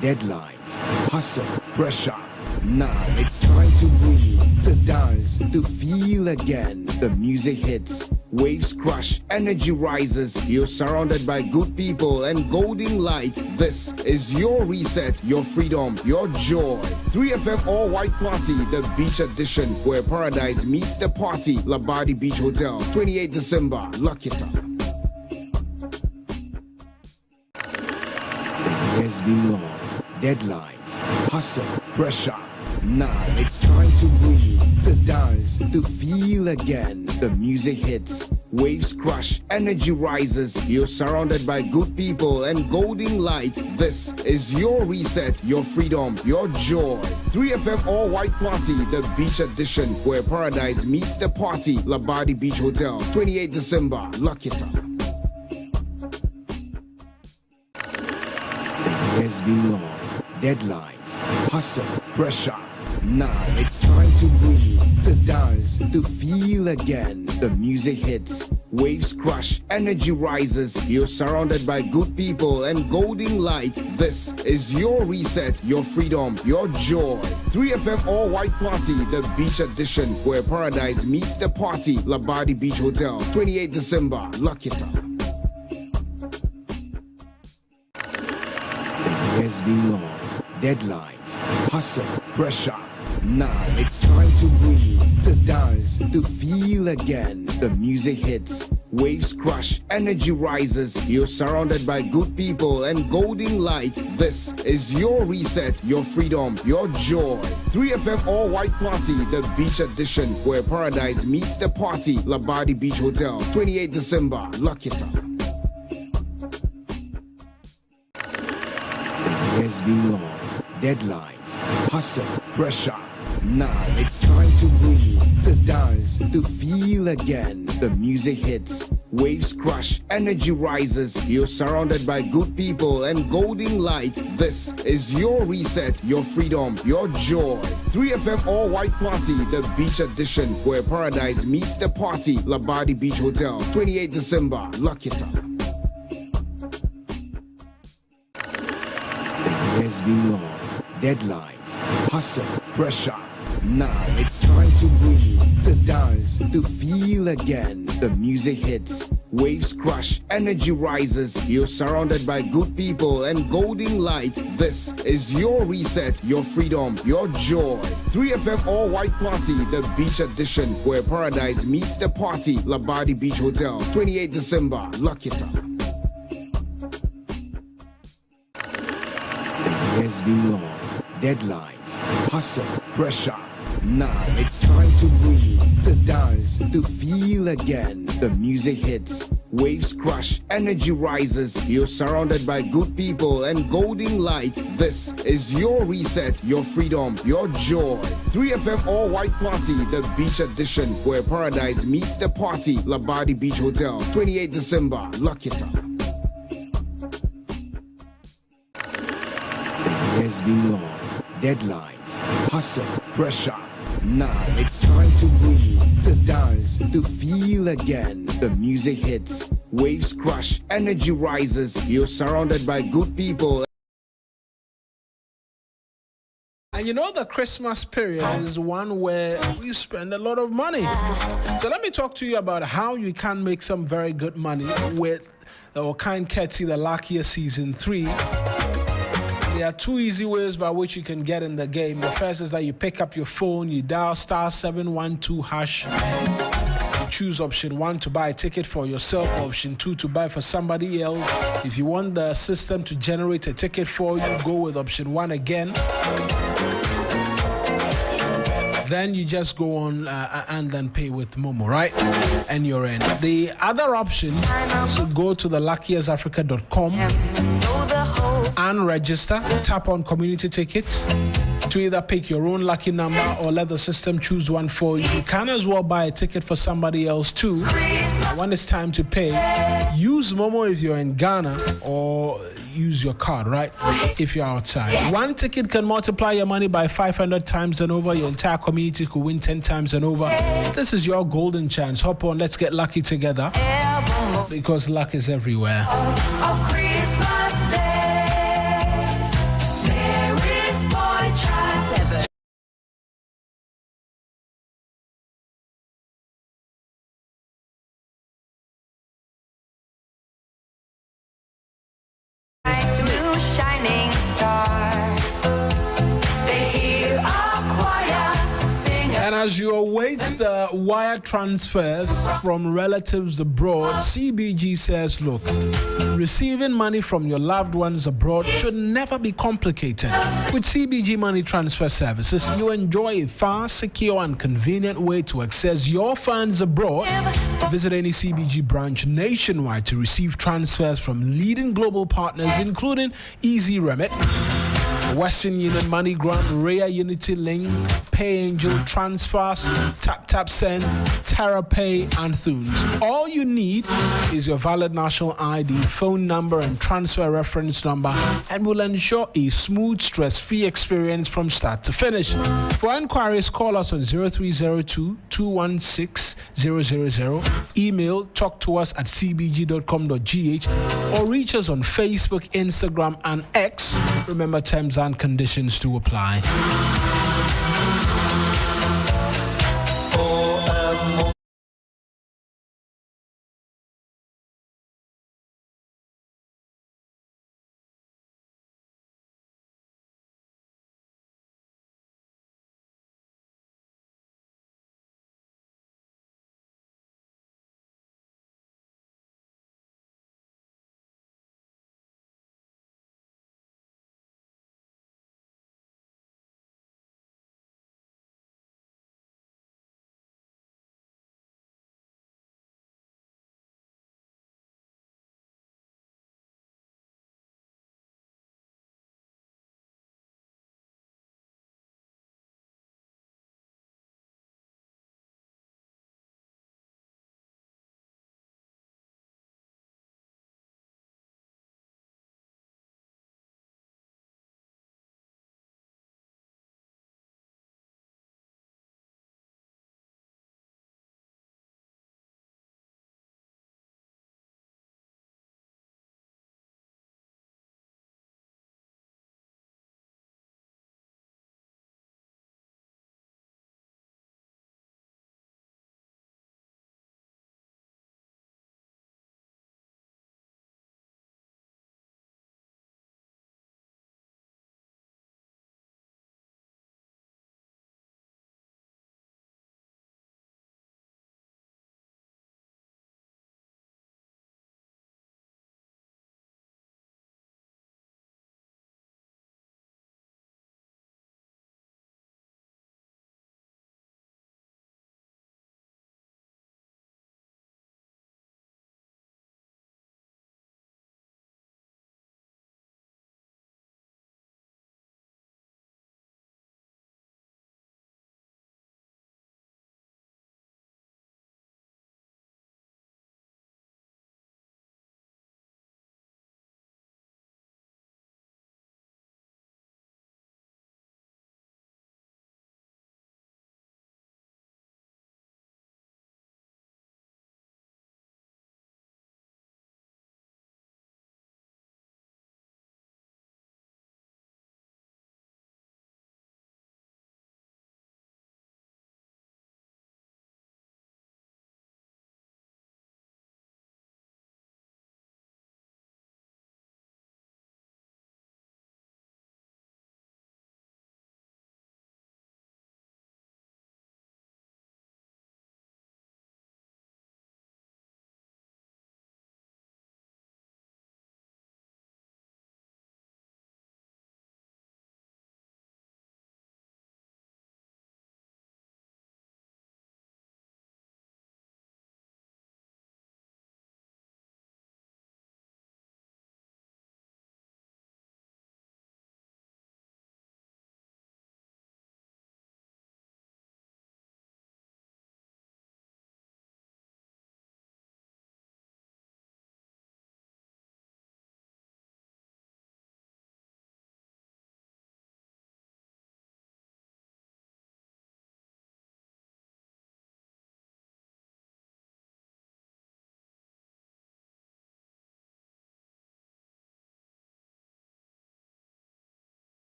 deadlines, hustle, pressure. Now it's time to breathe, to dance, to feel again. The music hits, waves crush, energy rises. You're surrounded by good people and golden light. This is your reset, your freedom, your joy. 3FM All White Party, the beach edition, where paradise meets the party. Labadi Beach Hotel, 28 December. Lock it up. The years been long, deadlines, hustle, pressure. Now it's time to breathe, to dance, to feel again. The music hits, waves crush, energy rises. You're surrounded by good people and golden light. This is your reset, your freedom, your joy. 3FM All White Party, the beach edition, where paradise meets the party. Labadi Beach Hotel, 28 December. Lock it up. The years been long, deadlines, hustle, pressure. Now it's time to breathe, to dance, to feel again. The music hits, waves crush, energy rises. You're surrounded by good people and golden light. This is your reset, your freedom, your joy. 3FM All White Party, the beach edition, where paradise meets the party. Labadi Beach Hotel, 28 December. Lock it up. The years been long, deadlines, hustle, pressure. Now it's time to breathe, to dance, to feel again. The music hits, waves crush, energy rises. You're surrounded by good people and golden light. This is your reset, your freedom, your joy. 3FM All White Party, the beach edition, where paradise meets the party. Labadi Beach Hotel, 28 December. Lock it up. The years been long, deadlines, hustle, pressure. Now it's time to breathe, to dance, to feel again. The music hits, waves crush, energy rises. You're surrounded by good people and golden light. This is your reset, your freedom, your joy. 3FM All White Party, the beach edition, where paradise meets the party. Labadi Beach Hotel, 28 December. Lock it up. The years been long, deadlines, hustle, pressure. Now it's time to breathe, to dance, to feel again. The music hits, waves crush, energy rises. You're surrounded by good people and golden light. This is your reset, your freedom, your joy. 3FM All White Party, the beach edition, where paradise meets the party. Labadi Beach Hotel, 28 December. Lock it up. The years been long, deadlines, hustle, pressure. Now it's time to breathe, to dance, to feel again. The music hits, waves crush, energy rises. You're surrounded by good people and golden light. This is your reset, your freedom, your joy. 3FM All White Party, the beach edition, where paradise meets the party. Labadi Beach Hotel, 28 December. Lock it up. The years been long, deadlines, hustle, pressure. Now it's time to breathe, to dance, to feel again. The music hits, waves crush, energy rises. You're surrounded by good people. And you know the Christmas period is one where we spend a lot of money. So let me talk to you about how you can make some very good money with our kind courtesy, the Luckiest Season 3. There are two easy ways by which you can get in the game. The first is that you pick up your phone, you dial *712#. You choose option 1 to buy a ticket for yourself, option 2 to buy for somebody else. If you want the system to generate a ticket for you, go with option 1 again. Then you just go on and then pay with Momo, right? And you're in. The other option is to go to the luckiestafrica.com can register. Tap on community tickets to either pick your own lucky number or let the system choose one for you. You can as well buy a ticket for somebody else too. When it's time to pay, use Momo if you're in Ghana or use your card, right? If you're outside. One ticket can multiply your money by 500 times and over. Your entire community could win 10 times and over. This is your golden chance. Hop on, let's get lucky together because luck is everywhere. As you await the wire transfers from relatives abroad, CBG says, look, receiving money from your loved ones abroad should never be complicated. With CBG Money Transfer Services, you enjoy a fast, secure, and convenient way to access your funds abroad. Visit any CBG branch nationwide to receive transfers from leading global partners, including Easy Remit, Western Union, MoneyGram, Rare Unity Link, PayAngel, Transfers, Tap Send, TerraPay, and Thunes. All you need is your valid national ID, phone number, and transfer reference number, and will ensure a smooth, stress-free experience from start to finish. For inquiries, call us on 0302-216-000, email talktous@cbg.com.gh, or reach us on Facebook, Instagram, and X. Remember, terms and conditions to apply.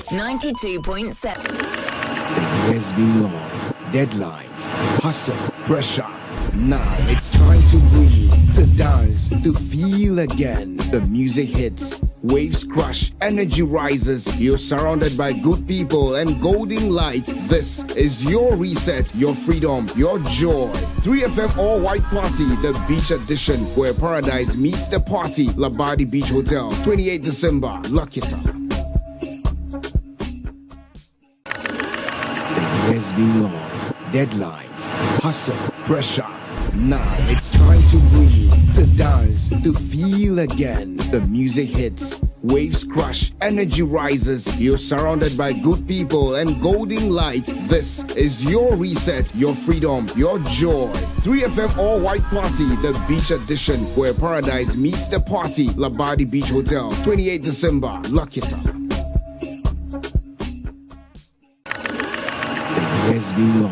92.7. There's been long deadlines, hustle, pressure. Now it's time to breathe, to dance, to feel again. The music hits, waves crush, energy rises. You're surrounded by good people and golden light. This is your reset, your freedom, your joy. 3FM All White Party, the beach edition, where paradise meets the party. Labadi Beach Hotel, 28 December. Lock it up. There's been long deadlines, hustle, pressure. Now it's time to breathe, to dance, to feel again. The music hits, waves crush, energy rises. You're surrounded by good people and golden light. This is your reset, your freedom, your joy. 3FM All White Party, the beach edition, where paradise meets the party. Labadi Beach Hotel, 28 December. Lock it up. There's been long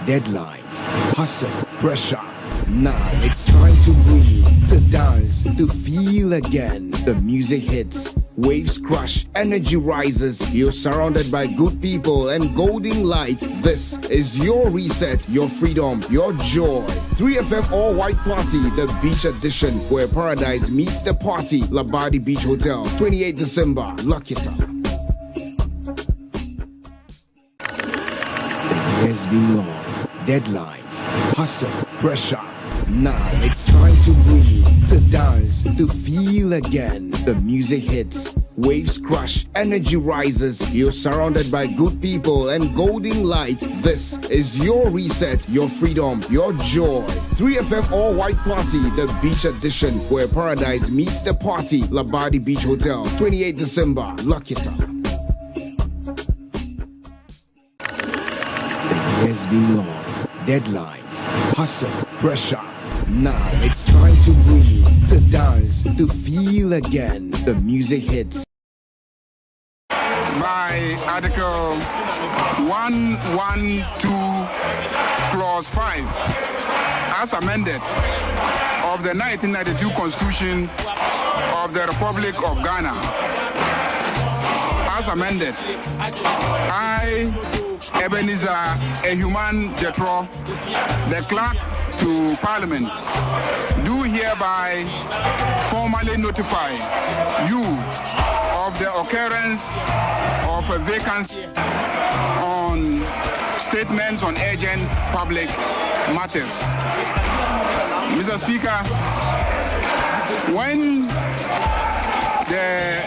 deadlines, hustle, pressure. Now it's time to breathe, to dance, to feel again. The music hits, waves crush, energy rises. You're surrounded by good people and golden light. This is your reset, your freedom, your joy. 3FM All White Party, the beach edition, where paradise meets the party. Labadi Beach Hotel, 28 December. Lock it up. There's been long deadlines, hustle, pressure. Now it's time to breathe, to dance, to feel again. The music hits, waves crush, energy rises. You're surrounded by good people and golden light. This is your reset, your freedom, your joy. 3FM All White Party, the beach edition, where paradise meets the party. Labadi Beach Hotel, 28 December. Lock it up. There's been long deadlines, hustle, pressure. Now it's time to breathe, to dance, to feel again. The music hits. By Article 112, Clause 5, as amended, of the 1992 Constitution of the Republic of Ghana, as amended, I, Ebenezer Ehuman Jetro, the clerk to Parliament, do hereby formally notify you of the occurrence of a vacancy on statements on urgent public matters. Mr. Speaker, when the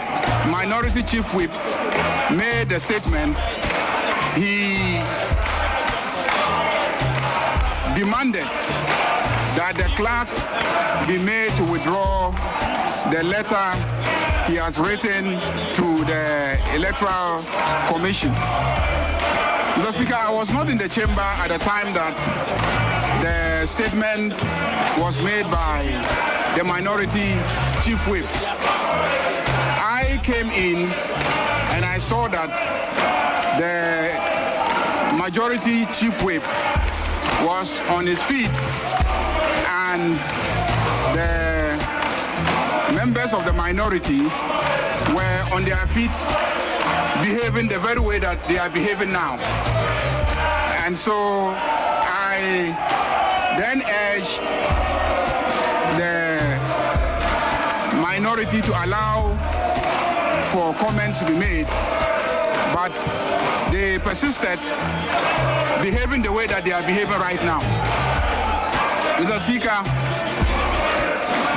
Minority Chief Whip made the statement, he demanded that the clerk be made to withdraw the letter he has written to the Electoral Commission. Mr. Speaker, I was not in the chamber at the time that the statement was made by the Minority Chief Whip. I came in and I saw that the Majority Chief Whip was on his feet and the members of the minority were on their feet behaving the very way that they are behaving now. And so I then urged the minority to allow for comments to be made, but they persisted behaving the way that they are behaving right now. Mr. Speaker,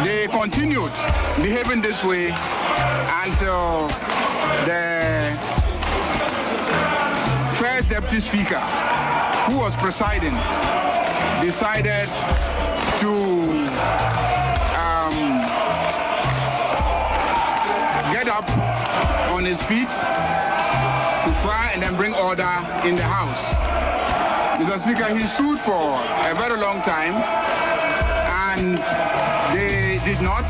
they continued behaving this way until the first Deputy Speaker, who was presiding, decided to get up on his feet to try and then bring order in the House. Mr. Speaker, he stood for a very long time and they did not.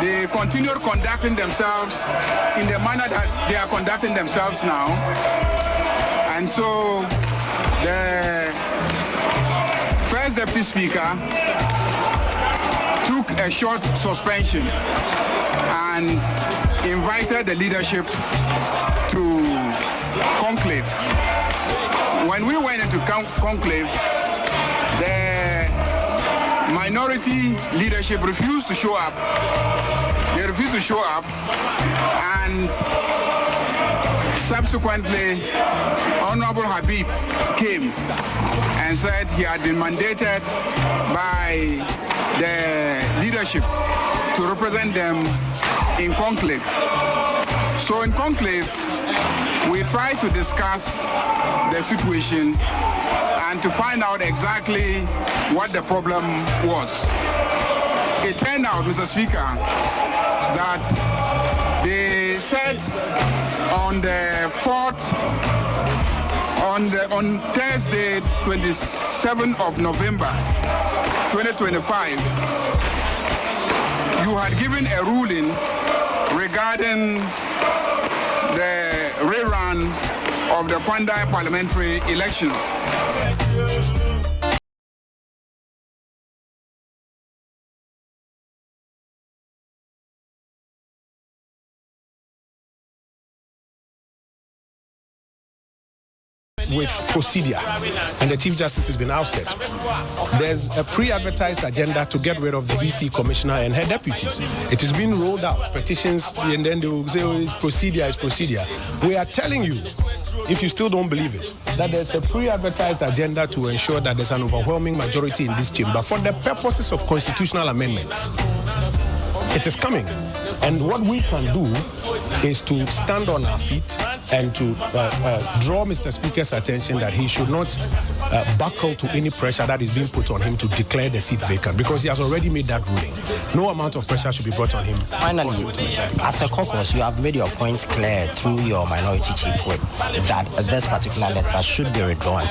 They continued conducting themselves in the manner that they are conducting themselves now. And so the first Deputy Speaker took a short suspension and invited the leadership to conclave. When we went into conclave, the minority leadership refused to show up. They refused to show up, and subsequently, Honorable Habib came and said he had been mandated by the leadership to represent them in conclave. So in conclave, we tried to discuss the situation and to find out exactly what the problem was. It turned out, Mr. Speaker, that they said on the 4th, on Thursday, 27th of November, 2025, you had given a ruling regarding the rerun of the Kwandai parliamentary elections. With procedure, and the Chief Justice has been ousted. There's a pre-advertised agenda to get rid of the EC Commissioner and her deputies. It has been rolled out, petitions, and then they will say, oh, it's procedure, it's procedure. We are telling you, if you still don't believe it, that there's a pre-advertised agenda to ensure that there's an overwhelming majority in this chamber for the purposes of constitutional amendments. It is coming. And what we can do is to stand on our feet and to draw Mr. Speaker's attention that he should not buckle to any pressure that is being put on him to declare the seat vacant, because he has already made that ruling. No amount of pressure should be brought on him. Finally, as a caucus, you have made your points clear through your minority chief whip that this particular letter should be withdrawn.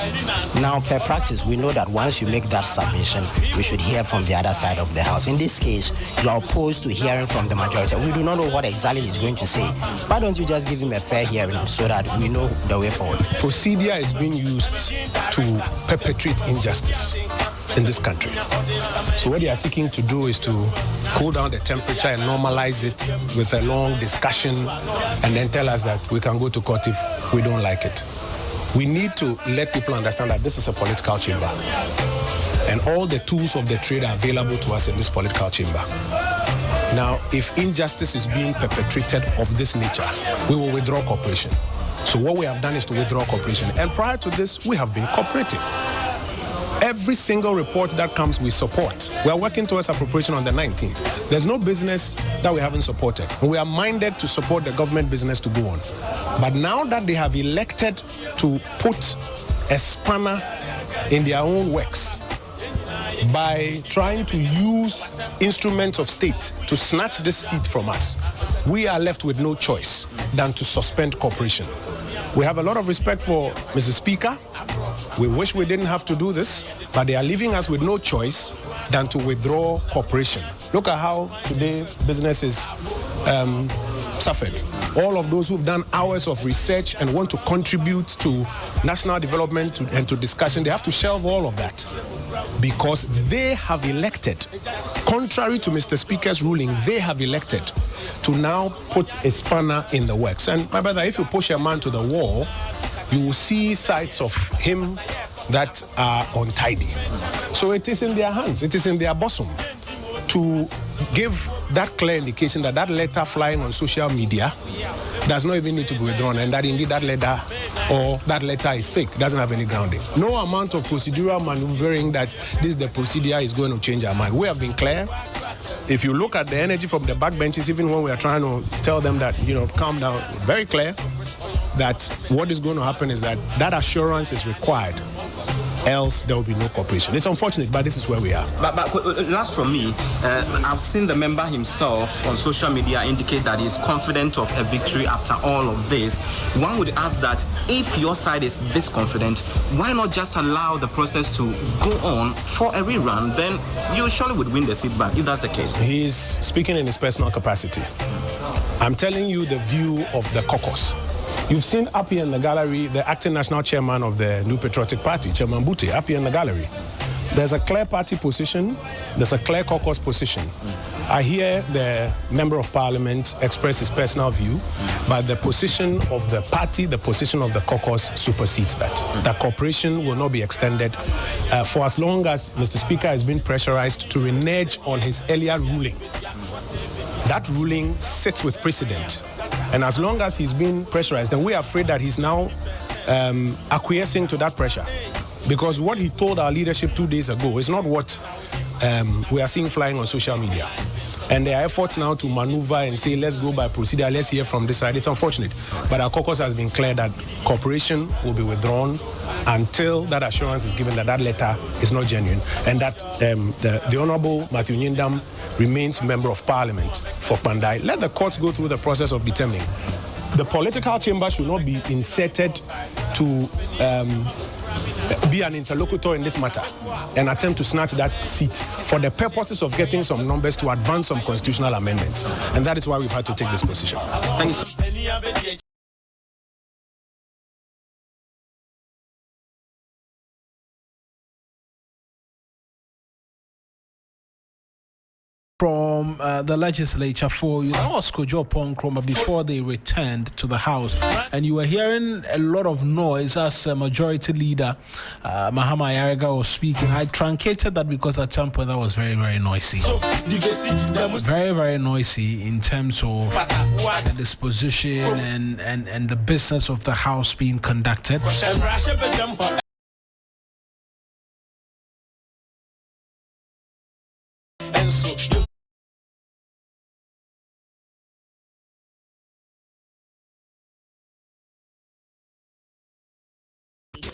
Now, per practice, we know that once you make that submission, we should hear from the other side of the House. In this case, you are opposed to hearing from the majority. We do not know what exactly he's going to say. Why don't you just give him a fair hearing so that we know the way forward? Procedure is being used to perpetrate injustice in this country. So what they are seeking to do is to cool down the temperature and normalize it with a long discussion and then tell us that we can go to court if we don't like it. We need to let people understand that this is a political chamber, and all the tools of the trade are available to us in this political chamber. Now, if injustice is being perpetrated of this nature, we will withdraw cooperation. So what we have done is to withdraw cooperation. And prior to this, we have been cooperating. Every single report that comes, we support. We are working towards appropriation on the 19th. There's no business that we haven't supported. And we are minded to support the government business to go on. But now that they have elected to put a spanner in their own works, by trying to use instruments of state to snatch this seat from us, we are left with no choice than to suspend cooperation. We have a lot of respect for Mr. Speaker. We wish we didn't have to do this, but they are leaving us with no choice than to withdraw cooperation. Look at how today business is suffered. All of those who've done hours of research and want to contribute to national development and to discussion, they have to shelve all of that because they have elected, contrary to Mr. Speaker's ruling, they have elected to now put a spanner in the works. And my brother, if you push a man to the wall, you will see sides of him that are untidy. So it is in their hands, it is in their bosom to give that clear indication that that letter flying on social media does not even need to be withdrawn, and that indeed that letter or that letter is fake, doesn't have any grounding. No amount of procedural maneuvering that this is the procedure is going to change our mind. We have been clear. If you look at the energy from the backbenches, even when we are trying to tell them that, calm down, very clear that what is going to happen is that assurance is required. Else there will be no cooperation. It's unfortunate, but this is where we are. But last from me, I've seen the member himself on social media indicate that he's confident of a victory after all of this. One would ask that if your side is this confident, why not just allow the process to go on for a rerun? Then you surely would win the seat back, if that's the case. He's speaking in his personal capacity. I'm telling you the view of the caucus. You've seen up here in the gallery the acting national chairman of the New Patriotic Party, Chairman Bute, up here in the gallery. There's a clear party position, there's a clear caucus position. I hear the Member of Parliament express his personal view, but the position of the party, the position of the caucus supersedes that. That cooperation will not be extended for as long as Mr. Speaker has been pressurized to renege on his earlier ruling. That ruling sits with precedent. And as long as he's been pressurized, then we're afraid that he's now acquiescing to that pressure. Because what he told our leadership 2 days ago is not what we are seeing flying on social media. And there are efforts now to maneuver and say, let's go by procedure, let's hear from this side. It's unfortunate. But our caucus has been clear that cooperation will be withdrawn until that assurance is given that that letter is not genuine and that the Honorable Matthew Nyindam remains Member of Parliament for Pandai. Let the courts go through the process of determining. The political chamber should not be inserted to be an interlocutor in this matter and attempt to snatch that seat for the purposes of getting some numbers to advance some constitutional amendments. And that is why we've had to take this position. Thank you. From the legislature for Kojo Ponkroma before they returned to the House. And you were hearing a lot of noise as Majority Leader Mahama Ayariga was speaking. I truncated that because at some point that was very, very noisy. Very, very noisy in terms of the disposition and the business of the House being conducted.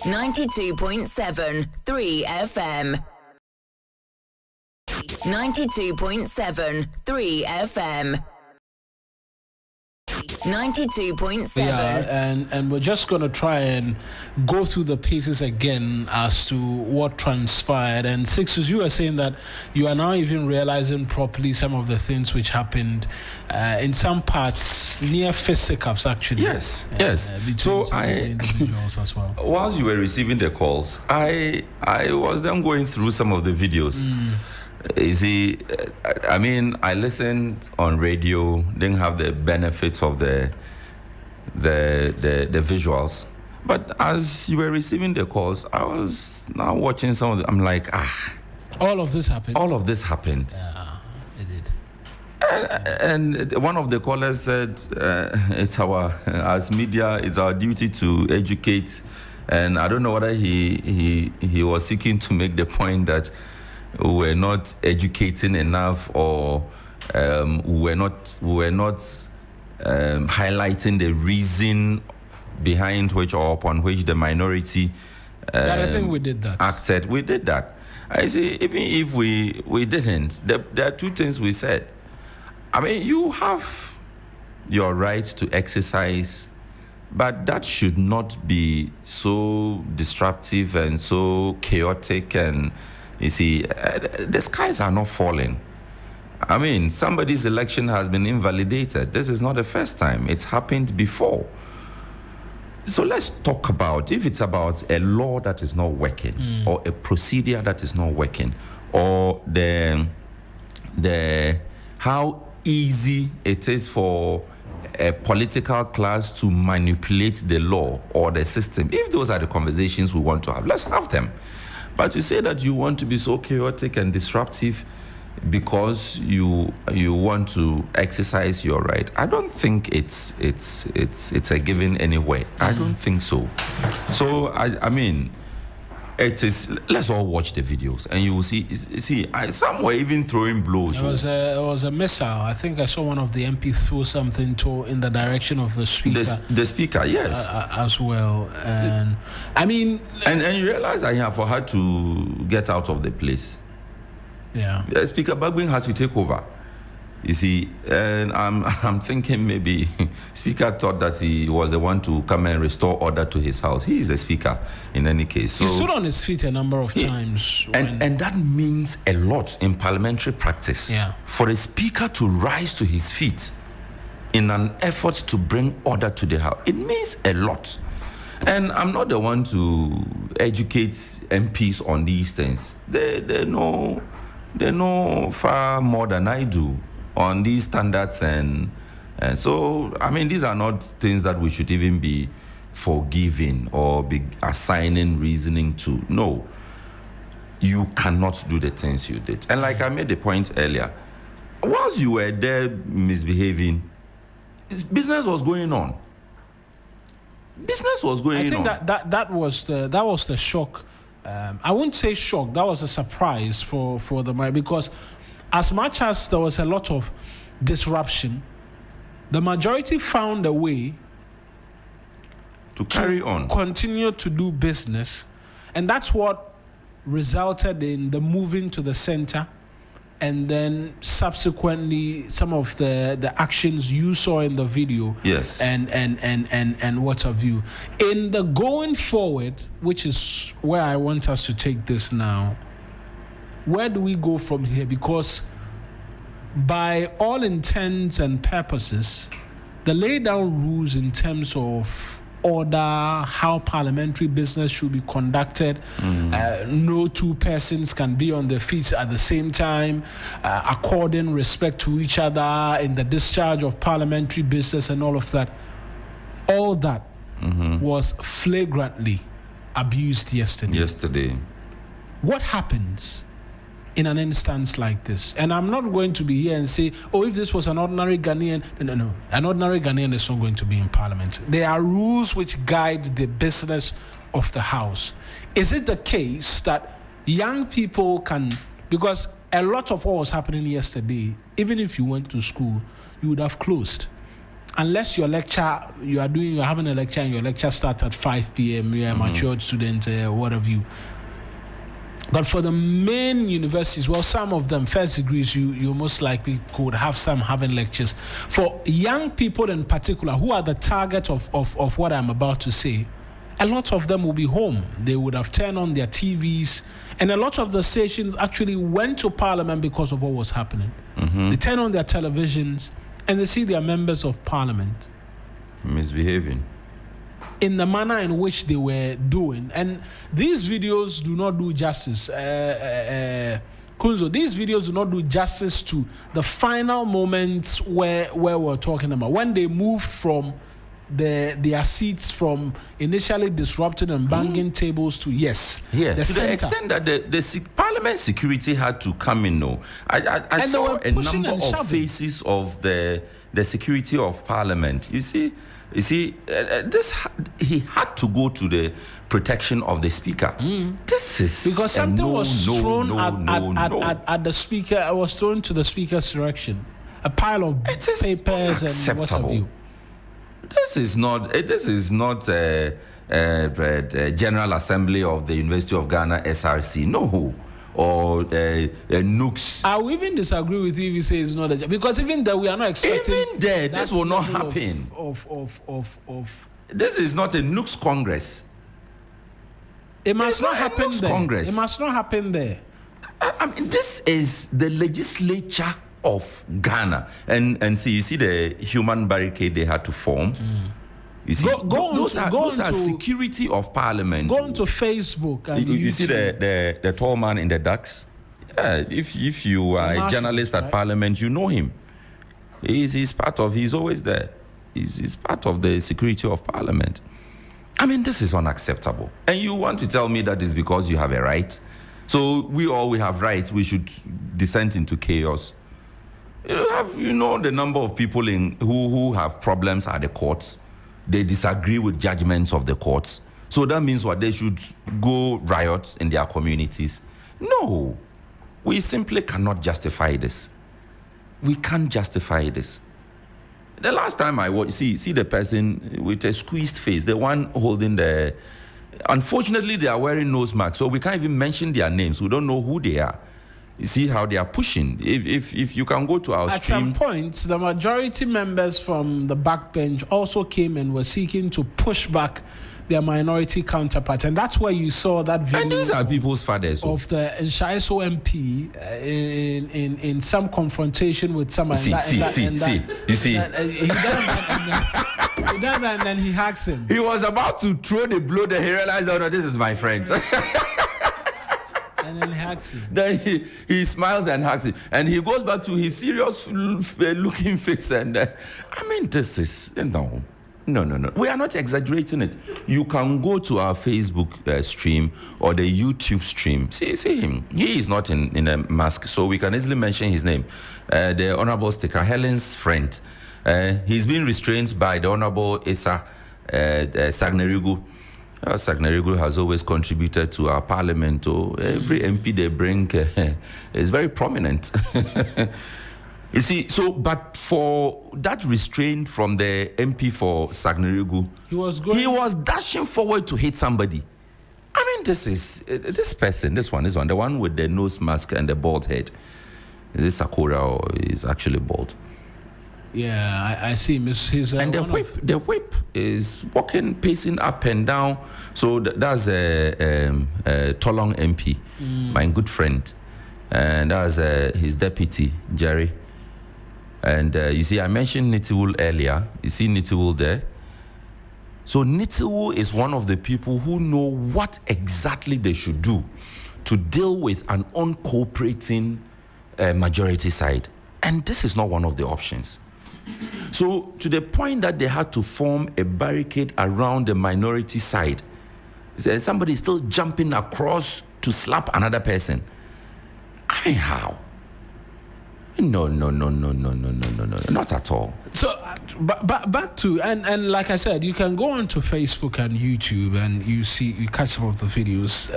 92.7 3 FM. 92.7 3 FM. 92.7. Yeah, and we're just going to try and go through the paces again as to what transpired. And Sixtus, you were saying that you are now even realizing properly some of the things which happened in some parts near fisticuffs, actually. Yes. Between so individuals as well. Whilst you were receiving the calls, I was then going through some of the videos. You see, I mean, I listened on radio, didn't have the benefits of the visuals. But as you were receiving the calls, I was now watching some of them. I'm like, all of this happened. All of this happened. Yeah, it did. And one of the callers said, it's as media, it's our duty to educate. And I don't know whether he was seeking to make the point that we're not educating enough, or we're not highlighting the reason behind which or upon which the minority I think we did that. acted. We did that. I say, even if we didn't, there are two things we said. I mean, you have your right to exercise, but that should not be so disruptive and so chaotic. And you see, the skies are not falling. I mean, somebody's election has been invalidated. This is not the first time. It's happened before. So let's talk about, if it's about a law that is not working, or a procedure that is not working, or the how easy it is for a political class to manipulate the law or the system. If those are the conversations we want to have, let's have them. But to say that you want to be so chaotic and disruptive because you want to exercise your right, I don't think it's a given anyway. I don't think so. So I mean, it is. Let's all watch the videos, and you will see. Some were even throwing blows. It was a missile. I think I saw one of the MPs throw something in the direction of the speaker. The speaker, yes, as well. And I mean, and you realize for her to get out of the place. Yeah. Speaker Bagbin had to take over. You see, and I'm thinking maybe Speaker thought that he was the one to come and restore order to his house. He is the Speaker in any case. So he stood on his feet a number of times. And that means a lot in parliamentary practice. Yeah. For a Speaker to rise to his feet in an effort to bring order to the house, it means a lot. And I'm not the one to educate MPs on these things. They know far more than I do on these standards, and so, I mean, these are not things that we should even be forgiving or be assigning reasoning to. No, you cannot do the things you did. And like I made the point earlier, whilst you were there misbehaving, business was going on. Business was going on. I think that was the shock. I wouldn't say shock. That was a surprise for the man, because as much as there was a lot of disruption, the majority found a way to carry on, continue to do business, and that's what resulted in the moving to the center, and then subsequently some of the actions you saw in the video. Yes. And what have you. In the going forward, which is where I want us to take this now, where do we go from here? Because by all intents and purposes, the laid down rules in terms of order, how parliamentary business should be conducted, no two persons can be on their feet at the same time, according respect to each other in the discharge of parliamentary business and all of that was flagrantly abused yesterday. What happens in an instance like this? And I'm not going to be here and say, if this was an ordinary Ghanaian. No. An ordinary Ghanaian is not going to be in parliament. There are rules which guide the business of the house. Is it the case that young people can, because a lot of what was happening yesterday, even if you went to school, you would have closed. Unless your lecture, you're having a lecture and your lecture starts at 5 p.m., you're a matured student, what have you. But for the main universities, well, some of them, first degrees, you most likely could have some having lectures. For young people in particular, who are the target of what I'm about to say, a lot of them will be home. They would have turned on their TVs, and a lot of the stations actually went to parliament because of what was happening. They turn on their televisions, and they see their members of parliament misbehaving in the manner in which they were doing. And these videos do not do justice. Kunzo, these videos do not do justice to the final moments where we're talking about. When they moved from their seats from initially disrupting and banging tables to, the to center. The extent that the parliament security had to come in. I saw a number of faces of the security of parliament. You see, this he had to go to the protection of the speaker. This is because something was thrown at the speaker. I was thrown to the speaker's direction. A pile of papers and what have you. This is not a General Assembly of the University of Ghana SRC. No. Or nooks. I will even disagree with you if you say it's not because even there we are not expecting. Even there, this will not happen. This is not a nooks Congress. It must not happen there. Congress. It must not happen there. I mean, this is the legislature of Ghana, and see, you see the human barricade they had to form. You see, those are security of parliament. Go onto Facebook. And you see the tall man in the ducks. Yeah, if you are a journalist at parliament, you know him. He's always there. He's part of the security of parliament. I mean, this is unacceptable. And you want to tell me that is because you have a right? So we have rights. We should descend into chaos. You know the number of people who have problems at the courts. They disagree with judgments of the courts. So that means what? They should go riot in their communities. No. We simply cannot justify this. We can't justify this. The last time I watched, see the person with a squeezed face, the one holding the... Unfortunately, they are wearing nose masks, so we can't even mention their names. We don't know who they are. You see how they are pushing. If you can go to our stream... At some point, the majority members from the backbench also came and were seeking to push back their minority counterparts. And that's where you saw that video... And these are people's fathers. ...of the Nshaiso MP in some confrontation with someone. You see. He does that and then he hugs him. He was about to throw the blow, then he realized, oh no, this is my friend. And then he hugs him. Then he smiles and hugs him. And he goes back to his serious looking face. And this is, No. We are not exaggerating it. You can go to our Facebook stream or the YouTube stream. See him. He is not in a mask, so we can easily mention his name. The Honorable Sticker, Helen's friend. He's been restrained by the Honorable Issa Sagnerigu. Sagnerigu has always contributed to our parliament. Every MP they bring is very prominent. You see, but for that restraint from the MP for Sagnerigu, he was dashing forward to hit somebody. This one, the one with the nose mask and the bald head. Is it Sakura or is actually bald? Yeah, I see. And the whip is walking, pacing up and down. So that's Tolong MP, my good friend, and that's his deputy Jerry. And you see, I mentioned Nitiwul earlier. You see Nitiwul there. So Nitiwul is one of the people who know what exactly they should do to deal with an uncooperating majority side. And this is not one of the options. So to the point that they had to form a barricade around the minority side. Somebody is still jumping across to slap another person. How? No, not at all. So, back to and like I said, you can go onto Facebook and YouTube and you catch some of the videos.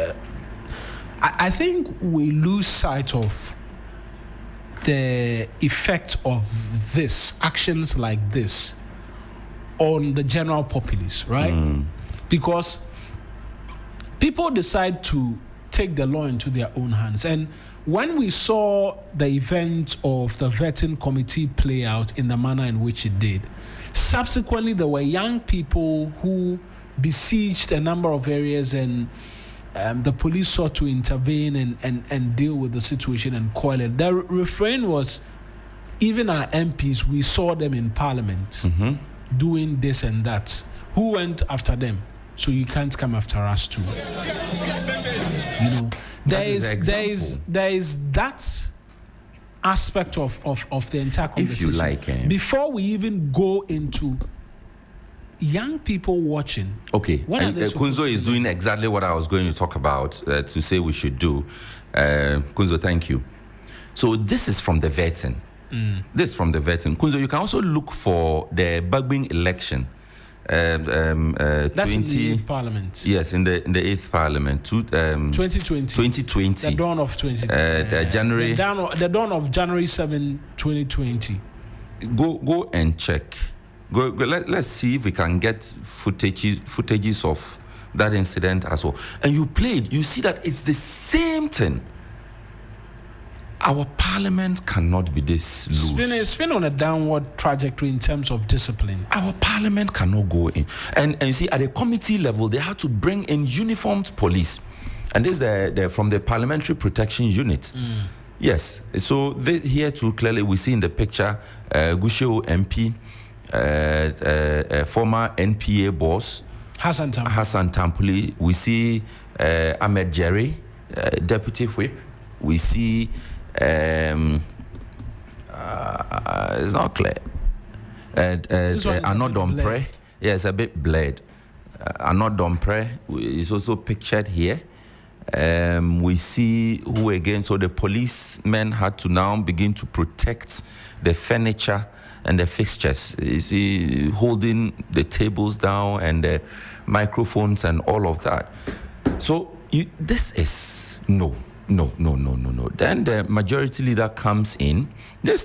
I think we lose sight of the effect of actions like this on the general populace, right? Because people decide to take the law into their own hands. And when we saw the event of the vetting committee play out in the manner in which it did, subsequently there were young people who besieged a number of areas, and the police sought to intervene and deal with the situation and quell it. The refrain was, even our MPs, we saw them in parliament doing this and that. Who went after them? So you can't come after us too. There is that aspect of the entire conversation. If you like, before we even go into young people watching. Okay, Kunzo is doing exactly what I was going to talk about to say we should do. Kunzo, thank you. So this is from the vetting. This is from the vetting. Kunzo, you can also look for the Bagbing election. That's in the 8th Parliament. Yes, in the 8th Parliament. 2020. The dawn of 2020. January. The dawn of January 7, 2020. Go and check. Let's see if we can get footages of that incident as well. And you see that it's the same thing. Our parliament cannot be this loose. It's been on a downward trajectory in terms of discipline. Our parliament cannot go in. And you see, at the committee level, they had to bring in uniformed police. And this is from the Parliamentary Protection Unit. Yes. So here too, clearly we see in the picture, Gusheo MP, former NPA boss, Hassan Tampuli. We see Ahmed Jerry, deputy whip. We see it's not clear. Arnaud Dompre. Yeah, it's a bit blurred. Arnaud Dompre is also pictured here. We see who again. So the policemen had to now begin to protect the furniture and the fixtures. You see, holding the tables down and the microphones and all of that. So this is no. Then the majority leader comes in. This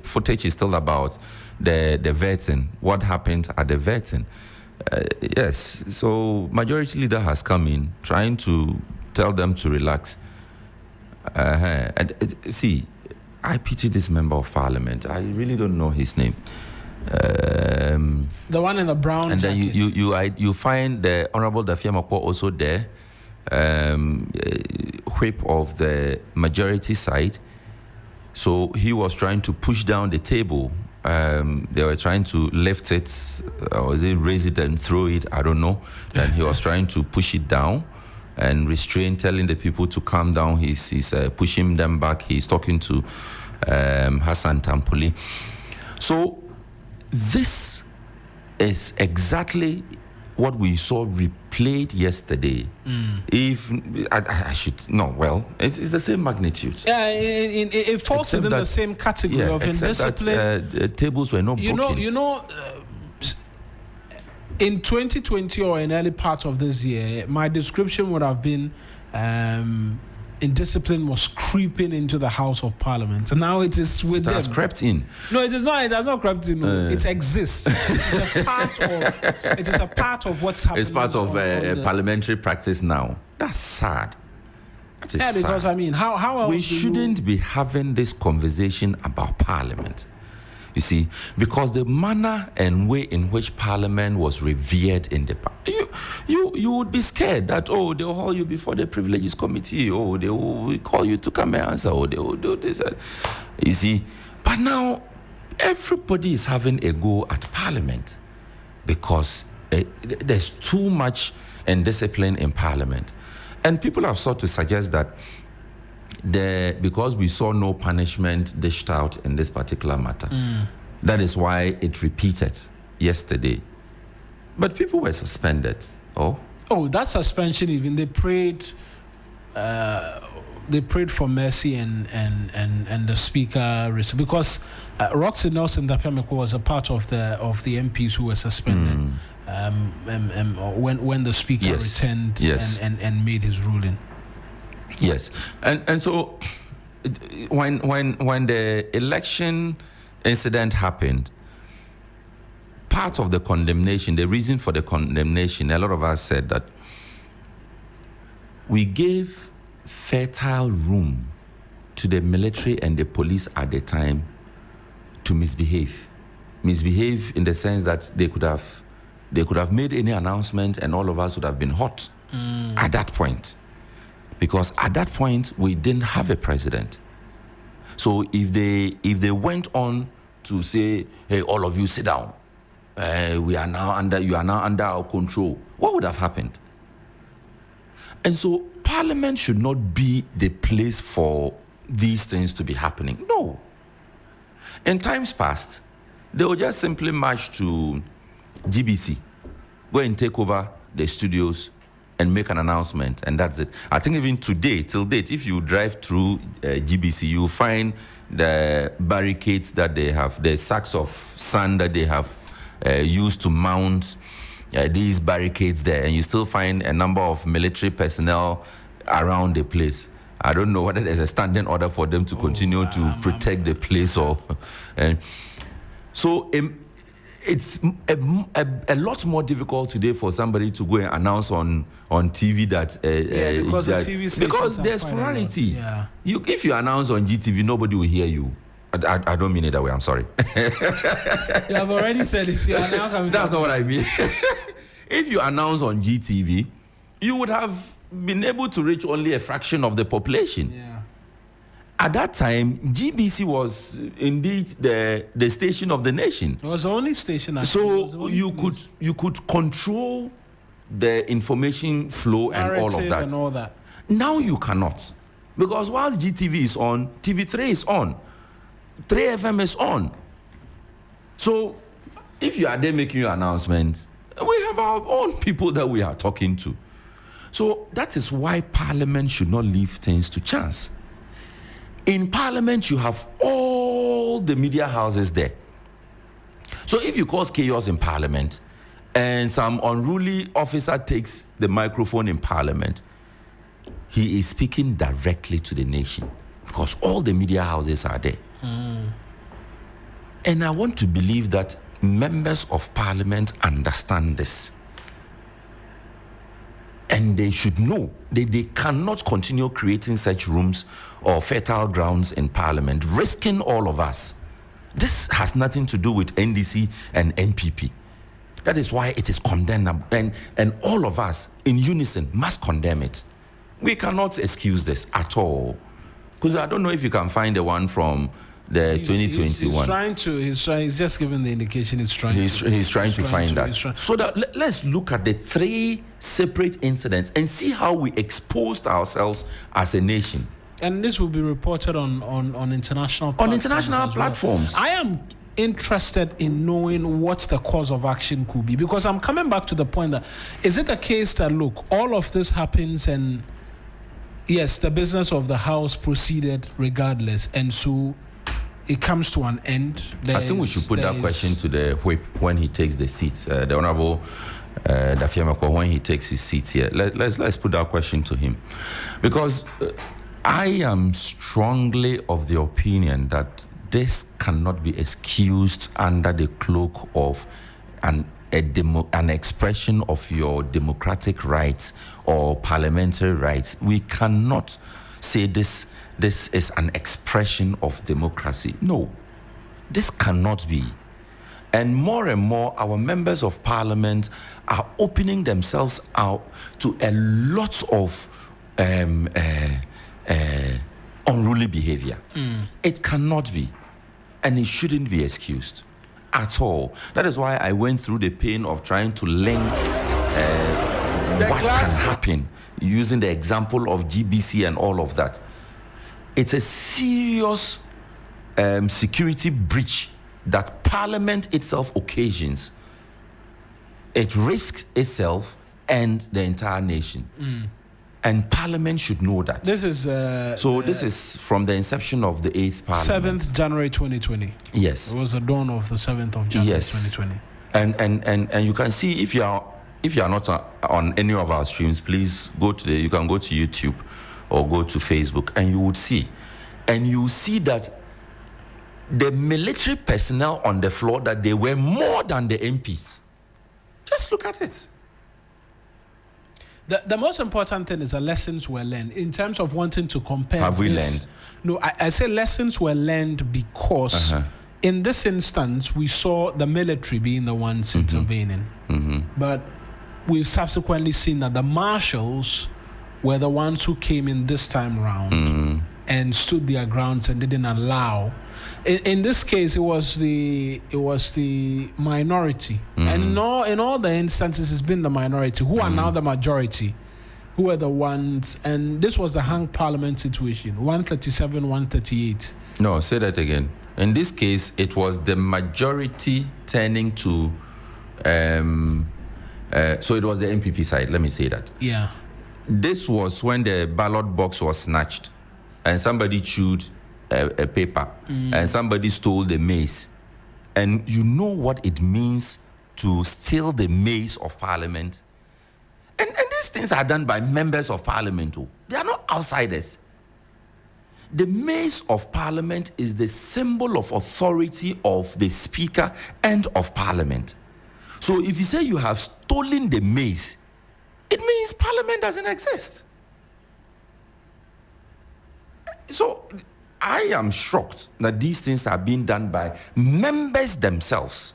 footage is still about the vetting. What happened at the vetting? Yes. So majority leader has come in, trying to tell them to relax. And see, I pity this member of parliament. I really don't know his name. The one in the brown and jacket. Then you find the Honorable Appiah-Ampofo also there. Whip of the majority side. So he was trying to push down the table They were trying to lift it, or is it raise it and throw it? I don't know. And he was trying to push it down and restrain, telling the people to calm down. He's pushing them back. He's talking to Hassan Tampoli. So this is exactly what we saw replayed yesterday. If I should no, well, it's the same magnitude. Yeah, it falls within the same category of indiscipline. That, tables were not broken. In 2020 or in early part of this year, my description would have been indiscipline was creeping into the House of Parliament. And now it is with them. It has crept in. No, it is not. It has not crept in. No. It exists. It is a part of what's happening. It's part of parliamentary practice now. That's sad. That is sad. Because I mean, how we shouldn't be having this conversation about Parliament. You see, because the manner and way in which Parliament was revered in the past, you would be scared that, oh, they'll haul you before the Privileges Committee, oh, they will call you to come and answer, oh, they will do this. You see, but now everybody is having a go at Parliament because there's too much indiscipline in Parliament. And people have sought to suggest that because we saw no punishment dished out in this particular matter. That is why it repeated yesterday. But people were suspended. Oh, that suspension, even they prayed for mercy and the speaker, because Roxy Nelson Dapemeko was a part of the MPs who were suspended when the speaker returned and made his ruling. Yes, and so when the election incident happened, part of the condemnation, the reason for the condemnation, a lot of us said that we gave fertile room to the military and the police at the time to misbehave in the sense that they could have made any announcement and all of us would have been hot at that point. Because at that point, we didn't have a president. So if they went on to say, hey, all of you sit down, you are now under our control, what would have happened? And so Parliament should not be the place for these things to be happening. No. In times past, they would just simply march to GBC, go and take over the studios, and make an announcement, and that's it. I think even today, till date, if you drive through GBC, you find the barricades that they have, the sacks of sand that they have used to mount these barricades there, and you still find a number of military personnel around the place. I don't know whether there's a standing order for them to continue to protect the place or... So it's a lot more difficult today for somebody to go and announce on TV that because there's plurality. Yeah. If you announce on GTV, nobody will hear you. I don't mean it that way. I'm sorry. You have already said it. That's not what I mean. If you announce on GTV, you would have been able to reach only a fraction of the population. Yeah. At that time, GBC was indeed the station of the nation. It was the only station. So you could control the information flow and all of that. Now you cannot. Because whilst GTV is on, TV3 is on, 3FM is on. So if you are there making your announcements, we have our own people that we are talking to. So that is why Parliament should not leave things to chance. In Parliament, you have all the media houses there. So if you cause chaos in Parliament and some unruly officer takes the microphone in Parliament, he is speaking directly to the nation because all the media houses are there. And I want to believe that members of Parliament understand this. And they should know that they cannot continue creating such rooms or fertile grounds in Parliament, risking all of us. This has nothing to do with NDC and NPP. That is why it is condemnable, and all of us in unison must condemn it. We cannot excuse this at all. Because I don't know if you can find the one from the 2021. He's just giving the indication he's trying to find that. So that let's look at the three separate incidents and see how we exposed ourselves as a nation. And this will be reported on international platforms. I am interested in knowing what the cause of action could be, because I'm coming back to the point that, is it a case that, look, all of this happens and yes, the business of the house proceeded regardless, and so it comes to an end? I think we should put that question to the whip when he takes the seat. The Honorable Dafiamako, when he takes his seat here. Let's put that question to him. Because I am strongly of the opinion that this cannot be excused under the cloak of an expression of your democratic rights or parliamentary rights. We cannot say this is an expression of democracy. No, this cannot be. And more, our members of parliament are opening themselves out to a lot of unruly behavior. It cannot be. And it shouldn't be excused at all. That is why I went through the pain of trying to link what can happen using the example of GBC and all of that. It's a serious security breach that Parliament itself occasions. It risks itself and the entire nation. And Parliament should know that. This is this is from the inception of the 8th Parliament. 7th January 2020. Yes. It was the dawn of the 7th of January 2020. And you can see, if you are not on any of our streams, please you can go to YouTube or go to Facebook, and you would see. And you see that the military personnel on the floor, that they were more than the MPs. Just look at it. The most important thing is the lessons were learned in terms of wanting to compare. Have we learned? No, I say lessons were learned because in this instance, we saw the military being the ones intervening. But we've subsequently seen that the marshals were the ones who came in this time around and stood their grounds and didn't allow. In this case, it was the minority, and in all the instances, it's been the minority who are now the majority, who are the ones. And this was the hung parliament situation, 137, 138. No, say that again. In this case, it was the majority turning to. So it was the MPP side. Let me say that. Yeah. This was when the ballot box was snatched, and somebody chewed a paper, and somebody stole the maize. And you know what it means to steal the maize of Parliament. And these things are done by members of Parliament too. They are not outsiders. The maize of Parliament is the symbol of authority of the Speaker and of Parliament. So if you say you have stolen the maize, it means Parliament doesn't exist. So I am shocked that these things are being done by members themselves.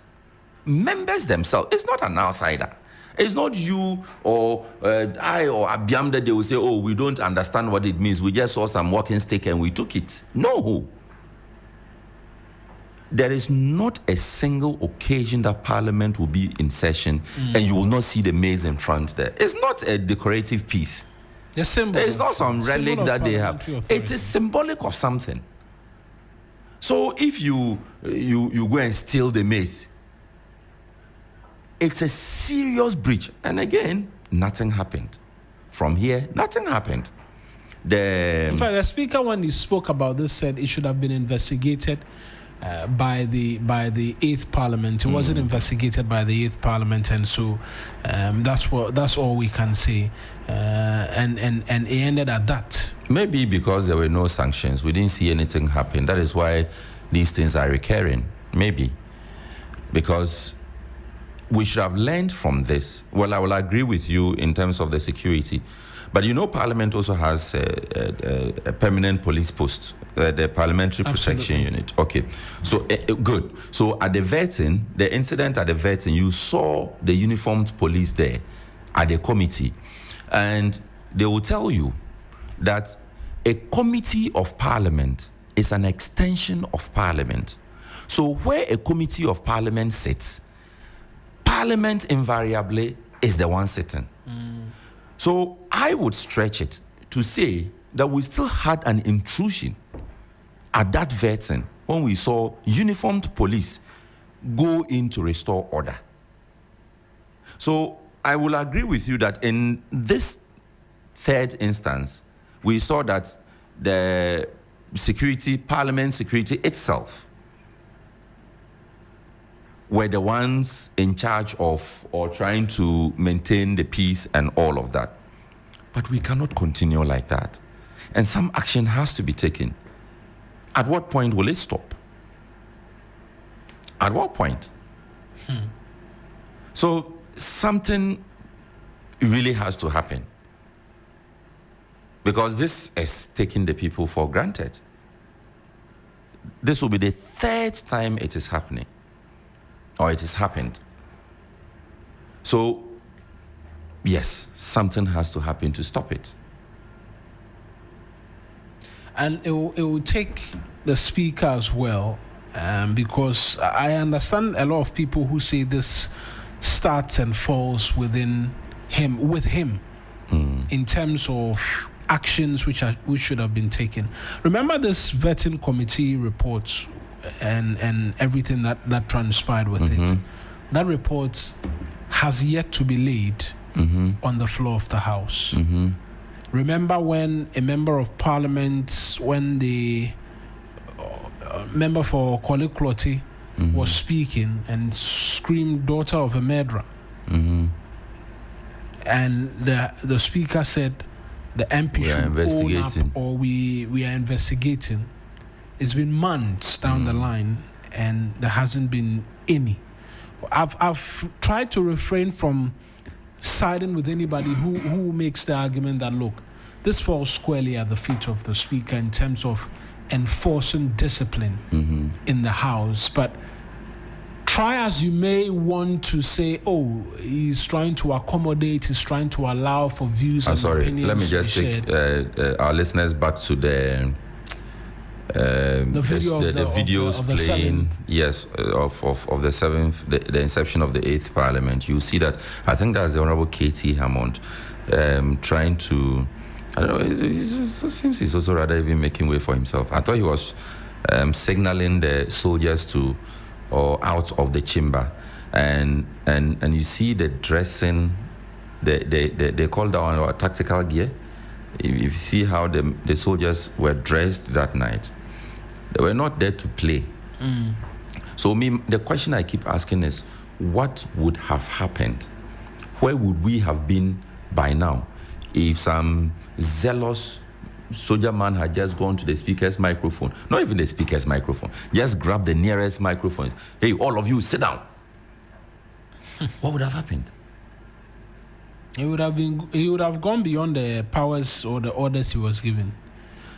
Members themselves. It's not an outsider. It's not you or I or Abiam that they will say, oh, we don't understand what it means. We just saw some walking stick and we took it. No. There is not a single occasion that Parliament will be in session and you will not see the maize in front there. It's not a decorative piece. It's not some relic that they have. It is symbolic of something. So if you go and steal the maize, it's a serious breach. And again, nothing happened. From here, nothing happened. In fact, the Speaker, when he spoke about this, said it should have been investigated by the 8th Parliament. It wasn't investigated by the 8th Parliament, and so that's all we can say. And it ended at that. Maybe because there were no sanctions, we didn't see anything happen. That is why these things are recurring. Maybe because we should have learned from this. Well, I will agree with you in terms of the security, but you know, Parliament also has a permanent police post. The Parliamentary Protection Unit. Okay, so good. So at the vetting, the incident at the vetting, you saw the uniformed police there at the committee, and they will tell you that a committee of Parliament is an extension of Parliament. So where a committee of Parliament sits, Parliament invariably is the one sitting. So I would stretch it to say that we still had an intrusion at that vetting when we saw uniformed police go in to restore order. So I will agree with you that in this third instance, we saw that the Parliament security itself were the ones in charge of or trying to maintain the peace and all of that. But we cannot continue like that. And some action has to be taken. At what point will it stop? At what point? So something really has to happen. Because this is taking the people for granted. This will be the third time it is happening. Or it has happened. So, yes, something has to happen to stop it. And it will take the speaker as well, because I understand a lot of people who say this starts and falls with him, in terms of actions which should have been taken. Remember this vetting committee reports and everything that transpired with it. That report has yet to be laid on the floor of the House. Remember when a member of Parliament, when the member for Kwale Clotty was speaking and screamed "daughter of a murderer," and the speaker said the MP should own up, or we are investigating. It's been months down the line, and there hasn't been any. I've tried to refrain from siding with anybody who makes the argument that, look, this falls squarely at the feet of the speaker in terms of enforcing discipline in the House. But try as you may want to say, oh, he's trying to accommodate, he's trying to allow for views and opinions. Let me just take our listeners back to the videos playing, of the seventh, the inception of the 8th Parliament. You see that, I think that's the Honorable K.T. Hammond trying to, I don't know, it seems he's also rather even making way for himself. I thought he was signaling the soldiers to or out of the chamber, and you see the dressing, they call down our tactical gear. If you see how the soldiers were dressed that night, they were not there to play. So the question I keep asking is, what would have happened? Where would we have been by now if some zealous soldier man had just gone to the speaker's microphone, not even the speaker's microphone, just grabbed the nearest microphone. Hey, all of you, sit down. What would have happened? He would have gone beyond the powers or the orders he was given,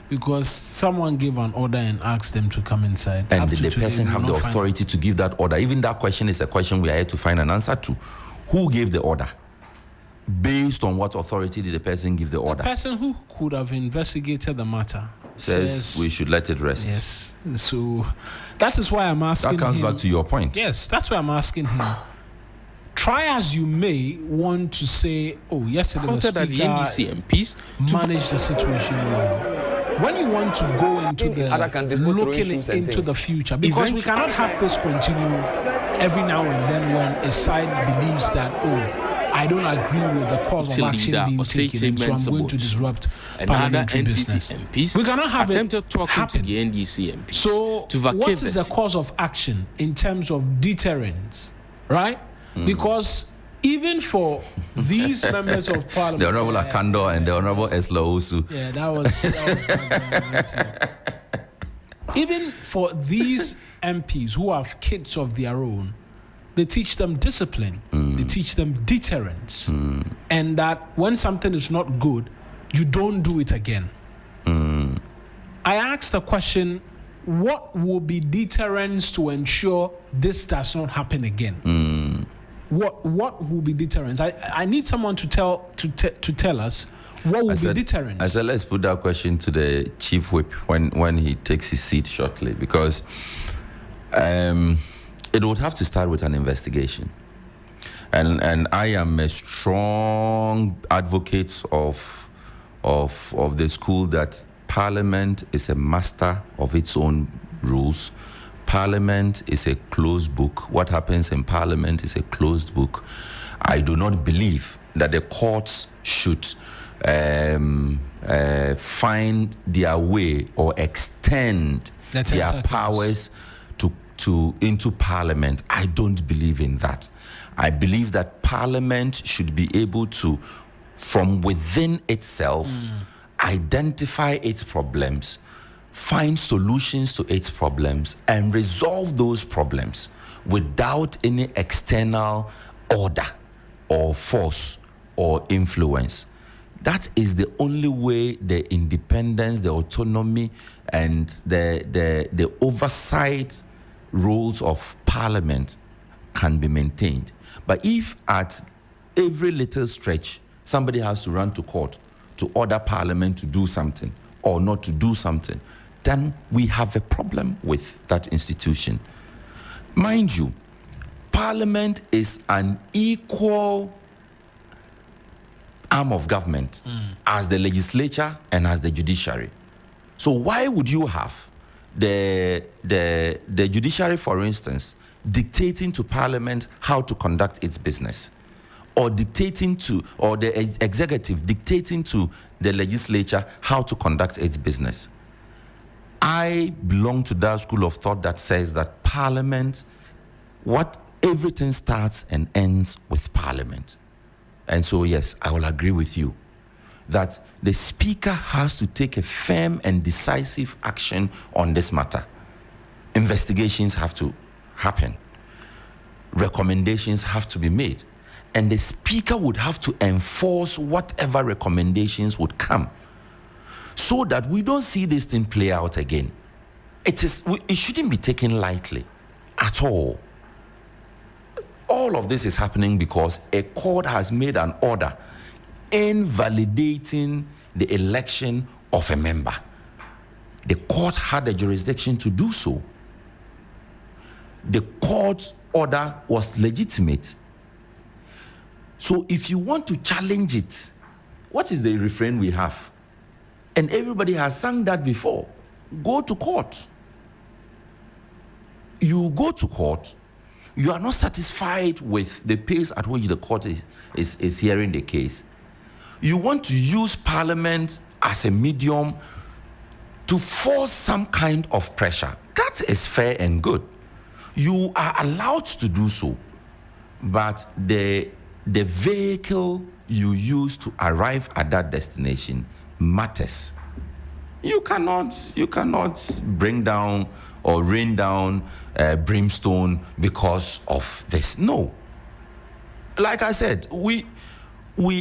because someone gave an order and asked them to come inside. And did the person have the authority to give that order? Even that question is a question we are here to find an answer to. Who gave the order? Based on what authority did the person give the order? The person who could have investigated the matter says we should let it rest. Yes. So that is why I'm asking him. That comes back to your point. Yes, that's why I'm asking him. Try as you may want to say, oh, yesterday the speaker managed the situation well. When you want to go into looking into the future, because we cannot have this continue every now and then when a side believes that, oh, I don't agree with the course of action being taken, so I'm going to disrupt parliamentary business. We cannot have it happen. So what is the cause of action in terms of deterrence, right? Because even for these members of Parliament, the Honorable Akando and the Honorable Eslo Osu. Yeah, that was even for these MPs who have kids of their own, they teach them discipline, they teach them deterrence, and that when something is not good, you don't do it again. I asked the question, what will be deterrence to ensure this does not happen again? What will be deterrence? I need someone to tell us What would be deterrence? I said, let's put that question to the chief whip when he takes his seat shortly, because it would have to start with an investigation. And I am a strong advocate of the school that Parliament is a master of its own rules. Parliament is a closed book. What happens in Parliament is a closed book. I do not believe that the courts should find their way or extend their powers into Parliament. I don't believe in that. I believe that Parliament should be able to, from within itself, identify its problems, find solutions to its problems, and resolve those problems without any external order or force or influence. That is the only way the independence, the autonomy, and the oversight roles of Parliament can be maintained. But if at every little stretch somebody has to run to court to order Parliament to do something or not to do something, then we have a problem with that institution. Mind you, Parliament is an equal arm of government as the legislature and as the judiciary. So why would you have the judiciary, for instance, dictating to Parliament how to conduct its business, or the executive dictating to the legislature how to conduct its business? I belong to that school of thought that says that Parliament, everything starts and ends with Parliament. And so, yes, I will agree with you that the Speaker has to take a firm and decisive action on this matter. Investigations have to happen. Recommendations have to be made. And the Speaker would have to enforce whatever recommendations would come, so that we don't see this thing play out again. It shouldn't be taken lightly at all. All of this is happening because a court has made an order invalidating the election of a member. The court had the jurisdiction to do so. The court's order was legitimate. So if you want to challenge it, what is the refrain we have? And everybody has sung that before. Go to court. You go to court. You are not satisfied with the pace at which the court is hearing the case. You want to use Parliament as a medium to force some kind of pressure. That is fair and good. You are allowed to do so. But the vehicle you use to arrive at that destination matters. You cannot bring down or rain down brimstone because of this. No. Like I said, we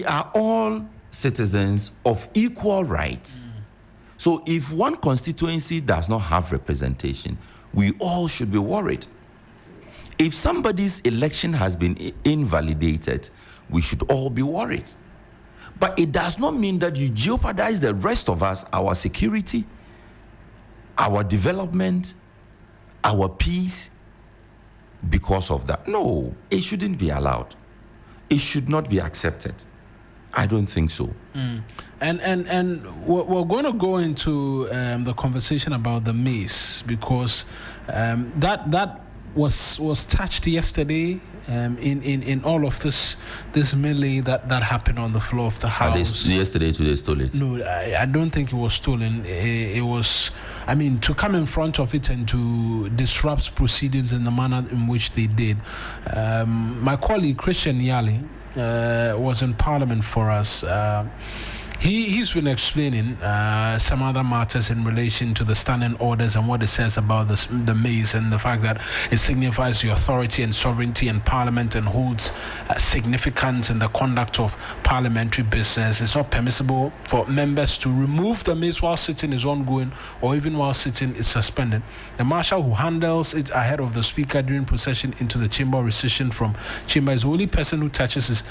are all citizens of equal rights. So if one constituency does not have representation, we all should be worried. If somebody's election has been invalidated, we should all be worried. But it does not mean that you jeopardize the rest of us, our security, our development, our peace, because of that. No, it shouldn't be allowed. It should not be accepted. I don't think so. And we're going to go into the conversation about the mace, because that was touched yesterday in all of this melee that happened on the floor of the House. Yesterday, today, stolen? No, I don't think it was stolen. It was, to come in front of it and to disrupt proceedings in the manner in which they did. My colleague Christian Yali was in Parliament for us. He's been explaining some other matters in relation to the standing orders and what it says about the mace, and the fact that it signifies the authority and sovereignty in Parliament and holds significance in the conduct of parliamentary business. It's not permissible for members to remove the mace while sitting is ongoing, or even while sitting is suspended. The marshal who handles it ahead of the Speaker during procession into the chamber or recession from chamber is the only person who touches it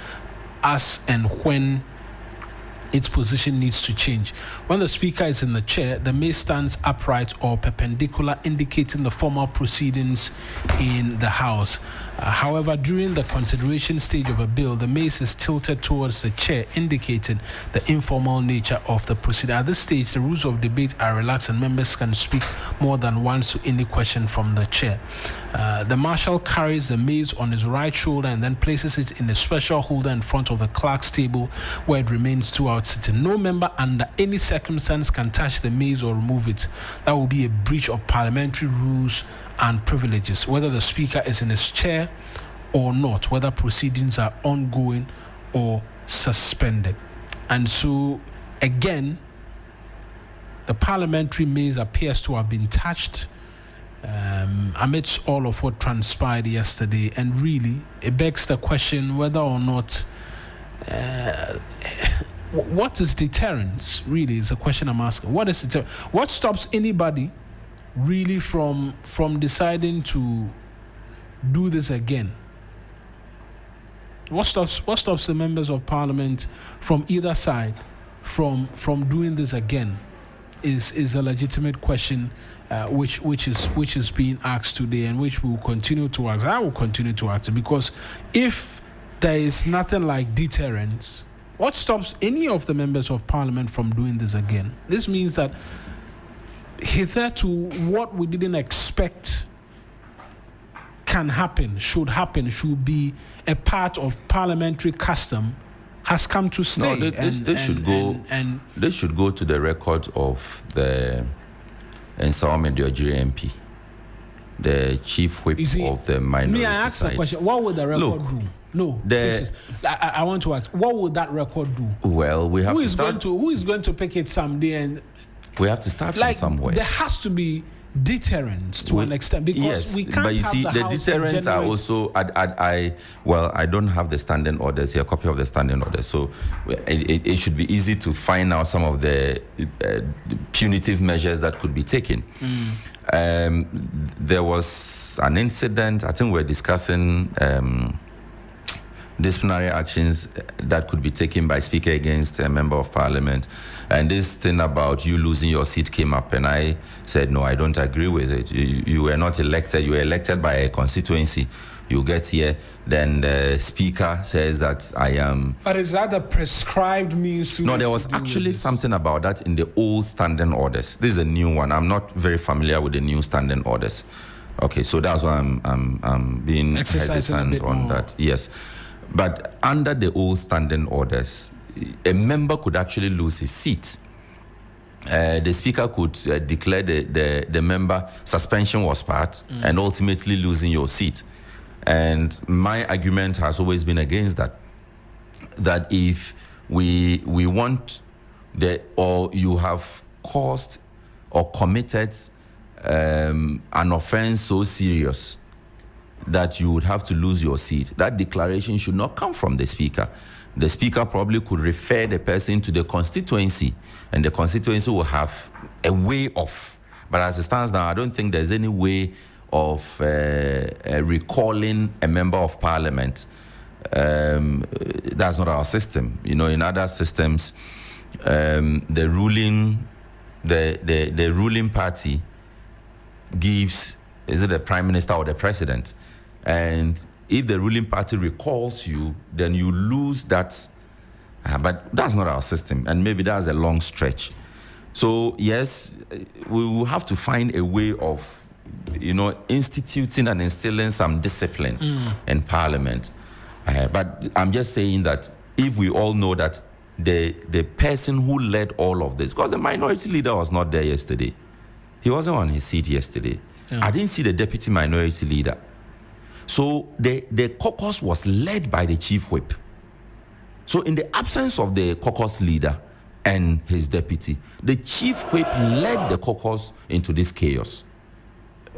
as and when its position needs to change. When the speaker is in the chair, the mace stands upright or perpendicular, indicating the formal proceedings in the House. However, during the consideration stage of a bill, the mace is tilted towards the chair, indicating the informal nature of the proceeding. At this stage, the rules of debate are relaxed and members can speak more than once to any question from the chair. The marshal carries the mace on his right shoulder and then places it in a special holder in front of the clerk's table, where it remains throughout sitting. No member under any circumstance can touch the mace or remove it. That will be a breach of parliamentary rules and privileges, whether the speaker is in his chair or not, whether proceedings are ongoing or suspended. And so, again, the parliamentary mace appears to have been touched amidst all of what transpired yesterday, and really, it begs the question whether or not what is deterrence, really, is a question I'm asking. What is deterrence? What stops anybody really from deciding to do this again? What stops the members of parliament from either side from doing this again is a legitimate question, which is being asked today, and which we will continue to ask. I will continue to ask, because if there is nothing like deterrence, what stops any of the members of parliament from doing this again? This means that hitherto, what we didn't expect can happen, should be a part of parliamentary custom, has come to stay. No, they should go to the record of the Nsawame Diodjiri MP, the chief whip of the minority I ask side. a question. What would the record do? No, I want to ask, what would that record do? Well, we have to start. Who is going to pick it someday? And we have to start from somewhere. There has to be deterrence to an extent, because we can't but you have see, the deterrents are also. I don't have the standing orders here, a copy of the standing orders, so it should be easy to find out some of the punitive measures that could be taken. There was an incident. I think we're discussing disciplinary actions that could be taken by speaker against a member of parliament, and this thing about you losing your seat came up, and I said no, I don't agree with it. You were not elected. You were elected by a constituency. You get here, then the speaker says that I am. But is that a prescribed means to? No, there was actually something about that in the old standing orders. This is a new one. I'm not very familiar with the new standing orders. Okay, so that's why I'm being hesitant on that. Yes. But under the old standing orders, a member could actually lose his seat. The speaker could declare the member suspension was part, and ultimately losing your seat. And my argument has always been against that. That if we want or you have caused or committed an offense so serious that you would have to lose your seat, that declaration should not come from the speaker. The speaker probably could refer the person to the constituency, and the constituency will have a way off. But as it stands now, I don't think there's any way of recalling a member of parliament. That's not our system. You know, in other systems, the ruling party gives, is it the prime minister or the president? And if the ruling party recalls you, then you lose that. But that's not our system, and maybe that's a long stretch. So yes, we will have to find a way of, instituting and instilling some discipline in Parliament. But I'm just saying that if we all know that the person who led all of this, because the minority leader was not there yesterday. He wasn't on his seat yesterday. Yeah. I didn't see the deputy minority leader. So the caucus was led by the chief whip. So in the absence of the caucus leader and his deputy, the chief whip led the caucus into this chaos.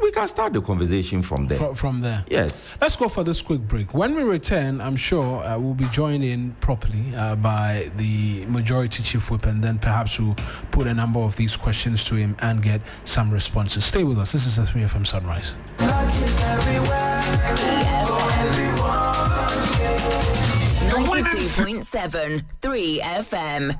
We can start the conversation from there. From there. Yes. Let's go for this quick break. When we return, I'm sure we'll be joined in properly by the majority chief whip, and then perhaps we'll put a number of these questions to him and get some responses. Stay with us. This is the 3FM Sunrise. 92.7 3FM.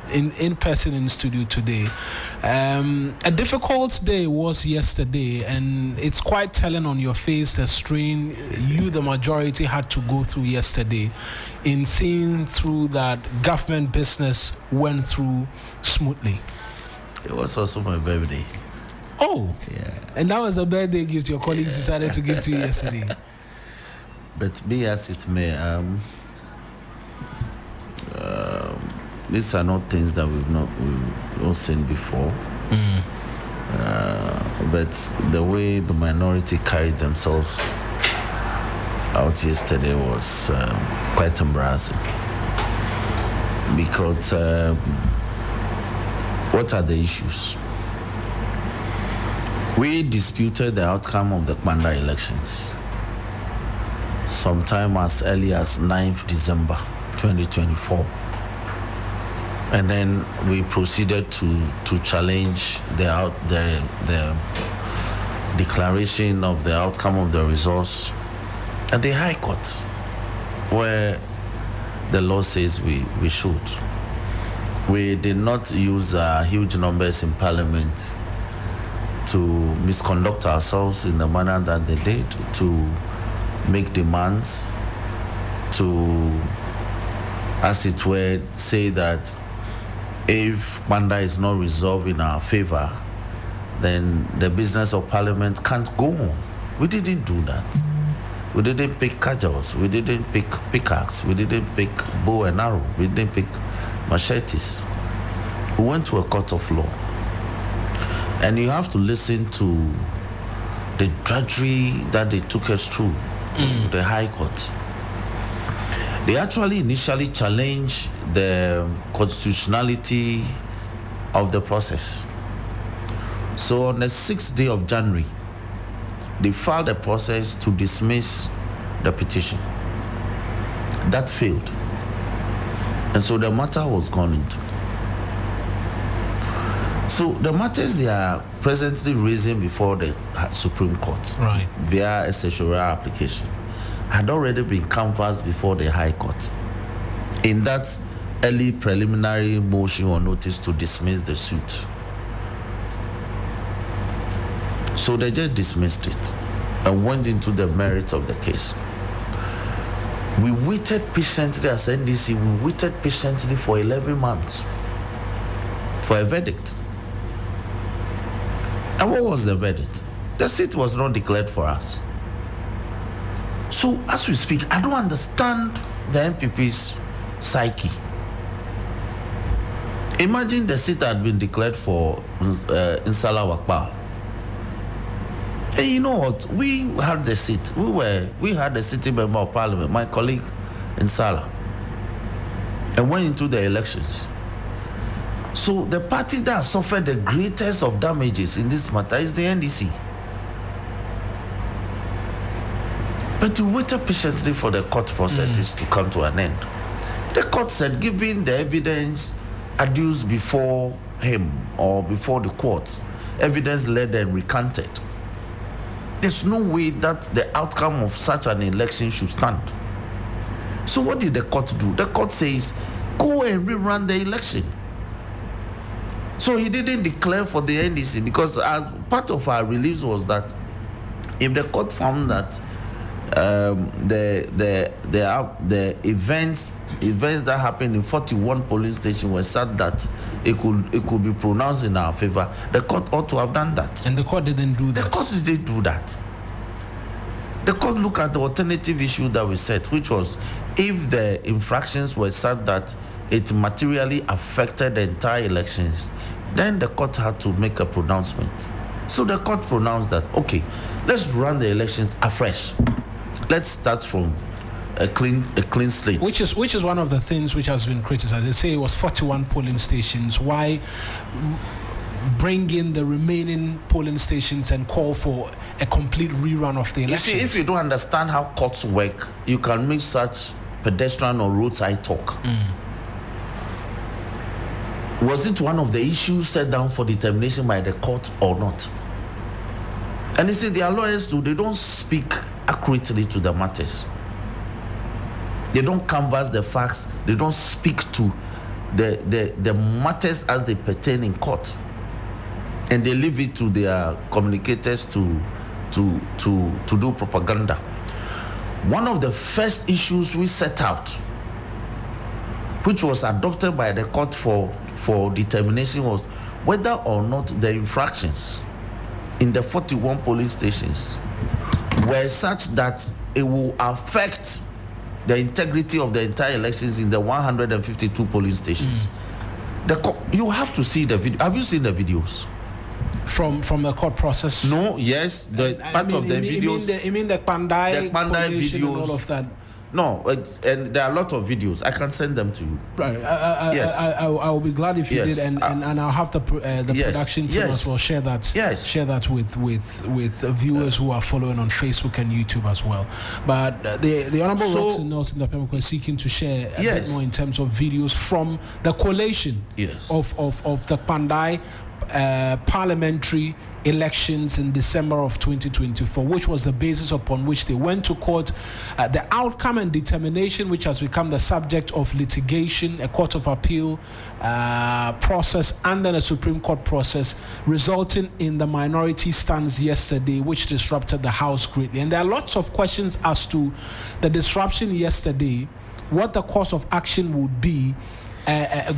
in person in studio today. A difficult day was yesterday, and it's quite telling on your face the strain you, the majority, had to go through yesterday in seeing through that government business went through smoothly. It was also my birthday. Oh, yeah. And that was a birthday gift your colleagues decided to give to you yesterday. But be as it may, these are not things that we've not seen before. But the way the minority carried themselves out yesterday was quite embarrassing. Because what are the issues? We disputed the outcome of the Kpanda elections sometime as early as 9th December 2024. And then we proceeded to challenge the declaration of the outcome of the results at the High Court, where the law says we should. We did not use huge numbers in Parliament to misconduct ourselves in the manner that they did, to make demands, to, as it were, say that if Kpanda is not resolved in our favor, then the business of Parliament can't go on. We didn't do that. We didn't pick cudgels. We didn't pick pickaxe. We didn't pick bow and arrow. We didn't pick machetes. We went to a court of law. And you have to listen to the drudgery that they took us through, the High Court. They actually initially challenged the constitutionality of the process. So on the 6th day of January, they filed a process to dismiss the petition. That failed. And so the matter was gone into. So the matters they are presently raising before the Supreme Court, right, via a certiorari application, had already been canvassed before the High Court in that early preliminary motion or notice to dismiss the suit. So they just dismissed it and went into the merits of the case. We waited patiently as NDC, we waited patiently for 11 months for a verdict. And what was the verdict? The seat was not declared for us. So as we speak, I don't understand the MPP's psyche. Imagine the seat had been declared for Insala Wakbal. And you know what? We had the seat. We had the city member of parliament, my colleague Insala, and went into the elections. So the party that suffered the greatest of damages in this matter is the NDC. But we waited patiently for the court processes to come to an end. The court said, given the evidence adduced before him or before the court, evidence led and recanted, there's no way that the outcome of such an election should stand. So what did the court do? The court says, go and rerun the election. So he didn't declare for the NDC because as part of our reliefs was that if the court found that the events that happened in 41 polling stations were such that it could be pronounced in our favor, the court ought to have done that. And the court didn't do that. The court didn't do that. The court looked at the alternative issue that we set, which was if the infractions were such that it materially affected the entire elections, then the court had to make a pronouncement. So the court pronounced that, okay, let's run the elections afresh. Let's start from a clean slate. Which is one of the things which has been criticized. They say it was 41 polling stations. Why bring in the remaining polling stations and call for a complete rerun of the elections? You see, if you don't understand how courts work, you can make such pedestrian or roadside talk. Was it one of the issues set down for determination by the court or not? And you see, their lawyers too, they don't speak accurately to the matters. They don't canvass the facts. They don't speak to the matters as they pertain in court, and they leave it to their communicators to do propaganda. One of the first issues we set out, which was adopted by the court for determination, was whether or not the infractions in the 41 polling stations were such that it will affect the integrity of the entire elections in the 152 polling stations. You have to see the video. Have you seen the videos? From the court process? No, yes. The part of the videos. You mean the Pandai videos and all of that? No, and there are a lot of videos. I can send them to you. Right. Yes. I will be glad if you did, and I'll have the production team as well share that. Yes. Share that with viewers who are following on Facebook and YouTube as well. But the Honourable Roxanne Nelson Dapemko is seeking to share a bit more in terms of videos from the collation of the Pandai parliamentary elections in December of 2024, which was the basis upon which they went to court. The outcome and determination, which has become the subject of litigation, a court of appeal process, and then a Supreme Court process, resulting in the minority stance yesterday, which disrupted the House greatly. And there are lots of questions as to the disruption yesterday, what the course of action would be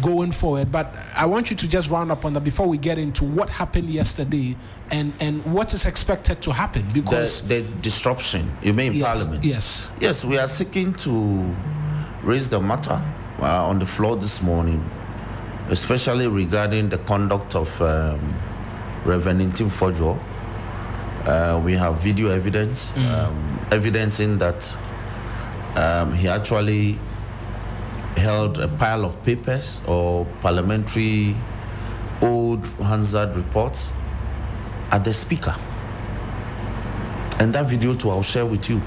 going forward. But I want you to just round up on that before we get into what happened yesterday and what is expected to happen, because the disruption, you mean Parliament? Yes, we are seeking to raise the matter on the floor this morning, especially regarding the conduct of Reverend Intim Fojo. We have video evidence evidencing that he actually held a pile of papers or parliamentary old Hansard reports at the speaker. And that video too, I'll share with you.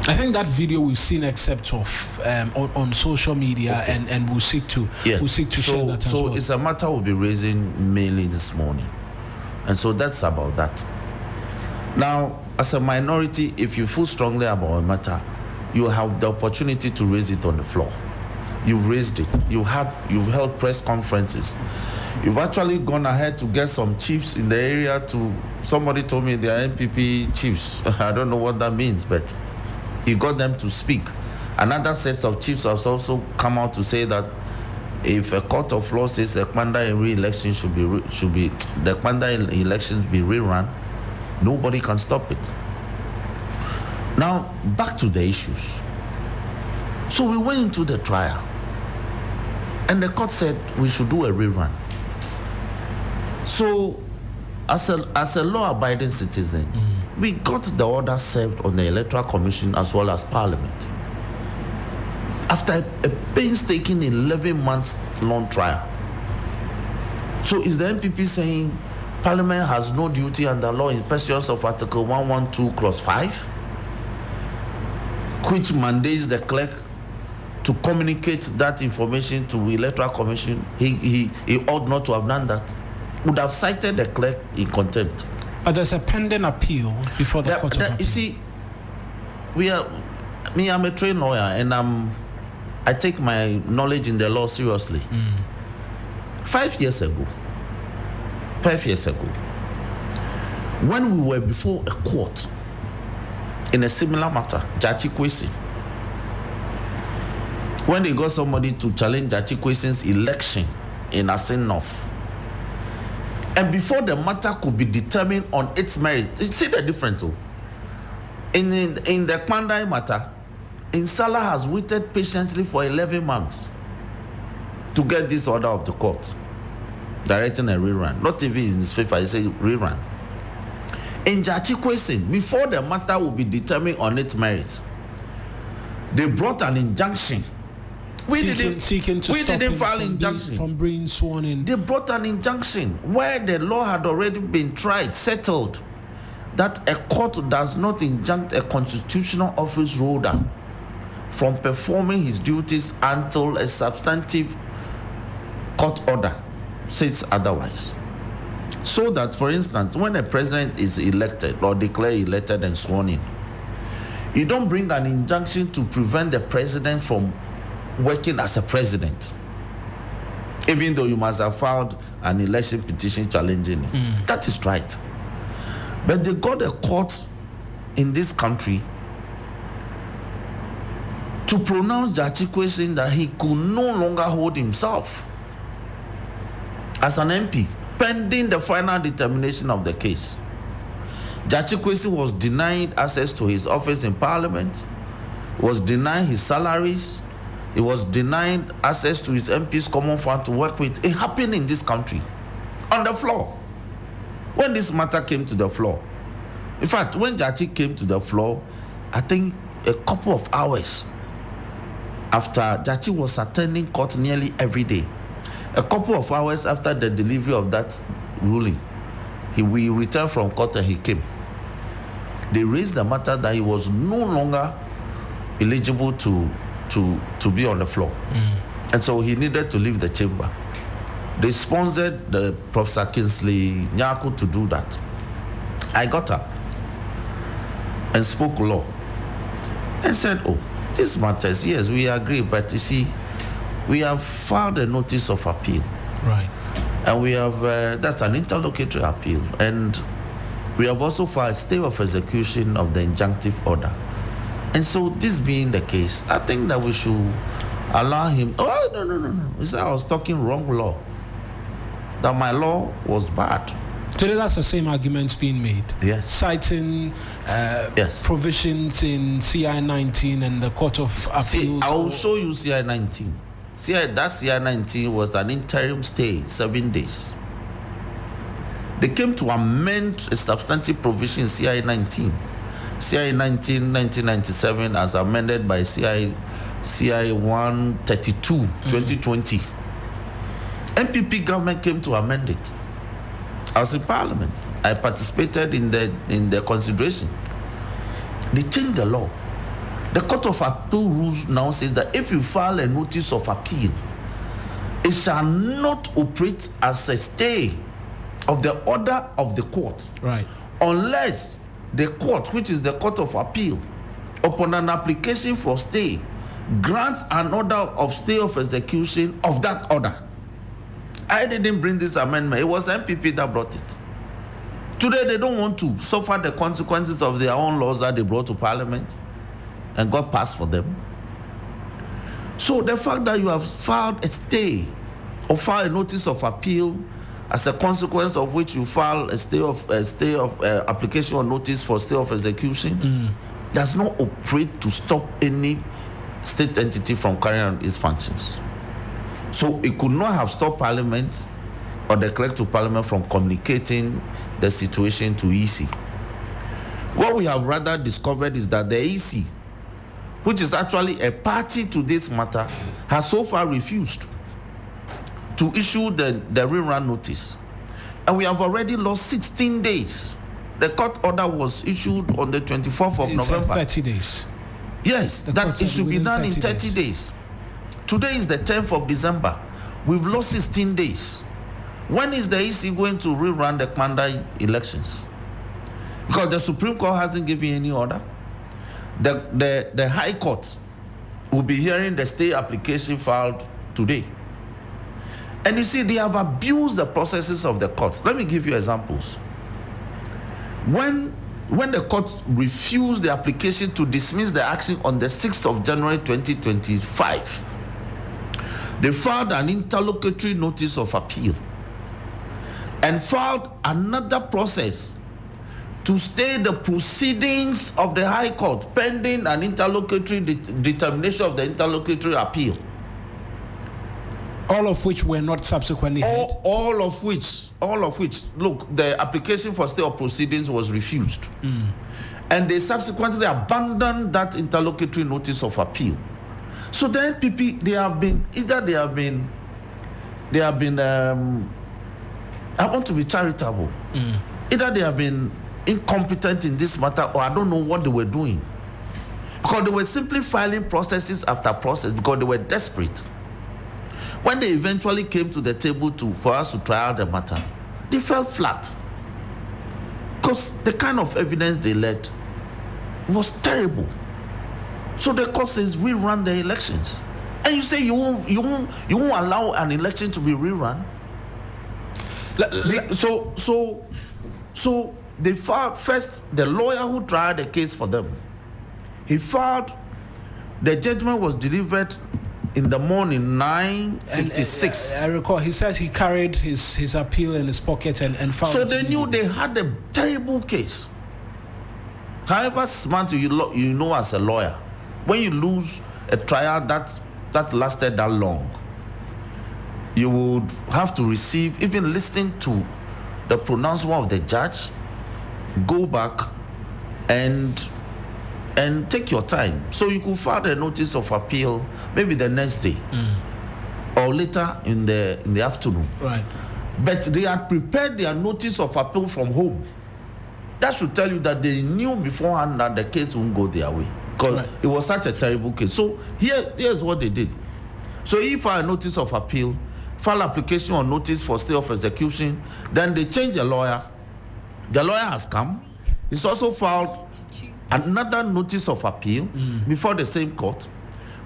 I think that video we've seen excerpts of on social media, and we'll seek to share that as well. So it's a matter we'll be raising mainly this morning. And so that's about that. Now, as a minority, if you feel strongly about a matter, you have the opportunity to raise it on the floor. You've raised it. You've held press conferences. You've actually gone ahead to get some chiefs in the area somebody told me they are NPP chiefs. I don't know what that means, but you got them to speak. Another set of chiefs have also come out to say that if a court of law says a Pandai re-election should be the Pandai elections be rerun, nobody can stop it. Now, back to the issues. So we went into the trial, and the court said we should do a rerun. So, as a law-abiding citizen, we got the order served on the Electoral Commission as well as Parliament. After a painstaking 11-month-long trial. So is the NPP saying Parliament has no duty under law in pursuance of Article 112, Clause 5, which mandates the clerk to communicate that information to the Electoral Commission? He ought not to have done that. Would have cited the clerk in contempt. But there's a pending appeal before the court of appeal. You see, I'm a trained lawyer, and I take my knowledge in the law seriously. 5 years ago, when we were before a court in a similar matter, Jachi Kwesi, when they got somebody to challenge Jachi Kwesi's election in Asin North, and before the matter could be determined on its merits, you see the difference. In the Pandai matter, Insala has waited patiently for 11 months to get this order of the court, directing a rerun. Not even in his favor, he said rerun. In Jachi Kwesi, before the matter will be determined on its merits, they brought an injunction. We didn't file injunction from being sworn in. They brought an injunction where the law had already been tried, settled, that a court does not injunct a constitutional office holder from performing his duties until a substantive court order says otherwise. So that, for instance, when a president is elected or declared elected and sworn in, you don't bring an injunction to prevent the president from working as a president. even though you must have filed an election petition challenging it. That is right. But they got a court in this country to pronounce Jachikwe saying that he could no longer hold himself as an MP, pending the final determination of the case. Jachikwe was denied access to his office in Parliament, was denied his salaries, he was denied access to his MP's common fund to work with. It happened in this country, on the floor. When this matter came to the floor, in fact, when Jachi came to the floor, I think a couple of hours after Jachi was attending court nearly every day, a couple of hours after the delivery of that ruling, we returned from court and he came. They raised the matter that he was no longer eligible to be on the floor. And so he needed to leave the chamber. They sponsored the Professor Kingsley Nyako to do that. I got up and spoke law and said, oh, this matters, yes, we agree, but you see, we have filed a notice of appeal. Right. And we have, that's an interlocutory appeal. And we have also filed a stay of execution of the injunctive order. And so this being the case, I think that we should allow him, oh, no. You see, I was talking wrong law. That my law was bad. Today, that's the same arguments being made. Yes. Citing provisions in CI 19 and the Court of Appeals. See, I will show you CI 19. That CI 19 was an interim stay, 7 days. They came to amend a substantive provision in CI 19. CI 19, 1997, as amended by CI 132, 2020. MPP government came to amend it. I was in Parliament. I participated in the consideration. They changed the law. The Court of Appeal rules now says that if you file a notice of appeal, it shall not operate as a stay of the order of the court. Right. Unless the court, which is the Court of Appeal, upon an application for stay, grants an order of stay of execution of that order. I didn't bring this amendment. It was MPP that brought it. Today, they don't want to suffer the consequences of their own laws that they brought to Parliament and got passed for them. So the fact that you have filed a stay or filed a notice of appeal, as a consequence of which you file a stay of application or notice for stay of execution, does not operate to stop any state entity from carrying out its functions. So it could not have stopped Parliament or the clerk to Parliament from communicating the situation to EC. What we have rather discovered is that the EC, which is actually a party to this matter, has so far refused to issue the rerun notice. And we have already lost 16 days. The court order was issued on the 24th of November. 30 days. Yes, that it should be done in 30 days. Today is the 10th of December. We've lost 16 days. When is the EC going to rerun the commander elections? Because the Supreme Court hasn't given any order. The High Court will be hearing the stay application filed today. And you see, they have abused the processes of the courts. Let me give you examples. When the court refused the application to dismiss the action on the 6th of January 2025, they filed an interlocutory notice of appeal and filed another process to stay the proceedings of the High Court pending an interlocutory determination of the interlocutory appeal. All of which were not subsequently heard. All of which, look, the application for stay of proceedings was refused. And they subsequently abandoned that interlocutory notice of appeal. So the NPP, they have been, I want to be charitable. Either they have been incompetent in this matter, or I don't know what they were doing. Because they were simply filing processes after process because they were desperate. When they eventually came to the table for us to try out the matter, they fell flat. Because the kind of evidence they led was terrible. So the court says, rerun the elections. And you say you won't allow an election to be rerun. So they filed first. The lawyer who tried the case for them, he filed. The judgment was delivered in the morning, 9:56. I recall he said he carried his appeal in his pocket and filed. So they knew they had a terrible case. However smart you know as a lawyer, when you lose a trial that lasted that long, you would have to receive, even listening to the pronouncement of the judge, go back and take your time. So you could file a notice of appeal maybe the next day or later in the afternoon. Right. But they had prepared their notice of appeal from home. That should tell you that they knew beforehand that the case wouldn't go their way, because it was such a terrible case. So here's what they did. So he filed a notice of appeal, file application or notice for stay of execution, then they change the lawyer. The lawyer has come. He's also filed another notice of appeal before the same court,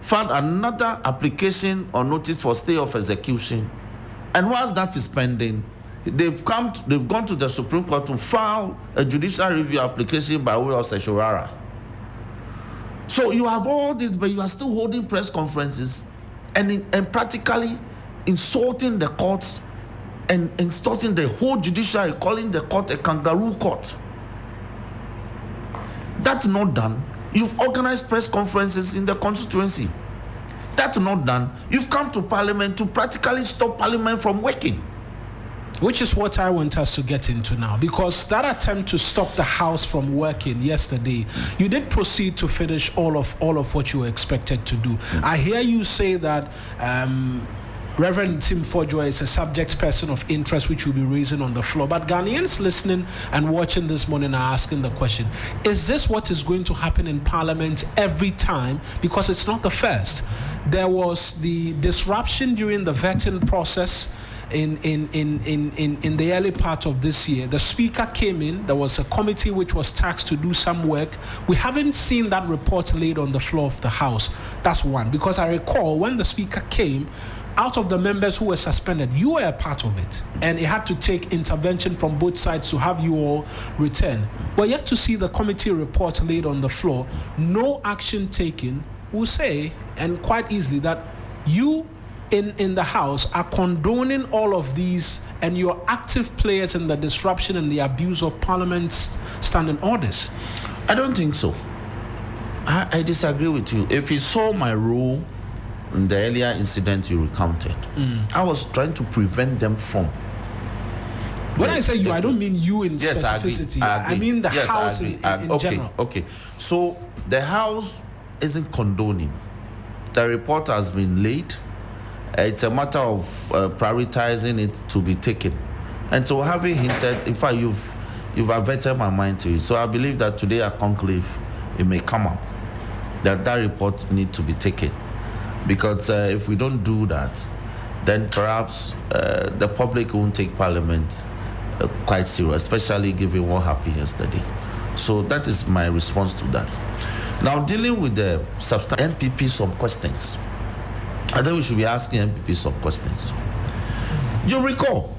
filed another application or notice for stay of execution, and whilst that is pending, they've gone to the Supreme Court to file a judicial review application by way of certiorari. So you have all this, but you are still holding press conferences and practically insulting the courts and insulting the whole judiciary, calling the court a kangaroo court. That's not done. You've organized press conferences in the constituency. That's not done. You've come to Parliament to practically stop Parliament from working. Which is what I want us to get into now, because that attempt to stop the House from working yesterday, you did proceed to finish all of what you were expected to do. I hear you say that Reverend Tim Fodjoy is a subject person of interest which will be raising on the floor. But Ghanaians listening and watching this morning are asking the question, is this what is going to happen in Parliament every time? Because it's not the first. There was the disruption during the vetting process in the early part of this year. The speaker came in, there was a committee which was tasked to do some work. We haven't seen that report laid on the floor of the House. That's one. Because I recall when the speaker came, out of the members who were suspended, you were a part of it. And it had to take intervention from both sides to have you all return. We're yet to see the committee report laid on the floor. No action taken. We'll say, and quite easily, that you in the House are condoning all of these, and you're active players in the disruption and the abuse of Parliament's standing orders. I don't think so. I disagree with you. If you saw my role in the earlier incident you recounted, I was trying to prevent them from. When I say you, I don't mean you in specificity. I mean the House in general. Okay. So the House isn't condoning. The report has been laid. It's a matter of prioritizing it to be taken. And so having hinted, in fact, you've averted my mind to it. So I believe that today at conclave, it may come up that report needs to be taken. Because if we don't do that, then perhaps the public won't take Parliament quite serious, especially given what happened yesterday. So that is my response to that. Now, dealing with the MPP some questions. I think we should be asking MPP some questions. You recall,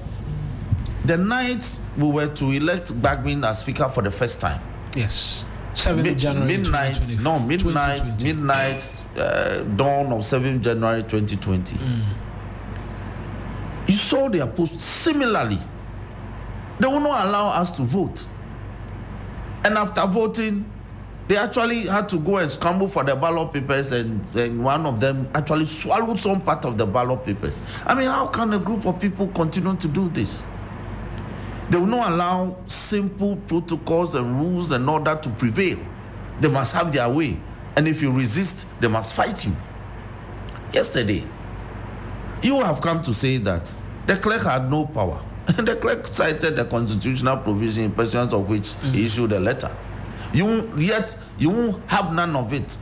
the night we were to elect Bagbin as Speaker for the first time. Yes. 7th January midnight, 2020. Dawn of 7th January 2020. You saw their post. Similarly, they will not allow us to vote. And after voting, they actually had to go and scramble for the ballot papers, and one of them actually swallowed some part of the ballot papers. I mean, how can a group of people continue to do this? They will not allow simple protocols and rules and order to prevail. They must have their way. And if you resist, they must fight you. Yesterday, you have come to say that the clerk had no power. And the clerk cited the constitutional provision in pursuance of which he issued a letter. Yet you won't have none of it.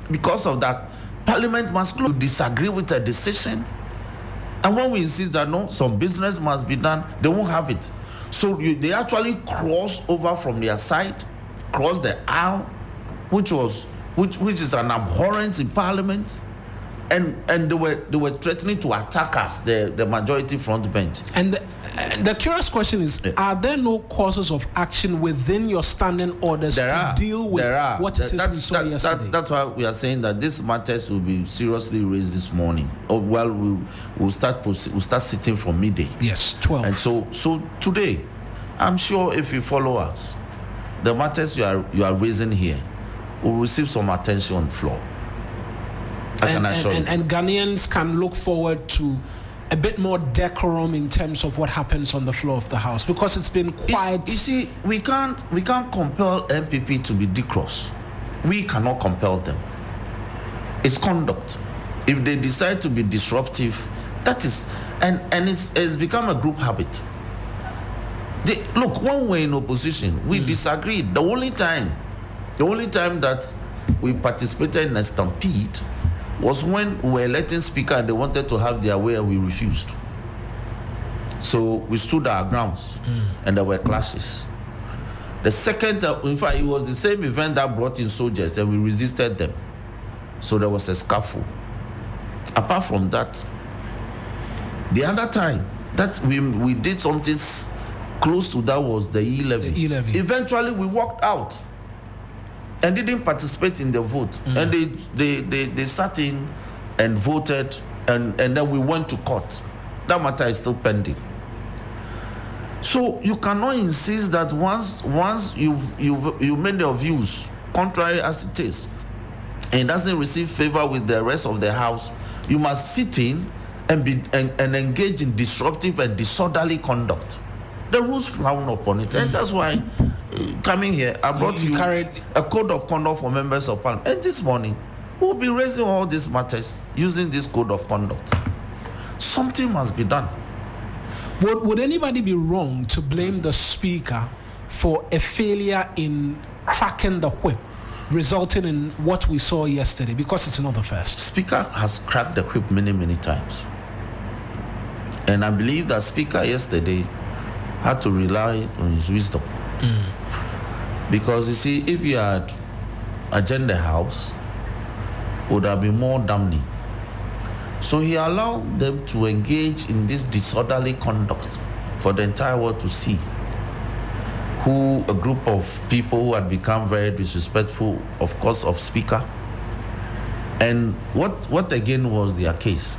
Because of that, Parliament must disagree with a decision. And when we insist that no, some business must be done, they won't have it. So they actually cross over from their side, cross the aisle, which is an abhorrence in Parliament, And they were threatening to attack us, the majority front bench. And the curious question is, are there no causes of action within your standing orders to deal with what it is we saw yesterday? That's why we are saying that these matters will be seriously raised this morning. We'll start sitting from midday. Yes, 12. And so today, I'm sure if you follow us, the matters you are raising here will receive some attention on the floor. And Ghanaians can look forward to a bit more decorum in terms of what happens on the floor of the House, because it's been quite... You see, we can't compel MPP to be decorous. We cannot compel them. It's conduct. If they decide to be disruptive, that is... And it's become a group habit. Look, when we're in opposition, we disagreed. The only time that we participated in a stampede was when we were electing speaker and they wanted to have their way and we refused. So we stood our grounds and there were clashes. The second time, in fact, it was the same event that brought in soldiers and we resisted them. So there was a scuffle. Apart from that, the other time that we did something close to that was the E11. Eventually we walked out and didn't participate in the vote. And they sat in and voted and then we went to court. That matter is still pending. So you cannot insist that once you've made your views contrary as it is and it doesn't receive favor with the rest of the House, you must sit in and engage in disruptive and disorderly conduct. The rules frown upon it, and that's why coming here, I brought you a code of conduct for members of parliament. And this morning, we'll be raising all these matters using this code of conduct. Something must be done. Would anybody be wrong to blame the speaker for a failure in cracking the whip, resulting in what we saw yesterday? Because it's not the first. Speaker has cracked the whip many, many times. And I believe that speaker yesterday had to rely on his wisdom. Because you see, if you had agenda house, it would have been more damning. So he allowed them to engage in this disorderly conduct for the entire world to see who a group of people who had become very disrespectful, of course, of speaker. And what again was their case?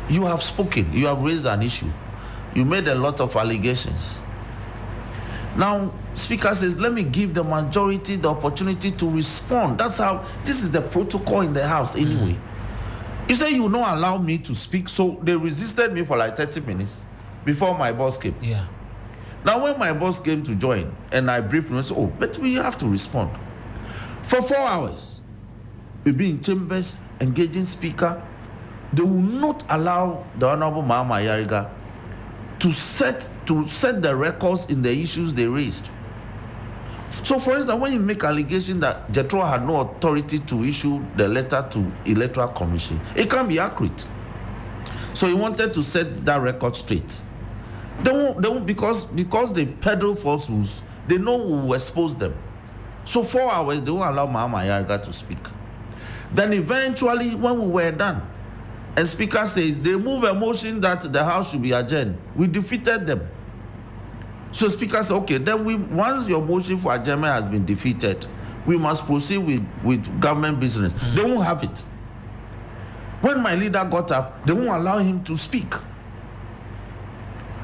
You have spoken, you have raised an issue, you made a lot of allegations. Now, Speaker says, let me give the majority the opportunity to respond. That's how, this is the protocol in the House anyway. You say you will not allow me to speak, so they resisted me for like 30 minutes before my boss came. Yeah. Now, when my boss came to join and I briefed him, I said, but we have to respond. For 4 hours, we've been in chambers, engaging speaker. They will not allow the Honorable Mawuena Yariga to set the records in the issues they raised. So, for instance, when you make allegation that Jethro had no authority to issue the letter to Electoral Commission, it can be accurate. So he wanted to set that record straight. They won't because they peddle falsehoods, they know who will expose them. So 4 hours, they won't allow Mawuena Yariga to speak. Then eventually, when we were done, and Speaker says they move a motion that the House should be adjourned. We defeated them. So Speaker said, okay, then once your motion for adjournment has been defeated, we must proceed with government business. They won't have it. When my leader got up, they won't allow him to speak.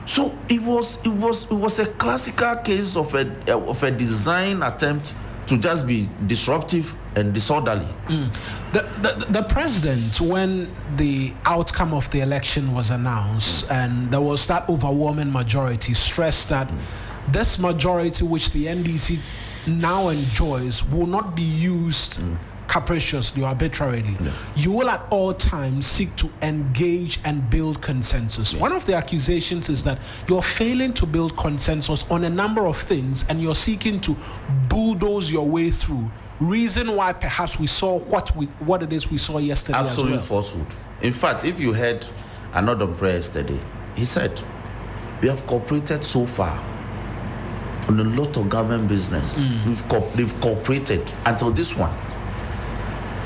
So it was a classical case of a design attempt to just be disruptive and disorderly. The president, when the outcome of the election was announced and there was that overwhelming majority, stressed that this majority which the NDC now enjoys will not be used capriciously or arbitrarily. You will at all times seek to engage and build consensus. One of the accusations is that you're failing to build consensus on a number of things and you're seeking to bulldoze your way through. Reason why perhaps we saw what it is we saw yesterday. Absolute falsehood. In fact, if you heard another prayer yesterday, he said, we have cooperated so far on a lot of government business. They've cooperated until this one.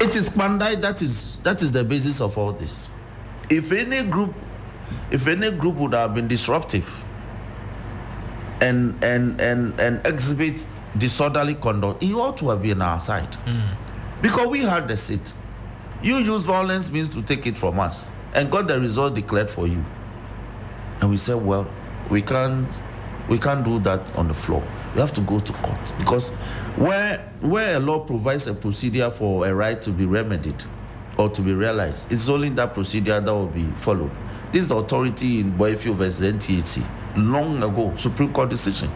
It is Pandai that is the basis of all this. If any group would have been disruptive and exhibit disorderly conduct, he ought to have been on our side. Because we had the seat. You use violence means to take it from us and got the result declared for you. And we said, well, we can't do that on the floor. We have to go to court. Because where a law provides a procedure for a right to be remedied or to be realized, it's only that procedure that will be followed. This is authority in Boyfield versus NTHC, long ago, Supreme Court decision.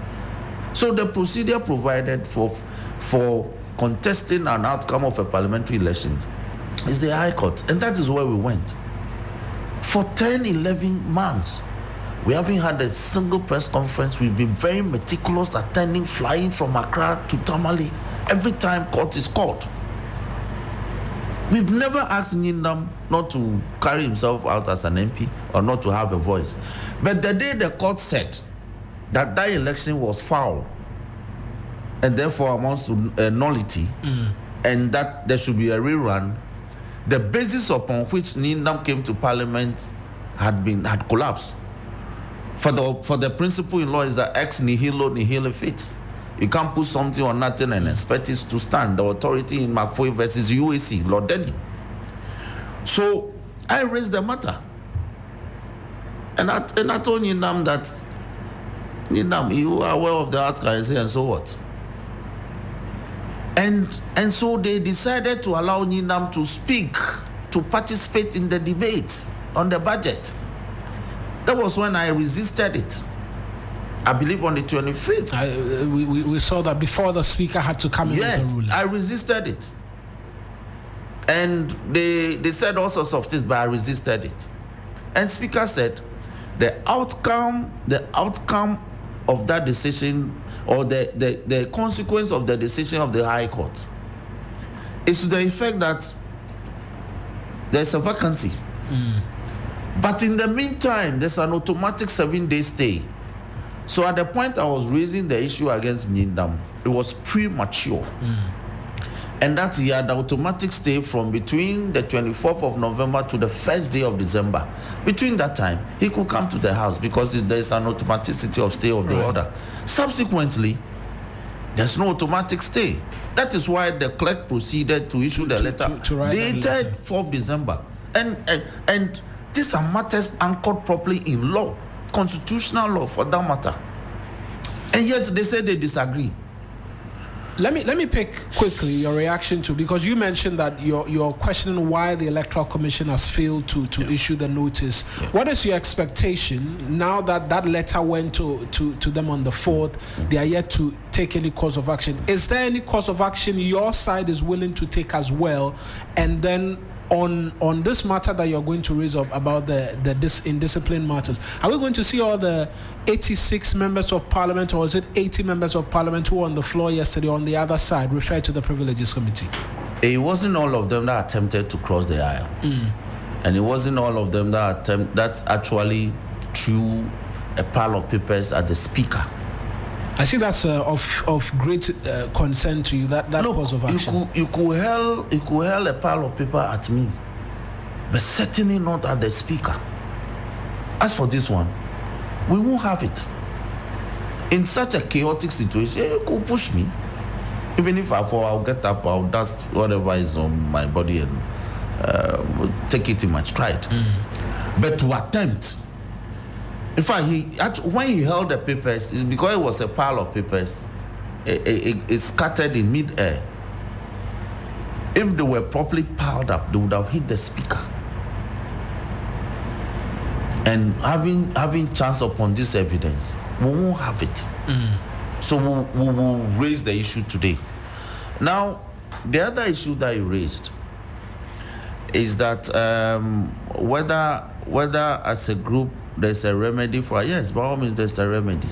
So the procedure provided for contesting an outcome of a parliamentary election is the High Court. And that is where we went. For 10, 11 months, we haven't had a single press conference. We've been very meticulous, attending, flying from Accra to Tamale every time court is called. We've never asked Nyindam not to carry himself out as an MP or not to have a voice. But the day the court said that election was foul and therefore amounts to a nullity and that there should be a rerun, the basis upon which Nyindam came to Parliament had collapsed. For the principle in law is that ex nihilo nihilo fits. You can't put something on nothing and expect it to stand. The authority in McFoy versus UAC, Lord Denny. So I raised the matter. And I told Nyindam that, Nyindam, you are aware of the outcome, and so what? And so they decided to allow Nyindam to speak, to participate in the debate on the budget. That was when I resisted it. I believe on the 25th. We saw that before the speaker had to come in with the ruling. I resisted it. And they said all sorts of things, but I resisted it. And speaker said, the outcome of that decision, or the consequence of the decision of the High Court, is to the effect that there's a vacancy. But in the meantime, there's an automatic 7-day stay. So at the point I was raising the issue against Nyindam, it was premature. And that he had automatic stay from between the 24th of November to the 1st day of December. Between that time, he could come to the house because there's an automaticity of stay of the order. Subsequently, there's no automatic stay. That is why the clerk proceeded to issue the letter dated 4th December. And these are matters anchored properly in law, constitutional law for that matter. And yet they say they disagree. Let me pick quickly your reaction to, because you mentioned that you're questioning why the Electoral Commission has failed to issue the notice. What is your expectation now that letter went to them on the 4th? They are yet to take any course of action. Is there any course of action your side is willing to take as well? And then on this matter that you're going to raise up about the indiscipline matters, are we going to see all the 86 members of parliament, or is it 80 members of parliament who were on the floor yesterday on the other side referred to the Privileges Committee? It wasn't all of them that attempted to cross the aisle. And it wasn't all of them that actually threw a pile of papers at the speaker. I see that's of great concern to you, that course of action. You could hurl a pile of paper at me, but certainly not at the speaker. As for this one, we won't have it. In such a chaotic situation, you could push me. Even if I fall, I'll get up, I'll dust whatever is on my body and take it in my stride. But to attempt, in fact, when he held the papers, it's because it was a pile of papers, it scattered in mid-air. If they were properly piled up, they would have hit the speaker. And having chance upon this evidence, we won't have it. So we will raise the issue today. Now, the other issue that you raised is that whether as a group there's a remedy for, yes, by all means there's a remedy.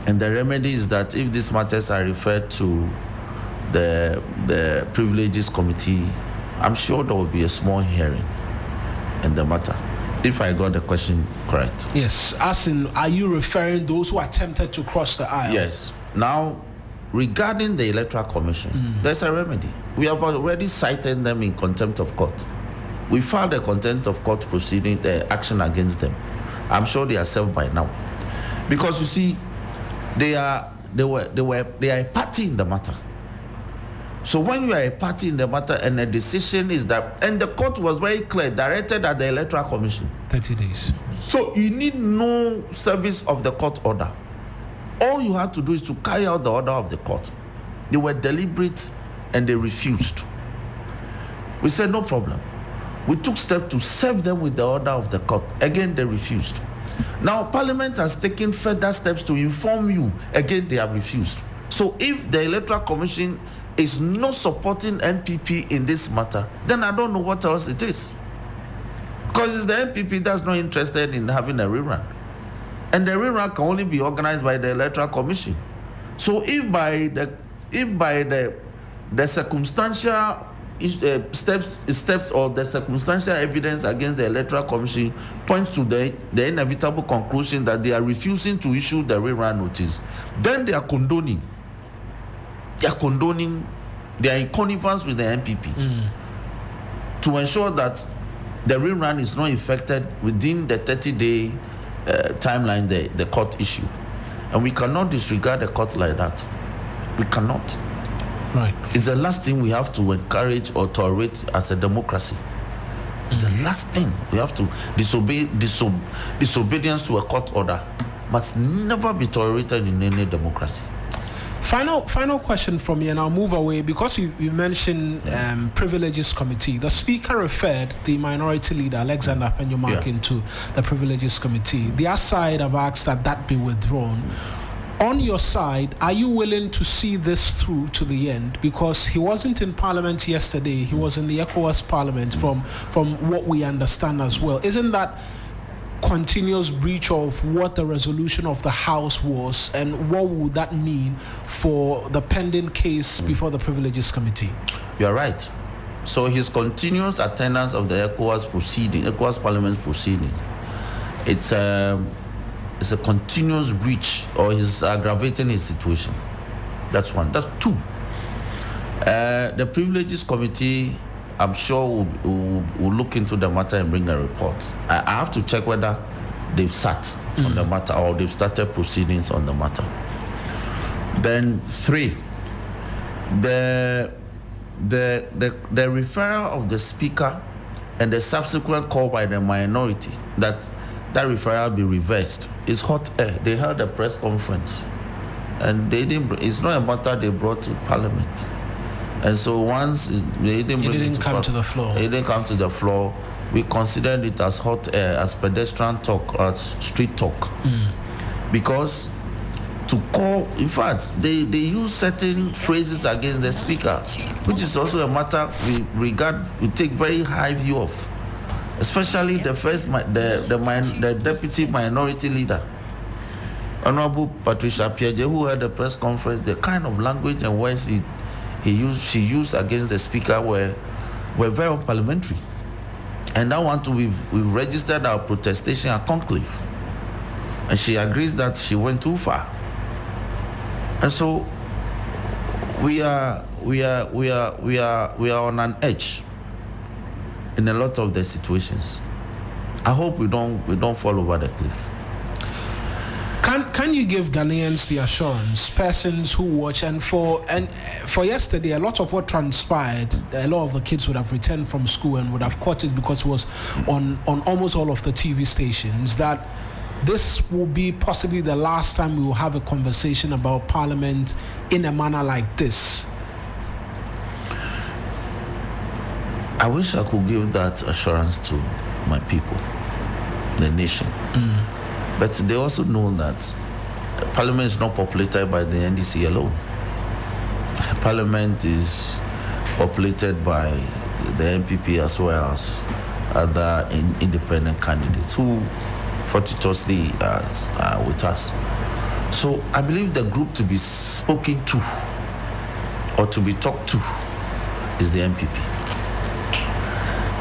And the remedy is that if these matters are referred to the Privileges Committee, I'm sure there will be a small hearing in the matter. If I got the question correct. Yes, as in, are you referring those who attempted to cross the aisle? Yes. Now, regarding the Electoral Commission, there's a remedy. We have already cited them in contempt of court. We filed a contempt of court proceeding, action against them. I'm sure they are served by now, because you see, they are a party in the matter. So when you are a party in the matter and the decision is that, and the court was very clear, directed at the Electoral Commission. 30 days. So you need no service of the court order. All you had to do is to carry out the order of the court. They were deliberate and they refused. We said, no problem. We took steps to serve them with the order of the court. Again, they refused. Now, Parliament has taken further steps to inform you. Again, they have refused. So if the Electoral Commission is not supporting NPP in this matter, then I don't know what else it is. Because it's the NPP that's not interested in having a rerun. And the rerun can only be organized by the Electoral Commission. So if by the circumstantial steps or the circumstantial evidence against the Electoral Commission points to the inevitable conclusion that they are refusing to issue the rerun notice, then they are condoning. They are in connivance with the NPP to ensure that the rerun is not effected within the 30-day timeline the court issued. And we cannot disregard the court like that. We cannot. Right. It's the last thing we have to encourage or tolerate as a democracy. It's the last thing we have to disobedience to a court order must never be tolerated in any democracy. Final question from me, and I'll move away, because you mentioned Privileges Committee. The Speaker referred the Minority Leader, Alexander Appiah-Ampofo, into the Privileges Committee. Their side have asked that be withdrawn. On your side, are you willing to see this through to the end? Because he wasn't in Parliament yesterday. He was in the ECOWAS Parliament from what we understand as well. Isn't that continuous breach of what the resolution of the House was, and what would that mean for the pending case before the Privileges Committee? You're right. So his continuous attendance of the ECOWAS Parliament proceeding, it's a continuous breach, or he's aggravating his situation. That's one. That's two. The Privileges Committee, I'm sure, will look into the matter and bring a report. I have to check whether they've sat on the matter or they've started proceedings on the matter. Then three, the referral of the Speaker and the subsequent call by the minority that referral be reversed is hot air. They held a press conference, and they didn't. It's not a matter they brought to Parliament. And so once they didn't come to the floor. It didn't come to the floor. We considered it as hot air, as pedestrian talk, as street talk. Because to call, in fact, they use certain phrases against the Speaker, which is also a matter we take very high view of. Especially the Deputy Minority Leader, Honorable Patricia Piaget, who had a press conference. The kind of language and words she used against the Speaker were very unparliamentary. And that one too, we've registered our protestation at conclave, and she agrees that she went too far. And so we are on an edge in a lot of the situations. I hope we don't fall over the cliff. Can you give Ghanaians the assurance, persons who watch, and for yesterday, a lot of what transpired, a lot of the kids would have returned from school and would have caught it because it was on almost all of the TV stations, that this will be possibly the last time we will have a conversation about Parliament in a manner like this? I wish I could give that assurance to my people, the nation. But they also know that Parliament is not populated by the NDC alone. Parliament is populated by the NPP as well as other independent candidates who fortuitously are with us. So I believe the group to be spoken to or to be talked to is the NPP.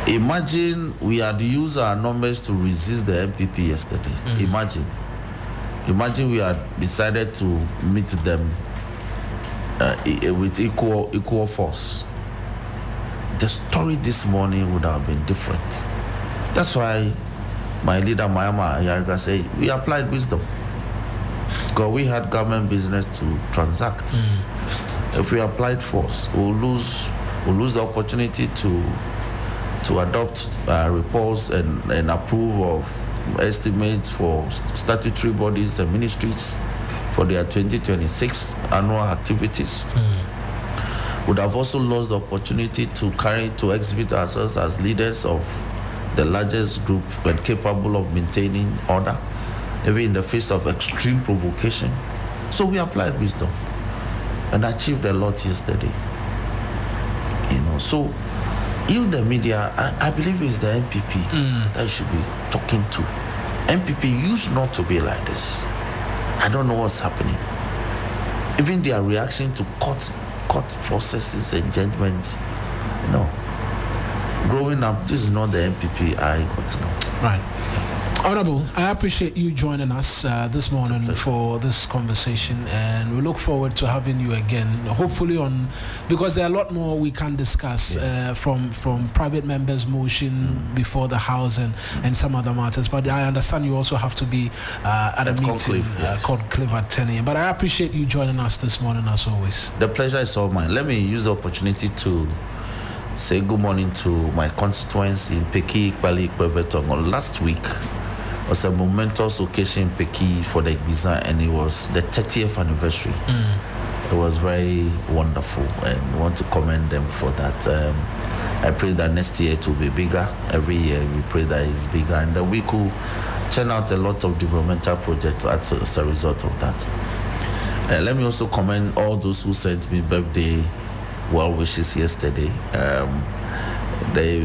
Imagine we had used our numbers to resist the NPP yesterday. Imagine we had decided to meet them with equal force, the story this morning would have been different. That's why my leader, Mawuena Sixtus, said we applied wisdom. Because we had government business to transact. If we applied force, we'll lose the opportunity to adopt reports and approve of estimates for statutory bodies and ministries for their 2026 annual activities. Would have also lost the opportunity to exhibit ourselves as leaders of the largest group and capable of maintaining order, even in the face of extreme provocation. So we applied wisdom and achieved a lot yesterday. So if the media, I believe it's the NPP that should be talking to. NPP used not to be like this. I don't know what's happening. Even their reaction to court processes and judgments, growing up, this is not the NPP I got to know. Right. Honorable, I appreciate you joining us this morning for this conversation, and we look forward to having you again, hopefully because there are a lot more we can discuss from private members' motion before the House and some other matters. But I understand you also have to be at a meeting called Clive at 10 a.m. But I appreciate you joining us this morning as always. The pleasure is all mine. Let me use the opportunity to say good morning to my constituents in Peki, Ikpali, Ikpevetongo. Last week was a momentous occasion in Peki for the Ibiza, and it was the 30th anniversary. It was very wonderful, and I want to commend them for that. I pray that next year it will be bigger. Every year we pray that it's bigger, and that we could churn out a lot of developmental projects as a result of that. Let me also commend all those who sent me birthday well wishes yesterday. They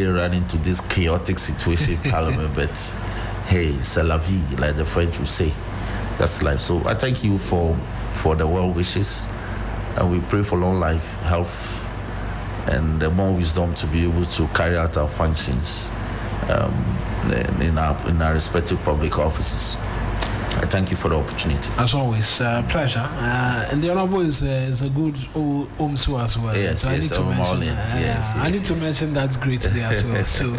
ran into this chaotic situation in Parliament, but hey, c'est la vie, like the French would say. That's life. So I thank you for the well wishes, and we pray for long life, health, and more wisdom to be able to carry out our functions in our respective public offices. I thank you for the opportunity. As always, pleasure. And the Honorable is a good old Omsu as well. Yes, so I need to mention. I need to mention that greatly as well. So,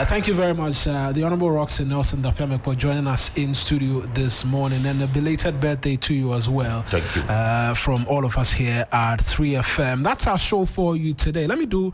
thank you very much, the Honorable Roxy Nelson Appiah-Ampofo, joining us in studio this morning, and a belated birthday to you as well. Thank you. From all of us here at 3FM. That's our show for you today. Let me do